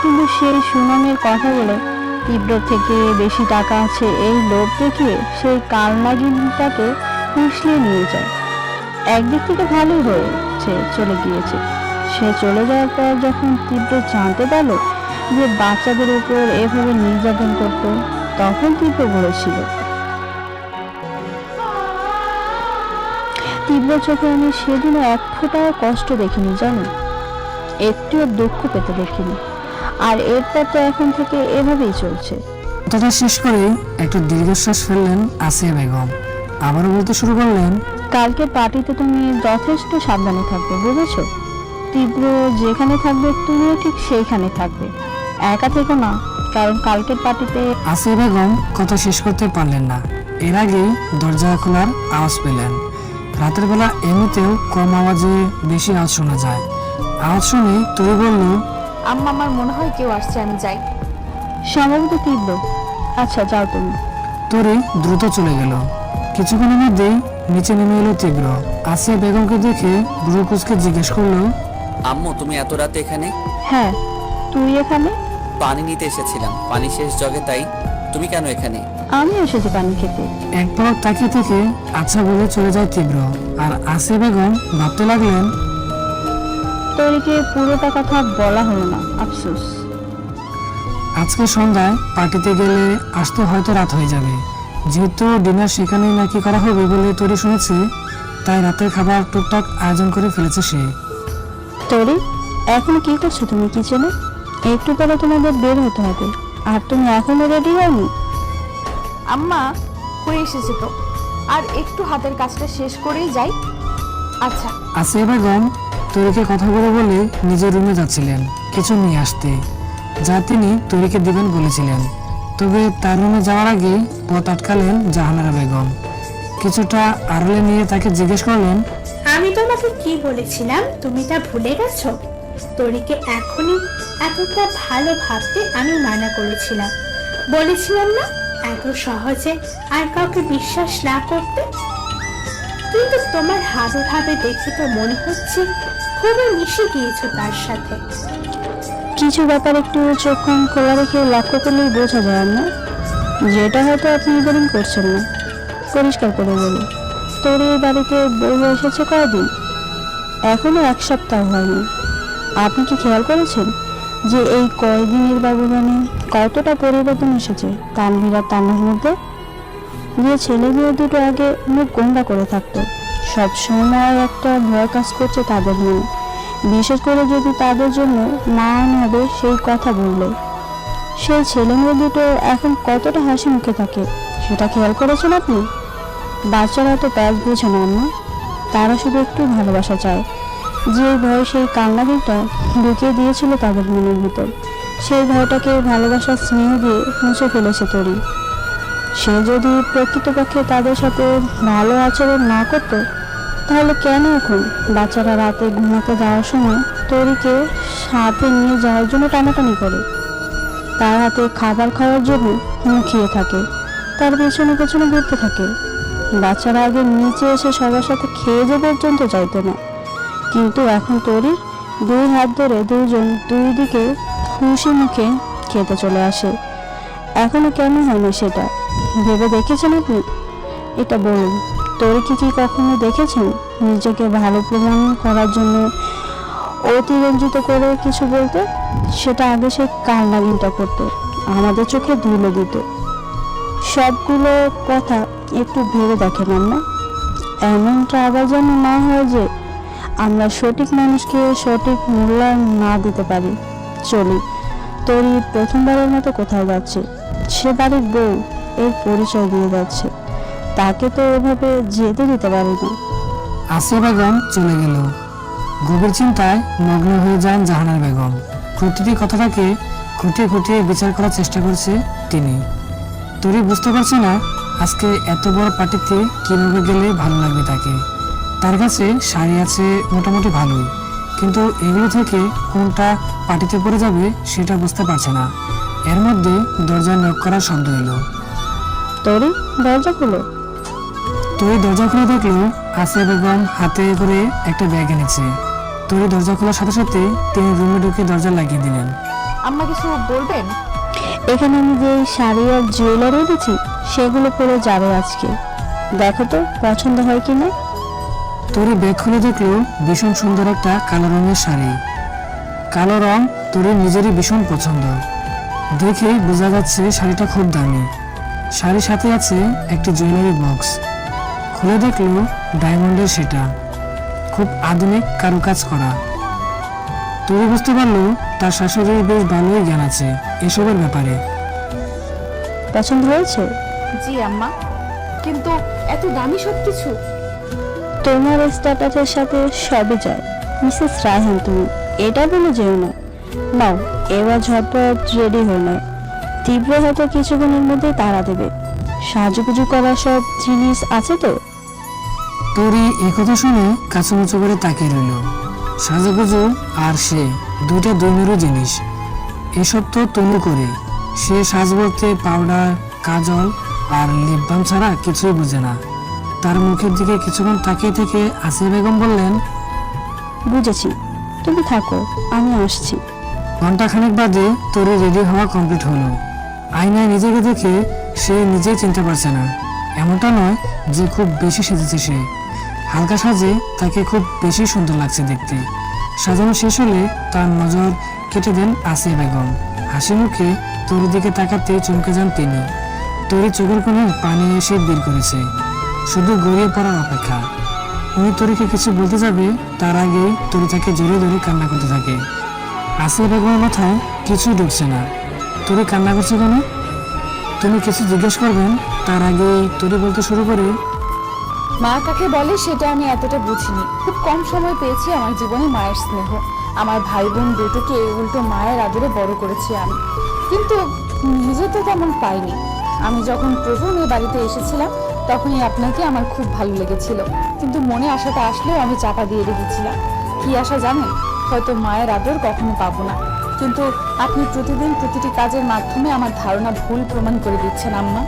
কিন্তু সেই সুনামের কথা বলে তীব্র থেকে বেশি টাকা আছে এই লোভ দেখিয়ে সেই কালনাগিনটাকে ফুসলিয়ে নিয়ে যায়। একদিক থেকে ভালোই হয়েছে চলে গিয়েছে। সে চলে যাওয়ার পর যখন তীব্র জানতে পারলো যে বাচ্চাদের উপর এভাবে নির্যাতন করত, তখন তীব্র বলেছিল, তীব্র চোখে আমি সেদিনও এক ফোঁটা কষ্ট দেখিনি, জানো, একটুও দুঃখ পেতে দেখিনি। আর এরপর তো এখন থেকে এভাবেই চলছে। কথাটা শেষ করে একটু দীর্ঘশ্বাস ফেললেন আসিয়া বেগম। আবারও বলতে শুরু করলেন, কালকে পার্টিতে তুমি যথেষ্ট সাবধানে থাকবে, বুঝেছো? তীব্র যেখানে থাকবে তুমিও ঠিক সেইখানে থাকবে, একা থেকো না, কারণ কালকের পার্টিতে। আসিয়া বেগম কথা শেষ করতে পারলেন না। এর আগেই দরজা খোলার আওয়াজ পেলেন। রাতের বেলা এমনিতেও কম আওয়াজে বেশি আওয়াজ শোনা যায়। আওয়াজ শুনে তুই বলল, আম্মা, আমার মনে হয় কেউ আসছে, আমি যাই। সম্ভবত তীব্র। আচ্ছা, যাও তুমি। তরি দ্রুত চলে গেল। কিছুক্ষণের মধ্যেই নিচে নেমে এলো তীব্র। আসিয়া বেগমকে দেখে ভ্রু কুঁচকে জিজ্ঞেস করলো, আম্মু তুমি এত রাতে এখানে? হ্যাঁ, তুই এখানে? পানি নিতে এসেছিলাম, পানি শেষ জগে, তাই। তুমি কেন এখানে? আমি এসেছি পানি খেতে। এক পলক তাকিয়ে থেকে আচ্ছা বলে চলে যায় তীব্র। আর আসিয়া বেগম ভাবতে লাগলেন, তোরিকে পুরোটা কথা বলা হলো না, আফসোস। আজকে সন্ধ্যায় পার্টিতে গেলে আসতে হয়তো রাত হয়ে যাবে। যেহেতু ডিনার সেখানেই নাকি করা হবে বলে তরি শুনেছে, তাই রাতের খাবার টুকটাক আয়োজন করে ফেলেছে সে। তোরি, এখন কি করছো তুমি কিচেনে? একটু পরে তোমাদের বের হতে হবে, আর তুমি এখনো রেডি হওনি? আম্মা, হয়ে এসেছে তো, আর একটু হাতের কাজটা শেষ করেই যাই। আচ্ছা। আসিয়া বেগম তরিকে কথা বলে নিজের রুমে যাচ্ছিলেন কিছু নিয়ে আসতে, যা তিনি তরিকে দিবেন বলেছিলেন। তবে তার রুমে যাওয়ার আগে পথ আটকালেন জাহানারা বেগম। কিছুটা আড়ালে নিয়ে তাকে জিজ্ঞেস করলেন, আমি তোমাকে কি বলেছিলাম, তুমি তা ভুলে গেছো? তোরিকে এখনই এতটা ভালো ভাবতে আমি মানা করেছিলাম। বলেছিলাম না এত সহজে আর কাউকে বিশ্বাস না করতে? কিন্তু তোমার হাবে ভাবে দেখে তো মনে হচ্ছে খুবই মিশে গিয়েছো তার সাথে। কিছু ব্যাপার একটু চোখ কান খোলা রেখে লক্ষ্য করলেই বোঝা যায় না, যেটা হয়তো আপনি ইদানিং করছেন না। পরিষ্কার করে বলি, তোর এই বাড়িতে বউ এসেছে কয়দিন? এখনো 1 সপ্তাহ হয়নি। আপনি কি খেয়াল করেছেন যে এই কয়দিনের ব্যবধানে কতটা পরিবর্তন এসেছে তানভীর আর তান্নার মধ্যে? যে ছেলে মেয়ে দুটো আগে মুখ গোমড়া করে থাকতো, সবসময় একটা ভয় কাজ করছে তাদের মনে, বিশেষ করে যদি তাদের জন্য মান হবে সেই কথা বললে। সেই ছেলে মেয়ে দুটো এখন কতটা হাসি মুখে থাকে সেটা খেয়াল করেছেন আপনি? বাচ্চারা তো প্যাচ বোঝে না, তারা শুধু একটু ভালোবাসা চায়। যে ভয় সেই কান্নাদিটা ঢুকিয়ে দিয়েছিল তাদের মনের ভিতর, সেই ভয়টাকে ভালোবাসার স্নেহ দিয়ে মুছে ফেলেছে তরি। সে যদি প্রকৃতপক্ষে তাদের সাথে ভালো আচরণ না করতো, তাহলে কেন এখন বাচ্চারা রাতে ঘুমাতে যাওয়ার সময় তরিকে সাথে নিয়ে যাওয়ার জন্য টানাটানি করে, তার হাতে খাবার খাওয়ার জন্য মুখিয়ে থাকে, তার পেছনে পেছনে ঘুরতে থাকে? বাচ্চারা আগে নিচে এসে সবার সাথে খেয়ে যে পর্যন্ত চাইতো না, কিন্তু এখন তরির 2 হাত ধরে দুজন 2 দিকে খুশি মুখে খেতে চলে আসে। এখনো কেন হয় না সেটা ভেবে দেখেছেন আপনি? এটা বলুন, তরিকে কি কখনো দেখেছেন নিজেকে ভালো প্রমাণ করার জন্য অতিরঞ্জিত করে কিছু বলতে? সেটা আগে সে কান্নাগিনটা করতো, আমাদের চোখে ধুলো দিত। সবগুলো কথা একটু ভেবে দেখেন আম্মা, এমনটা আবার যেন না হয় যে আমরা সঠিক মানুষকে সঠিক মূল্যায়ন না দিতে পারি। চলি, তরি প্রথমবারের মতো কোথাও যাচ্ছে, সে বাড়ির বউ, এর পরিচয় দিয়ে যাচ্ছে, তাকে তো এভাবে যেতে দিতে পারি না। আসিয়া বেগম চলে গেল। গভীর চিন্তায় মগ্ন হয়ে যান জাহানারা বেগম। প্রতিটি কথাটাকে খুঁটিয়ে খুঁটিয়ে বিচার করার চেষ্টা করছে তিনি। তরি বুঝতে পারছে না আজকে এত বড় পার্টিতে কিভাবে গেলে ভালো লাগবে তাকে। তার কাছে শাড়ি আছে মোটামুটি ভালোই, কিন্তু এগুলো থেকে কোনটা পার্টিতে পরে যাবে সেটা বুঝতে পারছে না। এর মধ্যে দরজায় নক করার শব্দ এলো। তরি, দরজা খুলো। তরি দরজা খুলে দেখলো আসিয়া বেগম হাতে করে একটা ব্যাগ এনেছে। তরি দরজা খোলার সাথে সাথে তিনি রুমে ঢুকে দরজা লাগিয়ে দিলেন। আম্মা কিছু বলবেন? এখানে আমি যে শাড়ি আর জুয়েলারি এনেছি সেগুলো পরে যাবে আজকে। দেখো তো পছন্দ হয় কিনা। তরি ব্যাগ খুলে দেখলো ভীষণ সুন্দর একটা কালো রঙের শাড়ি। কালো রং তরির নিজেরই ভীষণ পছন্দ। দেখেই বোঝা যাচ্ছে শাড়িটা খুব দামি। শাড়ির সাথে আছে একটি জুয়েলারি বক্স। খুলে দেখলো ডায়মন্ডের, সেটা খুব আধুনিক কারুকাজ করা। তরি বুঝতে পারলো তার শাশুড়ির বেশ ভালোই জ্ঞান আছে এসবের ব্যাপারে। পছন্দ হয়েছে? জি আম্মা, কিন্তু এত দামি সবকিছু? তোমার স্ট্যাটাসের সাথে সবই যায় মিসেস রায়হান, তুমি এটা বলে যেও না। নাও এবার ঝটপট রেডি হয়ে নাও। তীব্র হয়তো কিছুক্ষণের মধ্যেই তাড়া দেবে। সাজুগুজু করার সব জিনিস আছে তো? তরি একথা শুনে কাছুমুচু করে তাকিয়ে রইল। সাজুগুজু আর সে দুইটা দুই মেরু জিনিস। এসব তো তনু করে। সে সাজ বলতে পাউডার, কাজল আর লিপ বাম ছাড়া কিছুই বোঝে না। তার মুখের দিকে কিছুক্ষণ তাকিয়ে থেকে আসিয়া বেগম বললেন, বুঝেছি, তুমি থাকো, আমি আসছি। ঘন্টাখানেক বাদে তরি রেডি হওয়া কমপ্লিট হলো। আয়নায় নিজেকে দেখে সে নিজেই চিনতে পারছে না। এমনটা নয় যে খুব বেশি সেজেছে সে, হালকা সাজে তাকে খুব বেশি সুন্দর লাগছে দেখতে। সাজানো শেষ হলে তার নজর কেটে দেন আসিয়া বেগম। হাসি মুখে তরির দিকে তাকাতে চমকে যান তিনি। তরি চোখের কোণে পানি এসে বের করেছে, শুধু গড়িয়ে পড়ার অপেক্ষা। উনি তরিকে কিছু বলতে যাবে তার আগেই তরি তাকে জোরে ধরে কান্না করতে থাকে। আসিয়া বেগমের মাথায় কিছুই ঢুকছে না। তরি কান্না করছে কেন? তুমি কিছু জিজ্ঞেস করবেন তার আগেই তরি বলতে শুরু করে, মা কাকে বলে সেটা আমি এতটা বুঝিনি। খুব কম সময় পেয়েছি আমার জীবনে মায়ের স্নেহ। আমার ভাই বোন দুটোকে উল্টো মায়ের আদরে বড় করেছি আমি, কিন্তু নিজে তো তেমন পাইনি। আমি যখন প্রথম এই বাড়িতে এসেছিলাম তখনই আপনাকে আমার খুব ভালো লেগেছিল, কিন্তু মনে আশাটা আসলেও আমি চাপা দিয়ে রেখেছিলাম। কি আশা জানেন? হয়তো মায়ের আদর কখনো পাবো না। কিন্তু আপনি প্রতিদিন প্রতিটি কাজের মাধ্যমে আমার ধারণা ভুল প্রমাণ করে দিচ্ছেন আম্মা।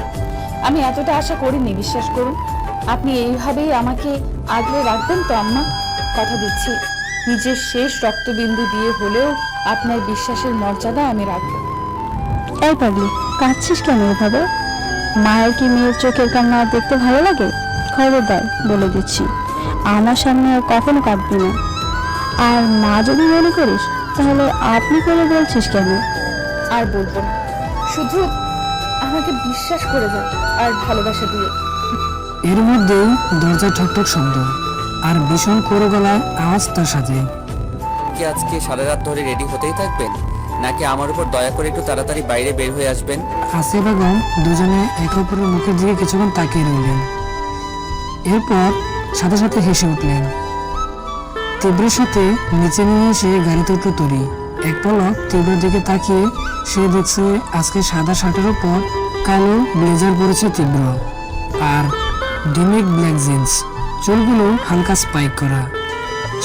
আমি এতটা আশা করিনি, বিশ্বাস করুন। আপনি এইভাবেই আমাকে আগলে রাখবেন তো আম্মা? কথা দিচ্ছি, নিজের শেষ রক্তবিন্দু দিয়ে হলেও আপনার বিশ্বাসের মর্যাদা আমি রাখবো। এই পাগলি, কাঁদছিস কেন এভাবে? মায়ের কি মেয়ের চোখের কান্না দেখতে ভালো লাগে? খবরদার বলে দিচ্ছি, আমার সামনে আর কখনো কাঁদবি না। আর মা যদি মনে করিস তাহলে আপনি করে বলছিস কেন? আর বলবো না, শুধু আমাকে বিশ্বাস করে যান আর ভালোবাসা দিয়ে। এর মধ্যেই দরজায় ঠকঠক শব্দ আর ভীষণ করে গলায় আওয়াজ তার সাথে। কি আজকে সারা রাত ধরে রেডি হতেই থাকবেন, নাকি আমার উপর দয়া করে একটু তাড়াতাড়ি বাইরে বের হয়ে আসবেন? আসিয়া বেগম দুজনে একে অপরের মুখের দিকে কিছুক্ষণ তাকিয়ে রইলেন। এরপর সাথে সাথে হেসে উঠলেন। তীব্রের সাথে নিচে নিয়ে এসে গাড়িতে উঠল তরি। এক পলক তীব্রের দিকে তাকিয়ে সে দেখছে আজকে সাদা শার্টের উপর কালো ব্লেজার পরেছে তীব্র, আর ডিমিক ব্ল্যাক জিন্স, চুলগুলো হালকা স্পাইক করা।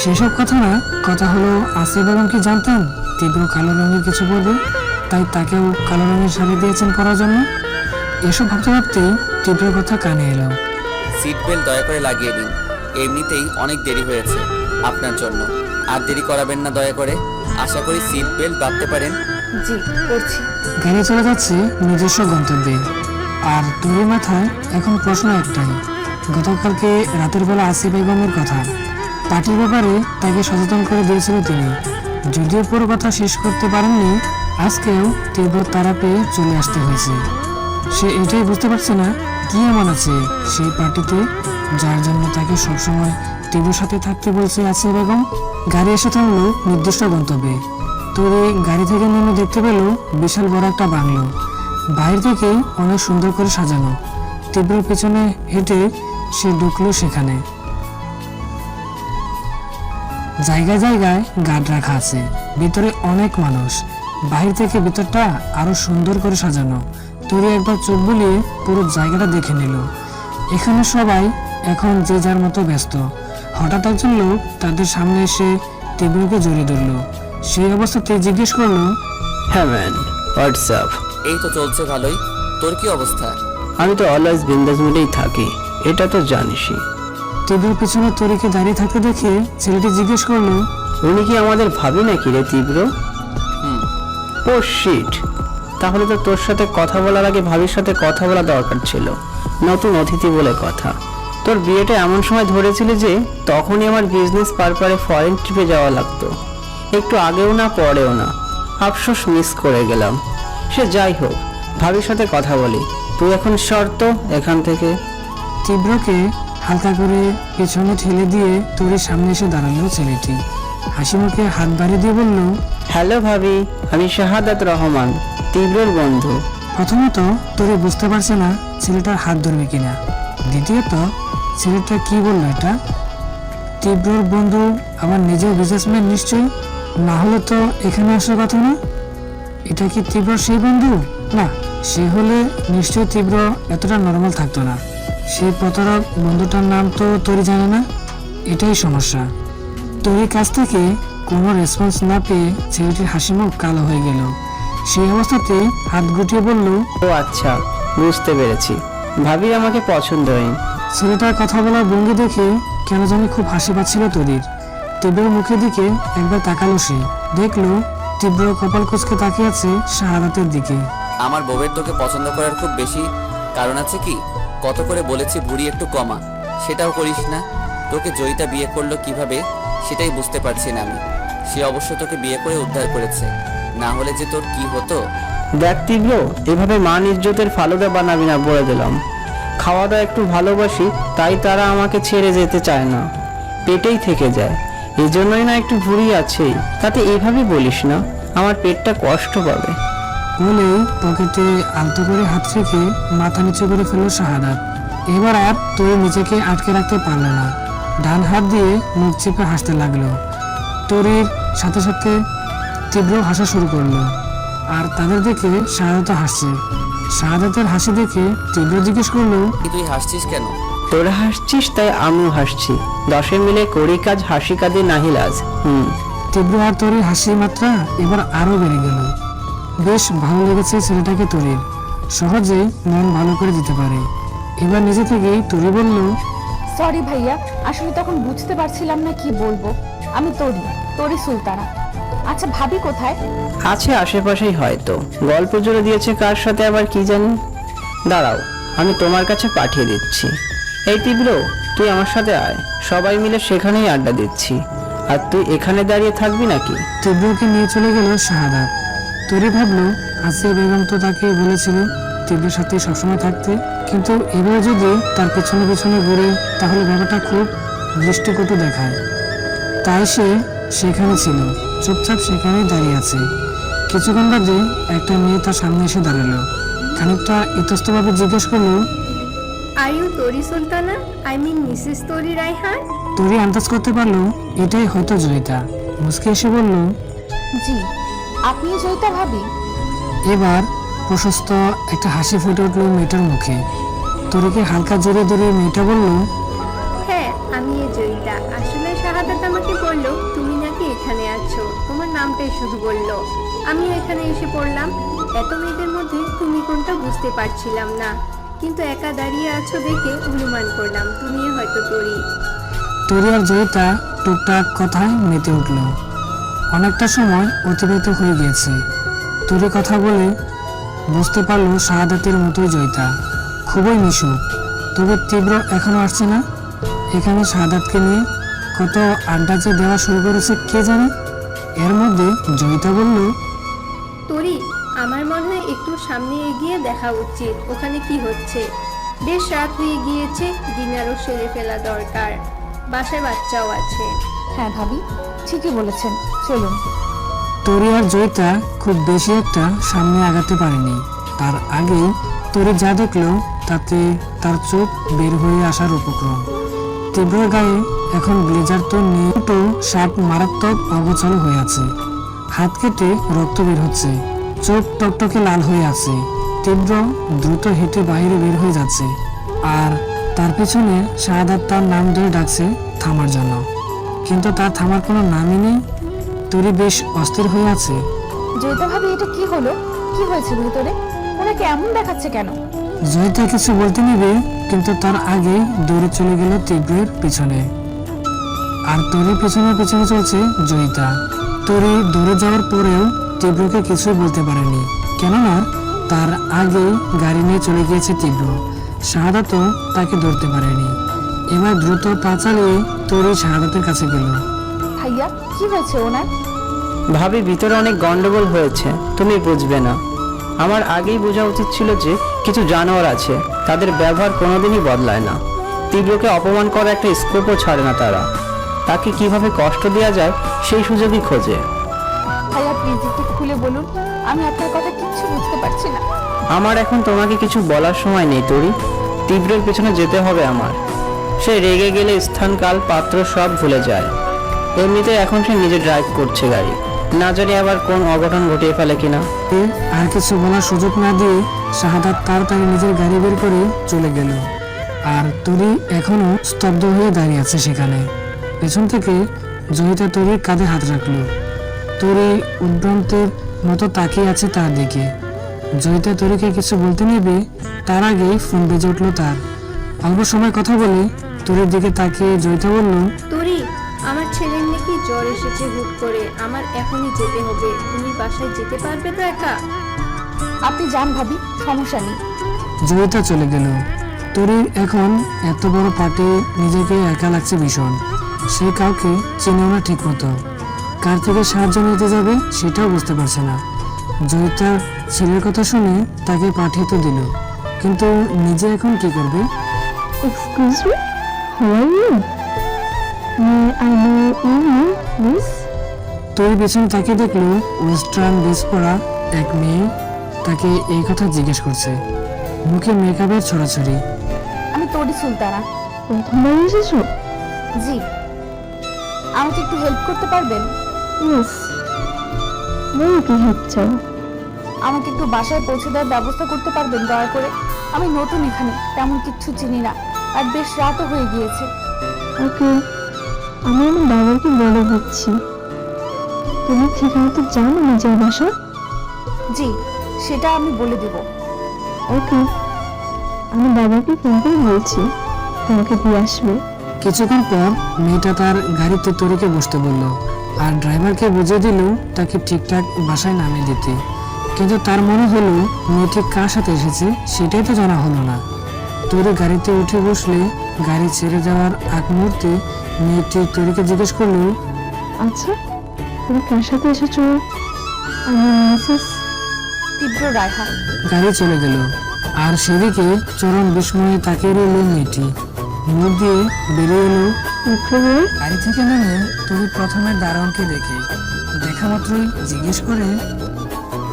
সেসব কথা না, কথা হলো আসিয়া বেগম কি জানতেন তীব্র কালো রঙের কিছু পরবে, তাই তাকেও কালো রঙের শাড়ি দিয়েছেন পরার জন্য। এসব ভাবতে ভাবতেই তীব্রের কথা কানে এলো। সিট বেল্ট দয়া করে লাগিয়ে দিন, এমনিতেই অনেক দেরি হয়েছে আপনার জন্য। আর দেরি করাবেন না দয়া করে। আশা করি সিট বেল্ট বাঁধতে পারেন। জি, করছি। গাড়ি চলে যাচ্ছে নিজস্ব গন্তব্যে, আর তরির মাথায় এখন প্রশ্ন একটাই, গতকালকে রাতের বেলা আসিয়া বেগমের কথা, পার্টির ব্যাপারে তাকে সচেতন করে দিয়েছিল তিনি। যদিও পুরো কথা শেষ করতে পারেননি, আজকেও তীব্র তারা পেয়ে চলে আসতে হয়েছে। সে এটাই বুঝতে পারছে না কি এমন আছে সেই পার্টিতে যার জন্য তাকে সবসময় তীব্র সাথে থাকতে বলছে আসিয়া বেগম। গাড়ি এসে থামলো নির্দিষ্ট গন্তব্যে। তরি গাড়ি থেকে নেমে দেখতে পেল বিশাল বড় একটা বাংলো, বাইরে থেকে অনেক সুন্দর করে সাজানো। তীব্র পেছনে হেঁটে সে ঢুকলো সেখানে। জায়গায় জায়গায় গার্ড রাখা আছে, ভিতরে অনেক মানুষ। বাহির থেকে ভিতরটা আরো সুন্দর করে সাজানো। তরি একবার চোখ বুলিয়ে পুরো জায়গাটা দেখে নিল। এখানে সবাই এখন যে যার মতো ব্যস্ত। হঠাৎ একজন লোক তাদের সামনে এসে তীব্রকে জড়িয়ে ধরল। সেই অবস্থাতে জিজ্ঞেস করলো, হ্যাঁ ম্যান, হোয়াটসঅ্যাপ? এই তো চলছে ভালোই। তোর কি অবস্থা? আমি তো অলওয়েজ বিন্দাস মুডেই থাকি, এটা তো জানিসই। তীব্র পিছনে তরিকে দাঁড়িয়ে থাকতে দেখে ছেলেটি জিজ্ঞেস করলো, উনি কি আমাদের ভাবি নাকি রে তীব্র? হুম। ও শিট, তাহলে তো তোর সাথে কথা বলার আগে ভাবির সাথে কথা বলা দরকার ছিল। নতুন অতিথি বলে কথা। তোর বিয়েটা এমন সময় ধরেছিল যে তখনই আমার বিজনেস পারপারে ফরেন ট্রিপে যাওয়া লাগতো। একটু আগেও না পরেও না, আফসোস মিস করে গেলাম। সে যাই হোক, ভাবির সাথে কথা বলি। তুই এখন শর্ত এখান থেকে। তীব্রকে হালকা করে পেছনে ঠেলে দিয়ে তরির সামনে এসে দাঁড়ালো ছেলেটি। হাসি মুখে হাত বাড়িয়ে দিয়ে বলল, হ্যালো ভাবি, আমি শাহাদাত রহমান, তীব্রর বন্ধু। প্রথমত তরি বুঝতে পারছে না ছেলেটার হাত ধরবে কিনা। দ্বিতীয়ত ছেলেটা কি বললো এটা? তীব্রর বন্ধু আবার নিজের বিজনেসম্যান নিশ্চয়ই, না হলে তো এখানে আসার কথা না। এটা কি তীব্র সেই বন্ধু? না, সে হলে নিশ্চয়ই তীব্র এতটা নর্মাল থাকতো না। সেই প্রতারক বন্ধুটার নাম তো তরি জানে না, এটাই সমস্যা। তরির কাছ থেকে কোনো রেসপন্স না পেয়ে ছেলেটির হাসি মুখ কালো হয়ে গেল। সেই অবস্থাতে হাত গুটিয়ে বলল, ও আচ্ছা, বুঝতে পেরেছি, ভাবি আমাকে পছন্দ হয়। ছেলেটার কথা বলার ভঙ্গি দেখে কেন জানি খুব হাসি পাচ্ছিল তরির। তীব্রের মুখের দিকে একবার তাকালো সে, দেখলো তীব্র কপাল কুঁচকে তাকিয়ে আছে শাহাদাতের দিকে। আমার বউয়ের তোকে পছন্দ করার খুব বেশি কারণ আছে কি? কত করে বলেছি ভুঁড়ি একটু কমা, সেটাও করিস না। তোকে জয়িতা বিয়ে করলো কিভাবে সেটাই বুঝতে পারছি না আমি। সে অবশ্য তোকে বিয়ে করে উদ্ধার করেছে, না হলে যে তোর কি হতো। দেখ তীব্র, এভাবে মান ইজ্জতের ফালুদা বানাবি না, বলে দিলাম। খাওয়া দাওয়া একটু ভালোবাসি, তাই তারা আমাকে ছেড়ে যেতে চায় না, পেটেই থেকে যায়। এই জন্যই না একটু ভুঁড়ি আছেই, তাতে এভাবে বলিস না, আমার পেটটা কষ্ট পাবে। বলেই পকেটে আলতো করে হাত রেখে মাথা নিচু করে ফেলল শাহাদাত। এবার আর তরি নিজেকে আটকে রাখতে পারল না, ডান হাত দিয়ে মুখ চেপে হাসতে লাগলো। তরির সাথে সাথে তীব্র হাসা শুরু করলো, আর তাদের দেখে শাহাদাতও হাসছে। শাহাদাতের হাসি দেখে তীব্র জিজ্ঞেস করলো, কি তুই হাসছিস কেন? তোরা হাসছিস তাই আমিও হাসছি, 10 মিলে করি কাজ, হাসি কাঁদে নাহি লাজ। তীব্র আর তরির হাসির মাত্রা এবার আরো বেড়ে গেল। বেশ ভালো লেগেছে ছেলেটাকে তরির, সহজেই মন ভালো করে দিতে পারে। এবার নিজে থেকেই তরি বলল, সরি ভাইয়া, আসলে তখন বুঝতে পারছিলাম না কি বলবো। আমি তরি সুলতানা। আচ্ছা ভাবি কোথায়? আছে আশেপাশেই হয়তো, গল্প জুড়ে দিয়েছে কার সাথে আবার কি জানি। দাঁড়াও, আমি তোমার কাছে পাঠিয়ে দিচ্ছি। এই তীব্র, তুই আমার সাথে আয়, সবাই মিলে সেখানেই আড্ডা দিচ্ছি। আর তুই এখানে দাঁড়িয়ে থাকবি নাকি? তীব্রকে নিয়ে চলে গেল শাহাদাত। তরি ভাবলো আসিয়া বেগম তো তাকে বলেছিল তীব্রের সাথে সবসময় থাকতে, কিন্তু এবারে যদি তার পেছনে পেছনে ঘুরে তাহলে ব্যাপারটা খুব দৃষ্টিকটু দেখায়। তাই সে সেখানে ছিল, চুপচাপ সেখানেই দাঁড়িয়ে আছে। কিছুক্ষণ বাদে একটা মেয়ে তার সামনে এসে দাঁড়ালো। খানিকটা ইতস্তভাবে জিজ্ঞেস করলো, আর ইউ তরি সুলতানা? আই মিন মিসেস তরি রায়হান? তরি আন্দাজ করতে পারলো এটাই হয়তো জয়িতা। মুচকে এসে বলল, জি, আপনি জয়িতা ভাবি? এবার প্রশস্ত একটা হাসি ফুটে উঠলো মেয়েটার মুখে। তরিকে হালকা জড়িয়ে ধরে মেয়েটা বলল, হ্যাঁ, আমি এই জয়িতা। আসলে শাহাদাত আমাকে বললো তুমি নাকি এখানে আছো, তোমার নামটাই শুধু বললো। আমি এখানে এসে পড়লাম। এত মেয়েদের মধ্যে তুমি কোনটা বুঝতে পারছিলাম না, কিন্তু একা দাঁড়িয়ে আছো দেখে অনুমান করলাম তুমি হয়তো তরি। তরি আর জয়িতা টুকটাক কথায় মেতে উঠল। অনেকটা সময় অতিবাহিত হয়ে গিয়েছে। তরি কথা বলে বুঝতে পারলো শাহাদাতের মতোই জয়িতা, খুবই মিশুক। তবে তীব্র এখনো আসছে না। এখানে শাহাদাতকে নিয়ে কত আড্ডা যে দেওয়া শুরু করেছে কে জানে। এর মধ্যে জয়িতা বলল, তরি, আমার মনে হয় একটু সামনে এগিয়ে দেখা উচিত, ওখানে কি হচ্ছে। বেশ রাত হয়ে গিয়েছে, ডিনারও সেরে ফেলা দরকার, বাসায় বাচ্চাও আছে। হ্যাঁ ভাবি, ঠিকই বলেছেন, চলুন। তরি আর জয়িতা খুব বেশি একটা সামনে আগাতে পারেনি। তার আগেই তরি যা দেখলো তাতে তার চোখ বের হয়ে আসার উপক্রম। তীব্র গায়ে এখন ব্লেজার তো নেই, শার্ট মারাত্মক অগোছালো হয়ে আছে। হাত কেটে রক্ত বের হচ্ছে, চোখ টকটকে লাল হয়ে আছে। তীব্র দ্রুত হেঁটে বাইরে বের হয়ে যাচ্ছে, আর তার পেছনে শাহাদাত তার নাম ধরে ডাকছে থামার জন্য, কিন্তু তার থামার কোনো নামই নেই। তুরি বেশ অস্থির হয়ে আছে। জয়িতা ভাবি, এটা কি হলো? কি হয়েছে ভিতরে? ওনাকে এমন দেখাচ্ছে কেন? জয়িতা কিছু বলতে নেবে, কিন্তু তার আগে দৌড়ে চলে গেল তীব্রের পিছনে, আর তরির পিছনে পিছনে চলছে জয়িতা। তরি দৌড়ে যাওয়ার পরেও তীব্রকে কিছুই বলতে পারেনি, কেননা তার আগেই গাড়ি নিয়ে চলে গিয়েছে তীব্র। শাহাদাতও তাকে ধরতে পারেনি। এবার দ্রুত পা চালিয়ে তরি শাহাদাতের কাছে গেল। ভাইয়া, কি হয়েছে ওনার? ভাবি, ভিতরে অনেক গন্ডগোল হয়েছে, তুমি বুঝবে না। আমার আগেই বোঝা উচিত ছিল যে কিছু জানোয়ার আছে, তাদের ব্যবহার কোনোদিনই বদলায় না। তীব্রকে অপমান করার একটা স্কোপও ছাড়ে না তারা। তাকে কিভাবে কষ্ট দেওয়া যায় সেই সুযোগই খোঁজে। ভাইয়া প্লিজ একটু খুলে বলুন, আমি আপনার কথা কিচ্ছু বুঝতে পারছি না। আমার এখন তোমাকে কিছু বলার সময় নেই তরি। তীব্রের পেছনে যেতে হবে আমার। সে রেগে গেলে স্থান কাল পাত্র সব ভুলে যায়। এমনিতে এখন সে নিজে ড্রাইভ করছে গাড়ি, না জানি আবার কোন অঘটন ঘটিয়ে ফেলে কিনা। আর কিছু বলার সুযোগ না দিয়ে শাহাদাত তাড়াতাড়ি নিজের গাড়ি বের করে চলে গেল, আর তরি এখনো স্তব্ধ হয়ে দাঁড়িয়ে আছে সেখানে। পেছন থেকে জয়িতা তরির কাঁধে হাত রাখলো। তরি উদ্ভ্রান্তের মতো তাকিয়ে আছে তার দিকে। জয়িতা তরিকে কিছু বলতে নেবে, তার আগেই ফোন বেজে উঠলো তার। অল্প সময় কথা বলে তরির দিকে তাকিয়ে জয়িতা বলল, তোরি, আমার ছেলের নাকি জ্বর এসেছে হুট করে, আমার এখনই যেতে হবে। তুমি বাসায় যেতে পারবে তো একা? আপনি যান ভাবি, সমস্যা নেই। জয়িতা চলে গেল। তরির এখন এত বড় পার্টি নিজেকে একা লাগছে ভীষণ। সে কাউকে চেনেও না ঠিক মতো, কার থেকে সাহায্য নিতে যাবে সেটাও বুঝতে পারছে না। জয়িতার ছেলের কথা শুনে তাকে পাঠিয়ে তো দিল, কিন্তু নিজে এখন কি করবে? Excuse me, how are you? I know you miss? তরি পেছনে তাকে দেখলো ওয়েস্টার্ন ড্রেস পরা এক মেয়ে তাকে এই কথা জিজ্ঞেস করছে, মুখে মেকআপের ছড়াছড়ি। আমি তরি সুলতানা। প্রথমবার এসেছো? জি। আমাকে একটু হেল্প করতে পারবেন? ইয়েস। বলো কি হেল্প চাও? আমাকে একটু বাসায় পৌঁছে দেওয়ার ব্যবস্থা করতে পারবেন দয়া করে? আমি নতুন এখানে, তেমন কিচ্ছু চিনি না, আর বেশ রাতও হয়ে গিয়েছে। ওকে, আমি আমার বাবাকে বলে দিচ্ছি। তুমি ঠিকানা তো জানো নিজের বাসা? জি, সেটা আমি বলে দেব। ওকে, আমি বাবাকে ফোন করে বলছি তোমাকে দিয়ে আসবে। কিছুক্ষণ পর মেয়েটা তার গাড়িতে তরিকে বসতে বলল, আর ড্রাইভারকে বুঝিয়ে দিল তাকে ঠিকঠাক বাসায় নামিয়ে দিতে। কিন্তু তার মনে হলো মেয়েটি কার সাথে এসেছে সেটাই তো জানা হলো না। তরি গাড়িতে উঠে বসলে গাড়ি ছেড়ে যাওয়ার আগ মুহূর্তে মেয়েটি তরিকে জিজ্ঞেস করলো, আচ্ছা, তুমি কার সাথে এসেছো? আমি মিসেস তীব্র রায়হা। গাড়ি চলে গেল, আর সেদিকে চরম বিস্ময়ে তাকিয়ে রইল মেয়েটি। মুখ দিয়ে বেরিয়ে এলো উঠবে। গাড়ি থেকে নেমে তরি প্রথমে দারোয়ানকে দেখা মাত্রই জিজ্ঞেস করে,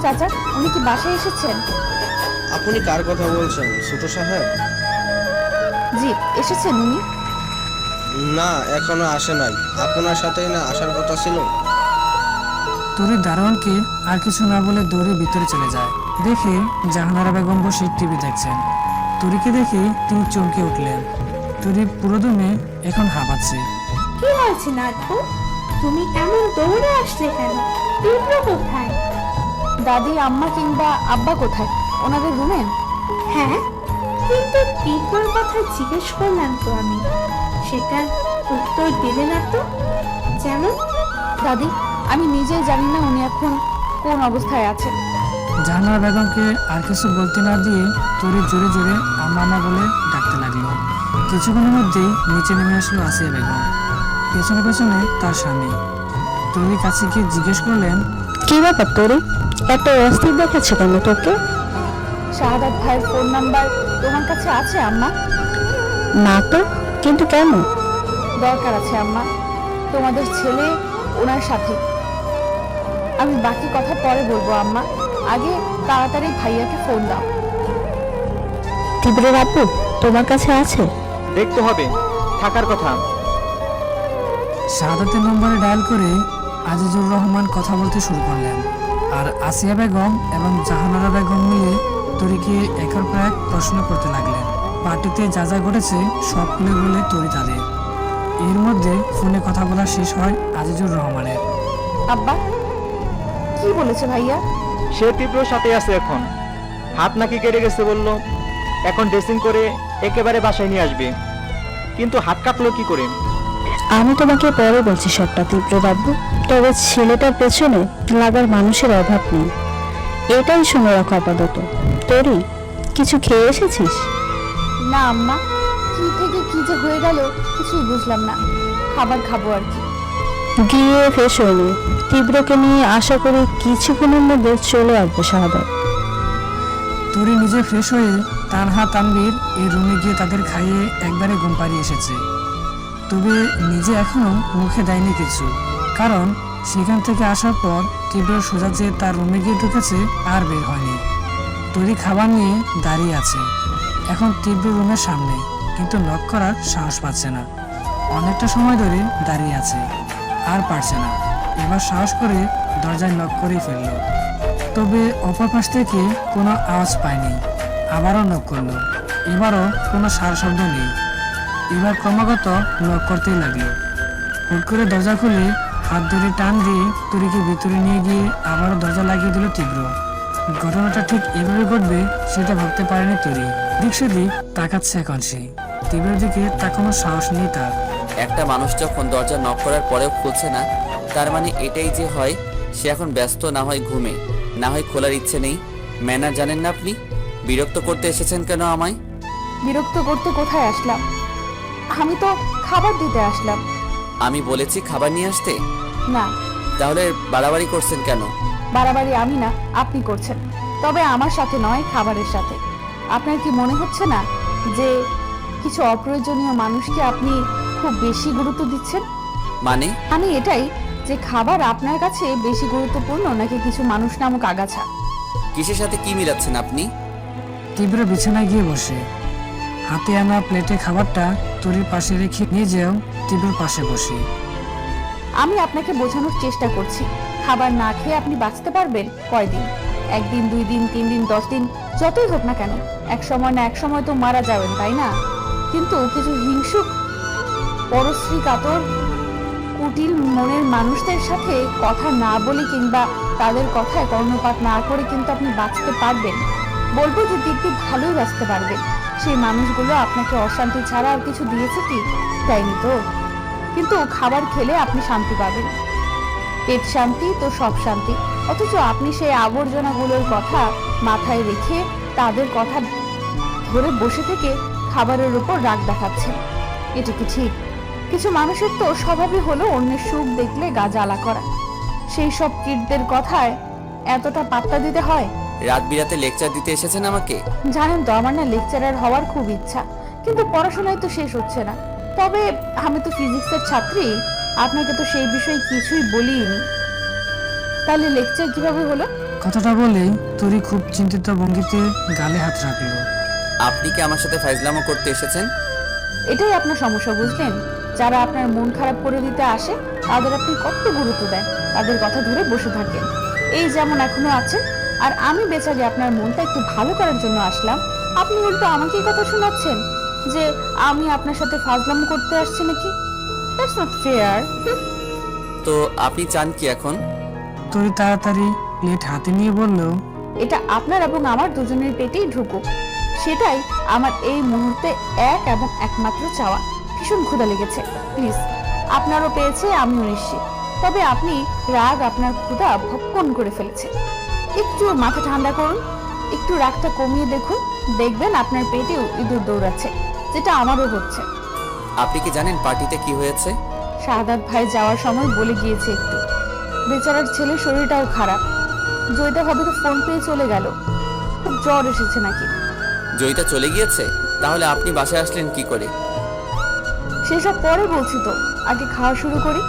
চাচা, উনি কি বাসায় এসেছেন? আপনি কার কথা বলছেন, ছোট সাহেব? জি, এসেছেন উনি। না, এখনো আসে নাই। আপনার সাথেই না আসার কথা ছিল। তরি দারোয়ানকে আর কিছু না বলে দৌড়ে ভিতরে চলে যায়। দেখে জাহানারা বেগম বসে টিভি দেখছেন। তরিকে দেখে তিনি চমকে উঠলেন। তরি পুরো দমে এখন হাঁপাচ্ছে। কি হয়েছে নাটকু? তুমি এমন দৌড়ে আসলে কেন? তীব্র কোথায়? দাদি, আম্মা কিংবা আব্বা কোথায়? ওনাদের রুমে? হ্যাঁ, কিন্তু তীব্রর কথা জিজ্ঞেস করলাম তো আমি, সেটার উত্তর দিলে না তো। যেমন? দাদি, আমি নিজেই জানি না উনি এখন কোন অবস্থায় আছেন। জাহানারা বেগমকে আর কিছু বলতে না দিয়ে তরি জোরে জোরে আম্মা আম্মা বলে ডাকতে লাগলো। কিছুক্ষণের মধ্যেই নিচে নেমে আসলো আসিয়া বেগম, পেছনে পেছনে তার স্বামী। তরির কাছে গিয়ে জিজ্ঞেস করলেন, কি ব্যাপার তোরে? এত অস্থির দেখাচ্ছে কেন তোকে? শাহাদাত ভাইয়ের ফোন নাম্বার তোমার কাছে আছে আম্মা? না তো, কিন্তু কেন? দরকার আছে আম্মা, তোমাদের ছেলে ওনার সাথে। আমি বাকি কথা পরে বলবো আম্মা, আগে তাড়াতাড়ি ভাইয়াকে ফোন দাও। তীব্র আপু তোমার কাছে আছে? দেখতে হবে, থাকার কথা। শাহাদাতের নম্বরে ডায়াল করে আজিজুর রহমান কথা বলতে শুরু করলেন। আর আসিয়া বেগম এবং জাহানারা বেগম মিলে তরিকে একের পর এক প্রশ্ন করতে লাগলেন। পার্টিতে যা যা ঘটেছে সব খুলে বলে তরি তাদের। এর মধ্যে ফোনে কথা বলা শেষ হয় আজিজুর রহমানের। আব্বা কি বলেছে ভাইয়া? সে তীব্রর সাথে আছে এখন। হাত নাকি কেটে গেছে বলল, এখন ড্রেসিং করে একেবারে বাসায় নিয়ে আসবে। কিন্তু হাত কাটলো কি করে? আমি তোমাকে পরে বলছি সবটা তীব্র বাবু, তবে ছেলেটার পেছনে লাগার মানুষের অভাব নেই, এটাই শুনে রাখো আপাতত। তোরি কিছু খেয়ে এসেছিস? না আম্মা, কি থেকে কি যে হয়ে গেল কিছুই বুঝলাম না। খাবার খাবো আর কি। গিয়ে ফ্রেশ হয়নি, তীব্রকে নিয়ে আশা করি কিছুক্ষণের মধ্যে চলে আসবে শাহাদাত। তরি নিজে ফ্রেশ হয়ে তানহা তানবীর এই রুমে গিয়ে তাদের খাইয়ে একবারে ঘুম পাড়িয়ে এসেছে। তবে নিজে এখনো মুখে দেয়নি কিছু, কারণ সেখান থেকে আসার পর তীব্র সোজা যে তার রুমে গিয়ে ঢুকেছে আর বের হয়নি। তরি খাবার নিয়ে দাঁড়িয়ে আছে এখন তীব্র রুমের সামনে, কিন্তু নক করার সাহস পাচ্ছে না। অনেকটা সময় ধরে দাঁড়িয়ে আছে, আর পারছে না। এবার সাহস করে দরজায় নক করেই ফেলল। তবে অপর পাশ থেকে কোনো আওয়াজ পায়নি। আবারও নক করলো, এবারও কোনো সারা শব্দ নেই। এবার ক্রমাগত নক করতেই লাগলো। হুট করে দরজা খুলে হাত ধরে টান দিয়ে তরিকে ভিতরে নিয়ে গিয়ে আবারও দরজা লাগিয়ে দিল তীব্র। ঘটনাটা ঠিক এভাবে ঘটবে সেটা ভাবতে পারেনি তরি। দিক সেদিক তাকাচ্ছে এখন সে। তীব্রের দিকে তাকানোর সাহস নেই তার। একটা মানুষ যখন দরজা নক করার পরেও খুলছে না, তার মানে এটাই যে হয় সে এখন ব্যস্ত, না হয় ঘুমে, না হয় খোলার ইচ্ছে নেই। ম্যানার জানেন না আপনি? বিরক্ত করতে এসেছেন কেন আমায়? বিরক্ত করতে কোথায় আসলাম? আমি তো খাবার দিতে আসলাম। আমি বলেছি খাবার নিয়ে আসতে, না, তাহলে বাড়াবাড়ি করছেন কেন? বাড়াবাড়ি আমি না, আপনি করছেন। তবে আমার সাথে নয়, খাবারের সাথে। আপনার কি মনে হচ্ছে না যে কিছু অপ্রয়োজনীয় মানুষকে আপনি খুব বেশি গুরুত্ব দিচ্ছেন? মানে? আমি এটাই যে খাবার আপনার কাছে বেশি গুরুত্বপূর্ণ নাকি কিছু মানুষ নামক আগাছা? কিসের সাথে কি মিলাচ্ছেন আপনি? তীব্র বিছানায় গিয়ে বসে হাতে আনা প্লেটে খাবারটা তরির পাশে রেখে নিজেও তীব্রর পাশে বসে। আমি আপনাকে বোঝানোর চেষ্টা করছি, খাবার না খেয়ে আপনি বাঁচতে পারবেন কয়দিন? 1 দিন, 2 দিন, 3 দিন, 10 দিন, যতই হোক না কেন, এক সময় না এক সময় তো মারা যাবেন, তাই না? কিন্তু কিছু হিংসুক, পরশ্রী কাতর, কুটিল মনের মানুষদের সাথে কথা না বলে কিংবা তাদের কথায় কর্ণপাত না করে কিন্তু আপনি বাঁচতে পারবেন। বলবো যে দিব্যি ভালোই বাঁচতে পারবেন। সেই মানুষগুলো আপনাকে অশান্তি ছাড়া আর কিছু দিয়েছে কি? তাইনি তো। কিন্তু খাবার খেলে আপনি শান্তি পাবেন। পেট শান্তি তো সব শান্তি। অথচ আপনি সেই আবর্জনাগুলোর কথা মাথায় রেখে তাদের কথা ধরে বসে থেকে খাবারের উপর রাগ দেখাচ্ছেন। এটা কি ঠিক? কিছু মানুষের তো স্বভাবই হলো অন্যের সুখ দেখলে গা জ্বালা করা। সেই সব কীটদের কথায় এতটা পাত্তা দিতে হয়? রাত বিরাতে লেকচার দিতে এসেছেন আমাকে? জানেন তো আমার না লেকচারার হওয়ার খুব ইচ্ছা, কিন্তু পড়াশোনায় তো শেষ হচ্ছে না। তবে আমি তো ফিজিক্সের ছাত্রী, আপনাকে তো সেই বিষয়ে কিছুই বলিনি। তাহলে লেকচার কিভাবে হলো? কথাটা বলেই তরি খুব চিন্তিত ভঙ্গিতে গালে হাত রাখলো। আপনি কি আমার সাথে ফাইজলামো করতে এসেছেন? এটাই আপনার সমস্যা, বুঝলেন? যারা আপনার মন খারাপ করে দিতে আসে তাদের আপনি কত গুরুত্ব দেন, তাদের কথা ধরে বসে থাকেন। এই যেমন এখনো আছে। আর আমি বেচারি আপনার মনটা একটু ভালো করার জন্য আসলাম, আপনি উল্টো আমাকেই কথা শোনাচ্ছেন যে আমি আপনার সাথে ফাজলামো করতে আসছি নাকি? That's not fair. তো আপনি চান কি এখন? তরি তাড়াতাড়ি প্লেট হাতে নিয়ে বলল, এটা আপনার এবং আমার দুজনের পেটেই ঢুকুক, সেটাই আমার এই মুহূর্তে এক এবং একমাত্র চাওয়া। ভীষণ ক্ষুধা লেগেছে, প্লিজ। আপনারও পেয়েছে, আমিও নিশ্চিত। তবে আপনি রাগ আপনার ক্ষুধা ভক্ষণ করে ফেলেছে। একটু মাথা ঠান্ডা করুন, একটু রাগটা কমিয়ে দেখুন, দেখবেন আপনার পেটেও ইঁদুর দৌড়াচ্ছে, যেটা আমারও হচ্ছে। আপনি কি জানেন পার্টিতে কি হয়েছে? শাহাদাত ভাই যাওয়ার সময় বলে গিয়েছে একটু। বেচারার ছেলের শরীরটাও খারাপ। জয়িতা ভাবে তো ফোন পেয়ে চলে গেল, খুব জ্বর এসেছে নাকি। জয়িতা চলে গিয়েছে? তাহলে আপনি বাসায় আসলেন কি করে? সেসব পরে বলছি তো, আগে খাওয়া শুরু করি।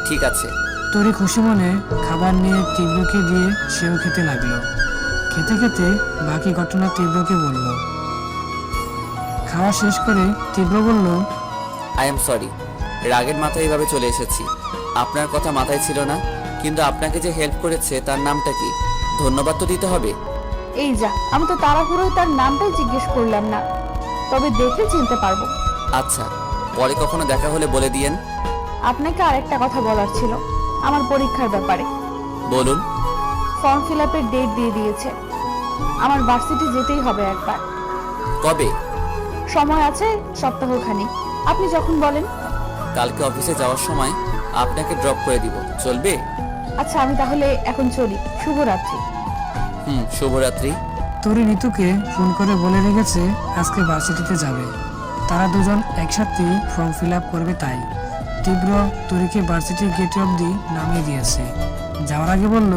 ঠিক আছে। তরি খুশি মনে খাবার নিয়ে তীব্রকে দিয়ে সেও খেতে লাগলো। খেতে খেতে বাকি ঘটনা তীব্রকে বলল। খাওয়া শেষ করে তীব্র বলল, আই এম সরি, রাগের মাথায় এভাবে চলে এসেছি। আপনার কথা মাথায় ছিল না, কিন্তু আপনাকে যে হেল্প করেছে তার নামটা কি? ধন্যবাদ তো দিতে হবে। এই যা, আমি তো তাড়াহুড়োয় তার নামটাই জিজ্ঞেস করলাম না, তবে দেখে চিনতে পারবো। আচ্ছা, পরে কখনো দেখা হলে বলে দিয়েন। আপনাকে আরেকটা কথা বলার ছিল, আমার পরীক্ষার ব্যাপারে। বলুন। ফর্ম ফিল আপের ডেট দিয়ে দিয়েছে, আমার ভার্সিটি যেতেই হবে একবার। কবে? সময় আছে সপ্তাহখানেক, আপনি যখন বলেন। কালকে অফিসে যাওয়ার সময় আপনাকে ড্রপ করে দিব, চলবে? আচ্ছা, আমি তাহলে এখন চলি। শুভরাত্রি। শুভরাত্রি। তরি নিতুকে ফোন করে বলে রেখেছে আজকে ভার্সিটিতে যাবে। তারা দুজন একসাথে ফর্ম ফিল আপ করবে, তাই তীব্র তরিকে ভার্সিটির গেট অবধি নামিয়ে দিয়েছে। যাওয়ার আগে বলল,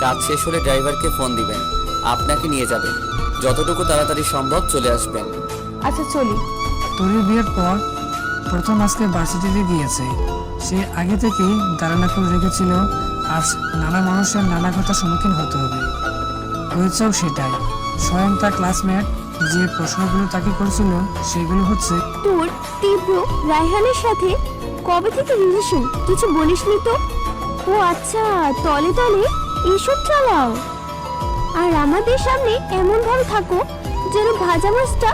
কাজ শেষ হলে ড্রাইভারকে ফোন দিবেন, আপনাকে নিয়ে যাবে। যতটুকু তাড়াতাড়ি সম্ভব চলে আসবেন। আচ্ছা, চলি। তরির বিয়ের পর প্রথম আজকে ভার্সিটিতে গিয়েছে। সে আগে থেকেই ধারণা করে রেখেছিল আজ নানা মানুষের নানা কথার সম্মুখীন হতে হবে। হয়েছেও সেটাই। স্বয়ং তার ক্লাসমেট যে প্রশ্নগুলো তাকে করেছিল সেগুলো হচ্ছে, তোর তীব্র রায়হানের সাথে কবে থেকে রিলেশন? কিছু বলিসনি তো? ও আচ্ছা, তলে তলে এসব চালাও। আর আমাদের সামনে এমন ভাবে থাকো যেন ভাজা মাছটা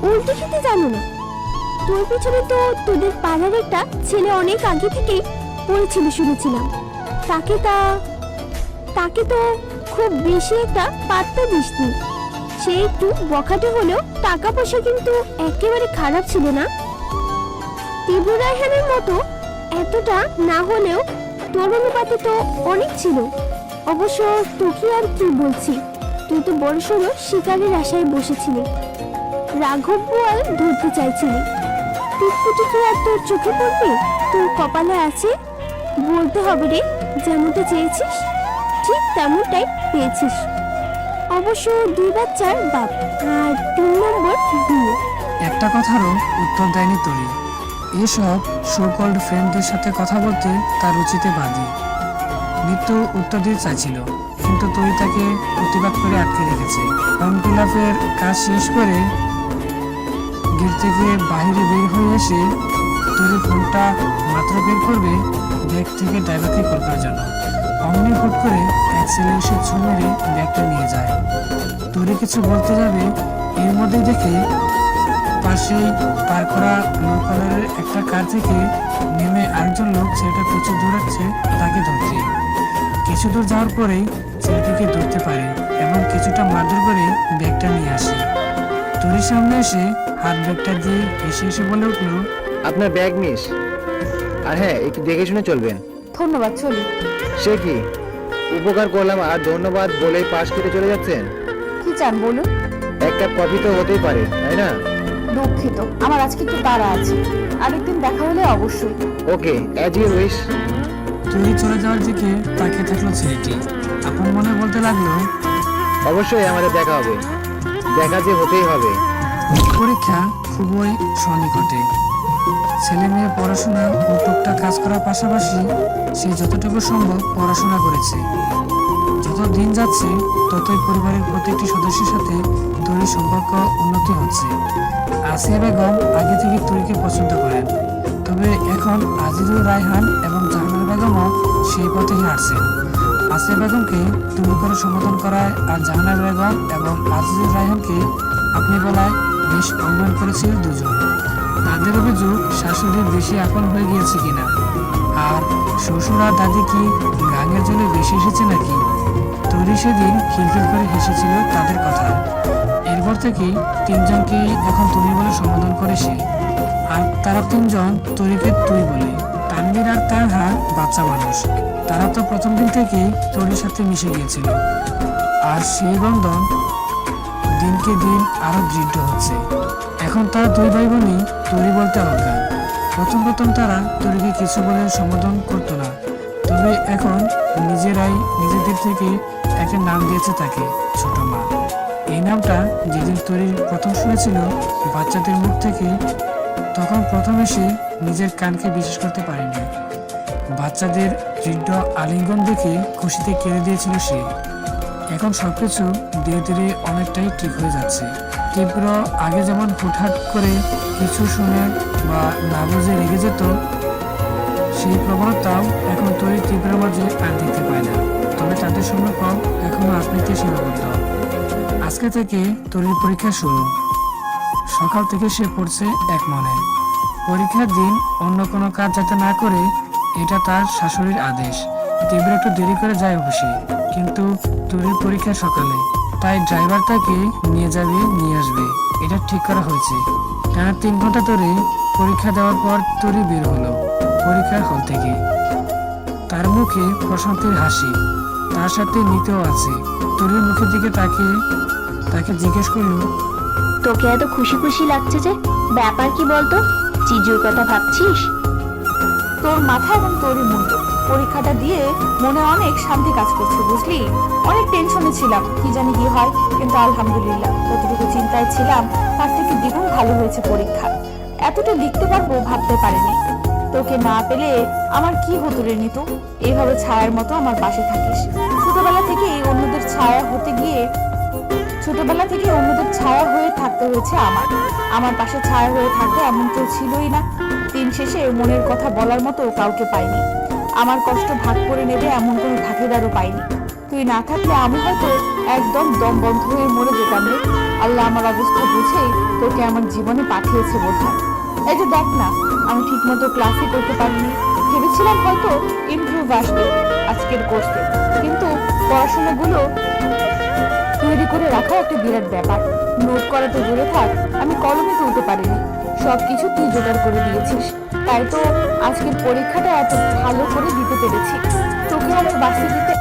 উল্টে খেতে জানো না। তোর পিছনে তো তোদের পাড়ার একটা ছেলে অনেক আগে থেকেই পড়েছিল শুনেছিলাম। তাকে তো খুব বেশি একটা পাত্তা দিসনি। সে একটু বখাটে হলেও টাকা পয়সা কিন্তু একেবারে খারাপ ছিল না। তীব্র রায়হানের মতো এতটা না হলেও তোর অনুপাতে তো অনেক ছিল। অবশ্য তোকে আর কি বলছি, তুই তো বড়সড় শিকারের আশায় বসেছিলি, রাঘব বোয়াল ধরতে চাইছিলি। টিকপুটি কি আর তোর চোখে পড়বে? তোর কপালে আছে, বলতে হবে রে, যেমনটা চেয়েছিস ঠিক তেমনটাই পেয়েছিস। অবশ্য 2 বাচ্চার বাপ আর 3 নম্বর বিয়ে। একটা কথারও উত্তর দেয়নি তরি। এসব সোকল্ড ফ্রেন্ডদের সাথে কথা বলতে তার রুচিতে বাধে। নিত্য উত্তর দিতে চাইছিল, কিন্তু তরি তাকে প্রতিবাদ করে আটকে রেখেছে। ফর্ম ফিল আপের কাজ শেষ করে গেট থেকে বাইরে বের হয়ে এসে তরি ফোনটা মাত্র বের করবে ব্যাগ থেকে ড্রাইভারকে কল করার জন্য, অমনি হুট করে এক ছেলে এসে ছো মেরে ব্যাগটা নিয়ে যায়। তরি কিছু বলতে যাবে, এর মধ্যে দেখে পাশেই পার করা ব্লু কালারের একটা কার থেকে নেমে আরেকজন লোক ছেলেটা প্রচুর দৌড়াচ্ছে তাকে ধরতে। কিছু দূর যাওয়ার পরেই ছেলেটিকে ধরতে পারে এবং কিছুটা মারধর করে ব্যাগটা নিয়ে আসে। তরির সামনে এসে হাত ব্যাগটা দিয়ে এসে এসে বলে উঠল, আপনার ব্যাগ মিস, আর হ্যাঁ একটু দেখে শুনে চলবেন। ধন্যবাদ, চলি। সে কি, উপকার করলাম আর ধন্যবাদ বলেই পাশ কেটে চলে যাচ্ছেন? কি চান বলুন? এক কাপ কফি তো হতেই পারে, তাই না? দুঃখিত, আমার আজকে একটু তাড়া আছে, আরেকদিন দেখা হলে অবশ্যই। ওকে, অ্যাজ ইউ উইশ। তরি চলে যাওয়ার দিকে তাকিয়ে থাকলো ছেলেটি। আপন মনে বলতে লাগলো, অবশ্যই আমাদের দেখা হবে, দেখা যে হতেই হবে। পরীক্ষা খুবই সন্নিকটে। ছেলে মেয়ে পড়াশোনা ও টুকটাক কাজ করার পাশাপাশি সে যতটুকু সম্ভব পড়াশোনা করেছে। যত দিন যাচ্ছে ততই পরিবারের প্রত্যেকটি সদস্যের সাথে তরির সম্পর্ক উন্নতি হচ্ছে। আসিয়া বেগম আগে থেকে তরিকে পছন্দ করেন, তবে এখন আজিজুর রায়হান এবং জাহানারা বেগমও সেই পথেই হাঁটছেন। আসিয়া বেগমকে তুমি করে সম্বোধন করায় আর জাহানারা বেগম এবং আজিজুর রায়হানকে আপনি বলায় বেশ অভিমান করেছিল দুজন। তাদের অভিযোগ শাশুড়ির বেশি আপন হয়ে গিয়েছে কিনা, আর শ্বশুর আর দাদি কি গাঙের জন্য বেশি এসেছে নাকি। তরি সেদিন খিলখিল করে হেসেছিল তাদের কথা। এরপর থেকেই তিনজনকেই এখন তুমি বলে সম্বোধন করে সে, আর তারা তিনজন তরিকে তুই বলে। তানভীর আর তানহা বাচ্চা মানুষ, তারা তো প্রথম দিন থেকেই তরির সাথে মিশে গিয়েছিল, আর সেই বন্ধন দিনকে দিন আরো দৃঢ় হচ্ছে। এখন তারা দুই ভাই বোনই তরি বলতে অজ্ঞান। প্রথম তারা তরিকে কিছু বলে সম্বোধন করতো না, তবে এখন নিজেরাই নিজেদের থেকে একটা নাম দিয়েছে তাকে, ছোট মা। এই নামটা যেদিন তরি প্রথম শুনেছিল বাচ্চাদের মুখ থেকে, তখন প্রথমে সে নিজের কানকে বিশ্বাস করতে পারেনি। বাচ্চাদের দৃঢ় আলিঙ্গন দেখে খুশিতে কেঁদে দিয়েছিল সে। এখন সবকিছু ধীরে ধীরে অনেকটাই ঠিক হয়ে যাচ্ছে। তীব্র আগে যেমন হুটহাট করে কিছু শুনে বা না বুঝে রেগে যেত, সেই প্রবণতাও এখন তৈরি তীব্রের মাঝে আর দেখতে পায় না। তবে তাদের সম্পর্ক এখনো আপনিতে সীমাবদ্ধ। আজকে থেকে তৈরির পরীক্ষা শুরু। সকাল থেকে সে পড়ছে এক মনে। পরীক্ষার দিন অন্য কোনো কাজ যাতে না করে, এটা তার শাশুড়ির আদেশ। তীব্র একটু দেরি করে যায় অফিসে, কিন্তু তৈরির পরীক্ষা সকালে, তাই ড্রাইভার তাকে নিয়ে যাবে নিয়ে আসবে, এটা ঠিক করা হয়েছে। টানা 3 ঘন্টা ধরে পরীক্ষা দেওয়ার পর তৈরি বের হলো পরীক্ষার হল থেকে। তার মুখে প্রশান্তির হাসি, তার সাথে নিতেও আছে। তৈরির মুখের দিকে তাকে জিজ্ঞেস করল, তোকে এত খুশি খুশি লাগছে যে, ব্যাপার কি বলতো? চিজুর কথা ভাবছিস? তোর মাথা এবং তোরই মুন্ড। পরীক্ষাটা দিয়ে মনে অনেক শান্তি কাজ করছে, বুঝলি? অনেক টেনশনে ছিলাম, কি জানি কি হয়, কিন্তু আলহামদুলিল্লাহ যতটুকু চিন্তায় ছিলাম তার থেকে দ্বিগুণ ভালো হয়েছে পরীক্ষা। এতটা লিখতে পারবো ভাবতে পারিনি। তোকে না পেলে আমার কি হতো রে নিতু? এইভাবে ছায়ার মতো আমার পাশে থাকিস। ছোটবেলা থেকে অন্যদের ছায়া হয়ে থাকতে হয়েছে আমার পাশে ছায়া হয়ে থাকবে এমন কেউ ছিলই না। দিন শেষে মনের কথা বলার মতো কাউকে পাইনি। আমার কষ্ট ভাগ করে নেবে এমন কোনো ভাগিদারও পাইনি। তুই না থাকলে আমি হয়তো একদম দম বন্ধ হয়ে মরে যেতাম রে। আল্লাহ আমার অবস্থা বুঝেই তোকে আমার জীবনে পাঠিয়েছে বোধহয়। এই যে দেখ না, আমি ঠিক মতো ক্লাসই করতে পারিনি। ভেবেছিলাম হয়তো ইমপ্রুভ আসবে আজকের কোর্সে, কিন্তু পড়াশোনাগুলো তৈরি করে রাখা একটা বিরাট ব্যাপার। নোট করা তো দূরে থাক, আমি কলমে তুলতে পারিনি। সবকিছু তুই জোগাড় করে দিয়েছিস, তাই তো আজকের পরীক্ষাটা এত ভালো করে দিতে পেরেছি। তোকে আমার ভার্সিটিতে